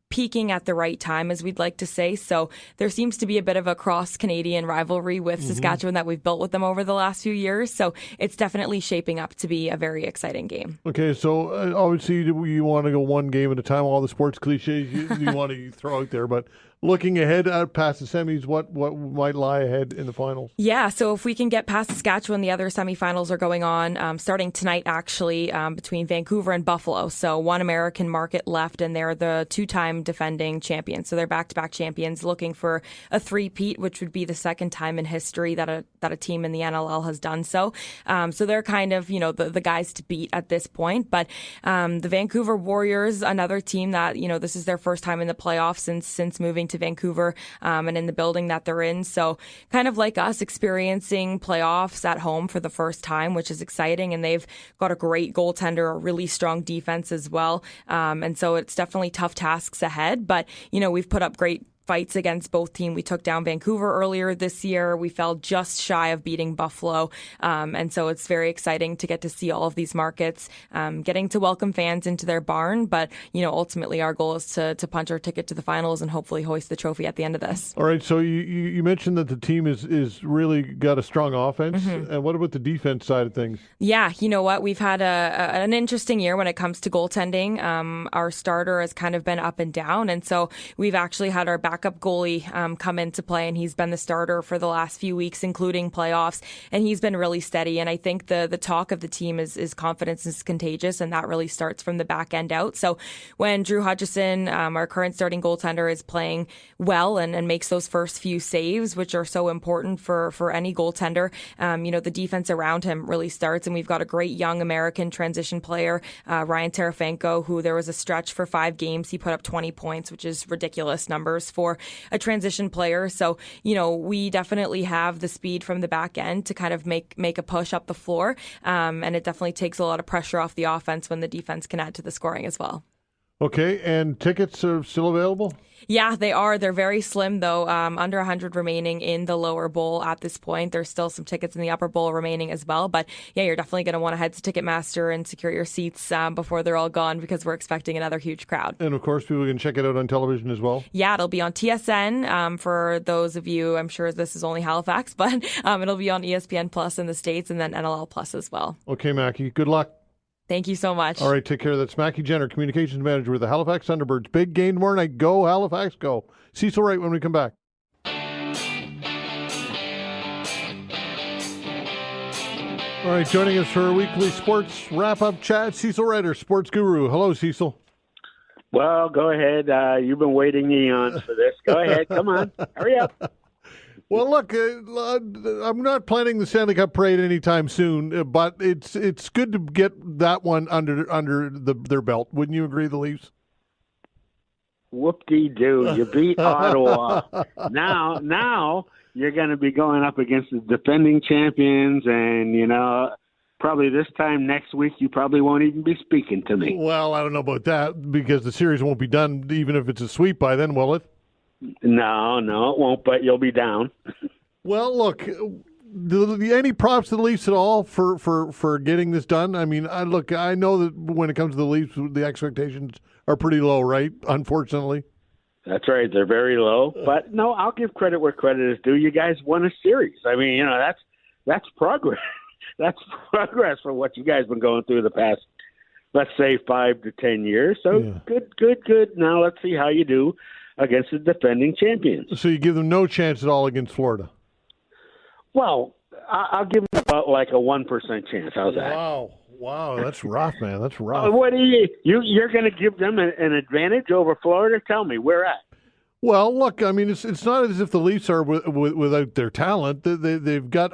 peaking at the right time, as we'd like to say. So there seems to be a bit of a cross-Canadian rivalry with Saskatchewan that we've built with them over the last few years. So it's definitely shaping up to be a very exciting game. Okay, so obviously you want to go one game at a time, all the sports cliches you want to throw out there, but looking ahead past the semis, what might lie ahead in the finals? Yeah, so if we can get past Saskatchewan, the other semifinals are going on starting tonight, actually, between Vancouver and Buffalo. So one American market left, and they're the two-time defending champions. So they're back-to-back champions looking for a three-peat, which would be the second time in history that a team in the NLL has done so. So they're kind of, the guys to beat at this point. But the Vancouver Warriors, another team that, this is their first time in the playoffs since moving to Vancouver and in the building that they're in. So kind of like us, experiencing playoffs at home for the first time, which is exciting. And they've got a great goaltender, a really strong defense as well. And so it's definitely tough tasks ahead. But, we've put up great fights against both teams. We took down Vancouver earlier this year. We fell just shy of beating Buffalo. And so it's very exciting to get to see all of these markets, getting to welcome fans into their barn. But, ultimately our goal is to punch our ticket to the finals and hopefully hoist the trophy at the end of this. All right. So you mentioned that the team is really got a strong offense. And what about the defense side of things? Yeah. You know what? We've had an interesting year when it comes to goaltending. Our starter has kind of been up and down. And so we've actually had our backup goalie come into play, and he's been the starter for the last few weeks, including playoffs, and he's been really steady. And I think the talk of the team is confidence is contagious, and that really starts from the back end out. So when Drew Hutchison, our current starting goaltender, is playing well and makes those first few saves, which are so important for any goaltender, the defense around him really starts. And we've got a great young American transition player, Ryan Terafenko, who there was a stretch for 5 games. He put up 20 points, which is ridiculous numbers for a transition player. So, we definitely have the speed from the back end to kind of make a push up the floor. And it definitely takes a lot of pressure off the offense when the defense can add to the scoring as well. Okay, and tickets are still available? Yeah, they are. They're very slim, though. Under 100 remaining in the lower bowl at this point. There's still some tickets in the upper bowl remaining as well. But yeah, you're definitely going to want to head to Ticketmaster and secure your seats before they're all gone, because we're expecting another huge crowd. And of course, people can check it out on television as well. Yeah, it'll be on TSN for those of you. I'm sure this is only Halifax, but it'll be on ESPN Plus in the States, and then NLL Plus as well. Okay, Maki, good luck. Thank you so much. All right, take care. That's Maki Jenner, Communications Manager with the Halifax Thunderbirds. Big game tomorrow night. Go, Halifax, go. Cecil Wright when we come back. All right, joining us for a weekly sports wrap-up chat, Cecil Wright, our sports guru. Hello, Cecil. Well, go ahead. You've been waiting eons for this. Go ahead. Come on. Hurry up. Well, look, I'm not planning the Stanley Cup parade anytime soon, but it's good to get that one under their belt. Wouldn't you agree, the Leafs? Whoop-de-doo. You beat Ottawa. Now you're going to be going up against the defending champions, and, probably this time next week you probably won't even be speaking to me. Well, I don't know about that, because the series won't be done even if it's a sweep by then, will it? No, it won't, but you'll be down. Well, look, any props to the Leafs at all for getting this done? I mean, I know that when it comes to the Leafs, the expectations are pretty low, right? Unfortunately. That's right. They're very low. But, no, I'll give credit where credit is due. You guys won a series. I mean, that's progress. That's progress for what you guys have been going through the past, let's say, 5 to 10 years. So, yeah. Good. Now let's see how you do against the defending champions. So you give them no chance at all against Florida? Well, I'll give them about like a 1% chance. How's that? Wow, that's rough, man. That's rough. What do you're going to give them an advantage over Florida? Tell me, where at? Well, look, I mean, it's not as if the Leafs are without their talent. They've got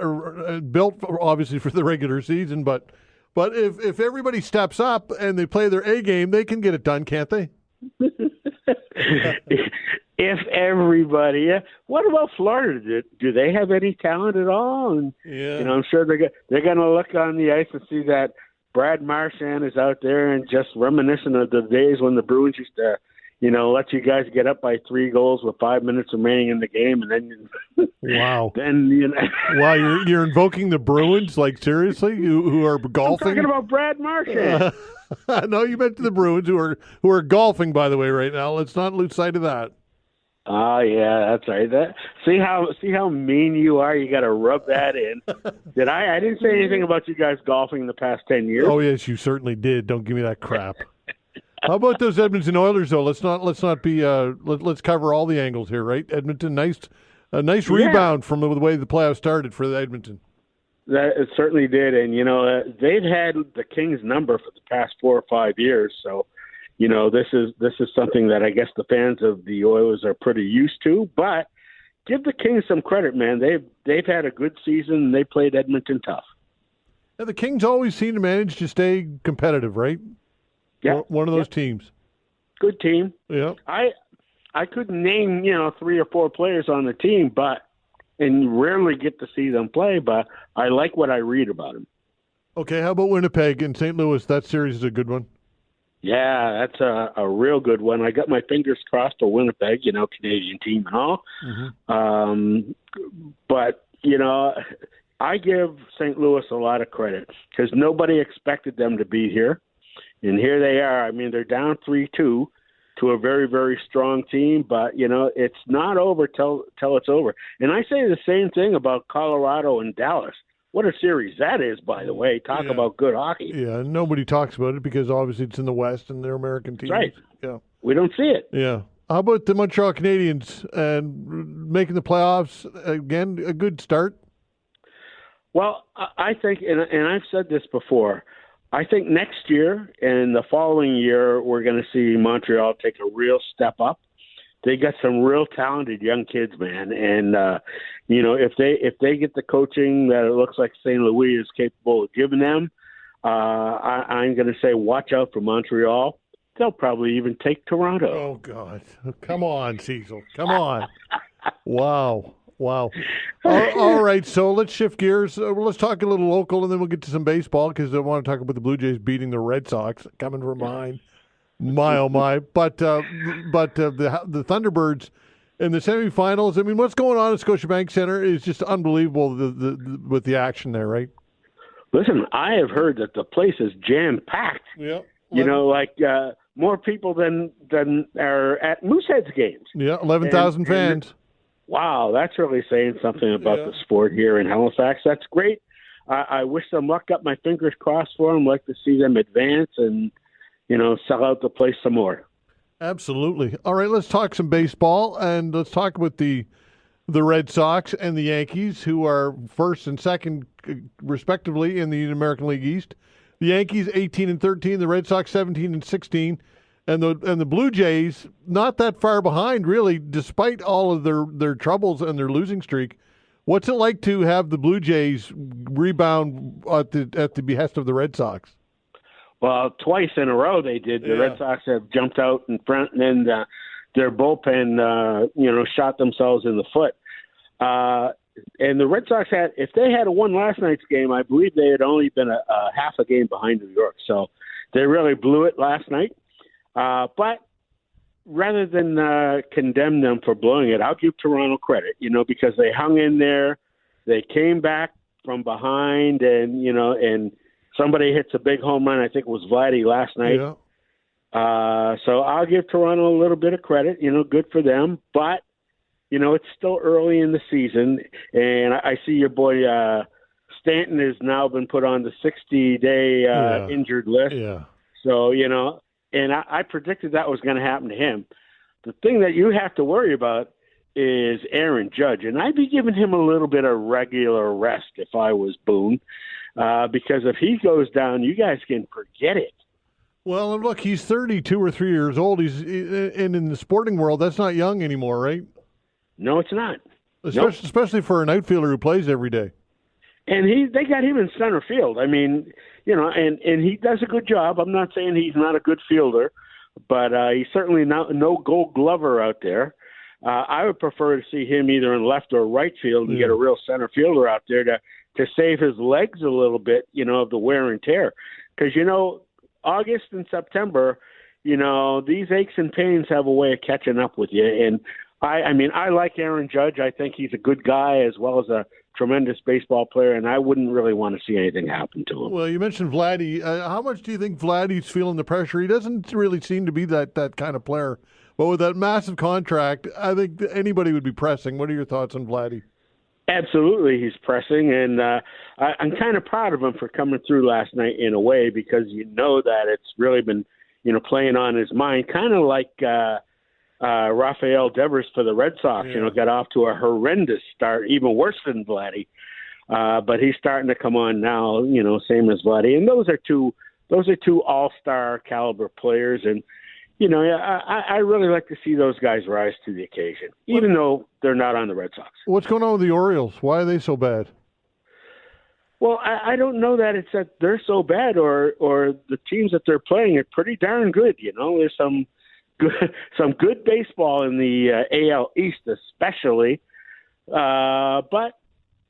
built, obviously, for the regular season, but if everybody steps up and they play their A game, they can get it done, can't they? If everybody, what about Florida? Do they have any talent at all? And I'm sure they're going to look on the ice and see that Brad Marchand is out there and just reminiscent of the days when the Bruins used to, let you guys get up by 3 goals with 5 minutes remaining in the game, and then wow, then wow, you're invoking the Bruins, like seriously, who are golfing? I'm talking about Brad Marchand. No, you meant the Bruins who are golfing, by the way, right now. Let's not lose sight of that. Oh yeah, that's right. See how mean you are. You got to rub that in. I didn't say anything about you guys golfing the past 10 years. Oh yes, you certainly did. Don't give me that crap. How about those Edmonton Oilers though? Let's not be. Let's cover all the angles here, right? Edmonton, a nice rebound from the way the playoffs started for the Edmonton. That it certainly did, and they've had the Kings' number for the past 4 or 5 years. So, this is something that I guess the fans of the Oilers are pretty used to. But give the Kings some credit, man. They've had a good season. And they played Edmonton tough. Yeah, the Kings always seem to manage to stay competitive, right? Yeah, one of those teams. Good team. Yeah. I couldn't name 3 or 4 players on the team, and rarely get to see them play, but I like what I read about them. Okay, how about Winnipeg and St. Louis? That series is a good one. Yeah, that's a real good one. I got my fingers crossed for Winnipeg, Canadian team and all. Mm-hmm. But, I give St. Louis a lot of credit because nobody expected them to be here. And here they are. I mean, they're down 3-2. To a very, very strong team, but it's not over till it's over. And I say the same thing about Colorado and Dallas. What a series that is, by the way. Talk about good hockey. Yeah, nobody talks about it because obviously it's in the West and they're American teams. That's right. Yeah, we don't see it. Yeah. How about the Montreal Canadiens and making the playoffs again? A good start. Well, I think, and I've said this before. I think next year and the following year, we're going to see Montreal take a real step up. They got some real talented young kids, man. And, if they get the coaching that it looks like St. Louis is capable of giving them, I'm going to say watch out for Montreal. They'll probably even take Toronto. Oh, God. Come on, Cecil. Come on. Wow. All right, so let's shift gears. Let's talk a little local, and then we'll get to some baseball because I want to talk about the Blue Jays beating the Red Sox. Coming from mine, my oh my! But the Thunderbirds in the semifinals. I mean, what's going on at Scotiabank Center is just unbelievable. With the action there, right? Listen, I have heard that the place is jam packed. Yeah, more people than are at Moosehead's games. Yeah, 11,000 fans. Wow, that's really saying something about the sport here in Halifax. That's great. I wish them luck. Got my fingers crossed for them. Like to see them advance and, sell out the place some more. Absolutely. All right, let's talk some baseball, and let's talk about the Red Sox and the Yankees, who are first and second, respectively, in the American League East. The Yankees 18-13, the Red Sox 17-16. And the Blue Jays, not that far behind, really, despite all of their troubles and their losing streak, What's it like to have the Blue Jays rebound at the behest of the Red Sox? Well, twice in a row they did. The Red Sox have jumped out in front, and then their bullpen, shot themselves in the foot. And the Red Sox had, if they had won last night's game, I believe they had only been a half a game behind New York. So they really blew it last night. But rather than condemn them for blowing it, I'll give Toronto credit, because they hung in there. They came back from behind, and somebody hits a big home run. I think it was Vladdy last night. Yeah. So I'll give Toronto a little bit of credit, good for them. But, it's still early in the season, and I see your boy Stanton has now been put on the 60-day injured list. Yeah. So, and I predicted that was going to happen to him. The thing that you have to worry about is Aaron Judge, and I'd be giving him a little bit of regular rest if I was Boone, because if he goes down, you guys can forget it. Well, and look, he's 32 or 3 years old. And in the sporting world, that's not young anymore, right? No, it's not. Especially for an outfielder who plays every day. And they got him in center field. I mean, and he does a good job. I'm not saying he's not a good fielder, but he's certainly no Gold Glover out there. I would prefer to see him either in left or right field and get a real center fielder out there to save his legs a little bit, of the wear and tear. Because, August and September, these aches and pains have a way of catching up with you. And I like Aaron Judge. I think he's a good guy as well as a tremendous baseball player, and I wouldn't really want to see anything happen to him. Well, you mentioned Vladdy. How much do you think Vladdy's feeling the pressure? He doesn't really seem to be that kind of player. But with that massive contract, I think anybody would be pressing. What are your thoughts on Vladdy? Absolutely, he's pressing, and I'm kind of proud of him for coming through last night in a way, because that it's really been, playing on his mind, kind of like Rafael Devers for the Red Sox. Got off to a horrendous start, even worse than Vladdy, but he's starting to come on now. Same as Vladdy, and those are two all-star caliber players, and I really like to see those guys rise to the occasion, even though they're not on the Red Sox. What's going on with the Orioles? Why are they so bad? Well, I don't know that it's that they're so bad, or the teams that they're playing are pretty darn good. There's some good baseball in the AL East, especially. But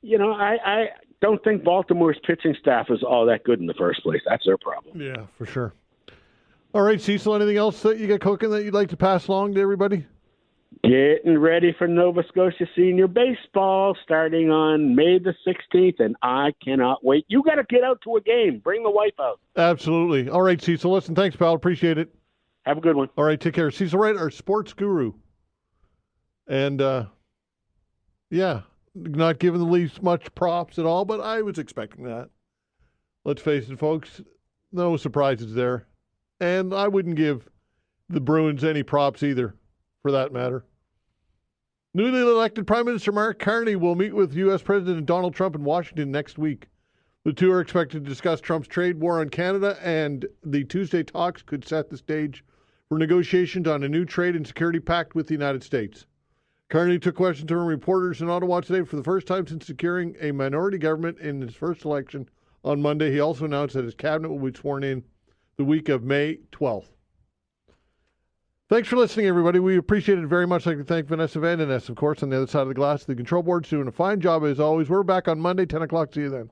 I don't think Baltimore's pitching staff is all that good in the first place. That's their problem. Yeah, for sure. All right, Cecil, anything else that you got cooking that you'd like to pass along to everybody? Getting ready for Nova Scotia Senior Baseball starting on May the 16th, and I cannot wait. You got to get out to a game. Bring the wife out. Absolutely. All right, Cecil, listen, thanks, pal. Appreciate it. Have a good one. All right, take care. Cecil Wright, our sports guru. And, not giving the Leafs much props at all, but I was expecting that. Let's face it, folks, no surprises there. And I wouldn't give the Bruins any props either, for that matter. Newly elected Prime Minister Mark Carney will meet with U.S. President Donald Trump in Washington next week. The two are expected to discuss Trump's trade war on Canada, and the Tuesday talks could set the stage for negotiations on a new trade and security pact with the United States. Carney took questions from reporters in Ottawa today for the first time since securing a minority government in his first election on Monday. He also announced that his cabinet will be sworn in the week of May 12th. Thanks for listening, everybody. We appreciate it very much. I'd like to thank Vanessa Van Den Ness, of course, on the other side of the glass. The control board's doing a fine job as always. We're back on Monday, 10 o'clock. See you then.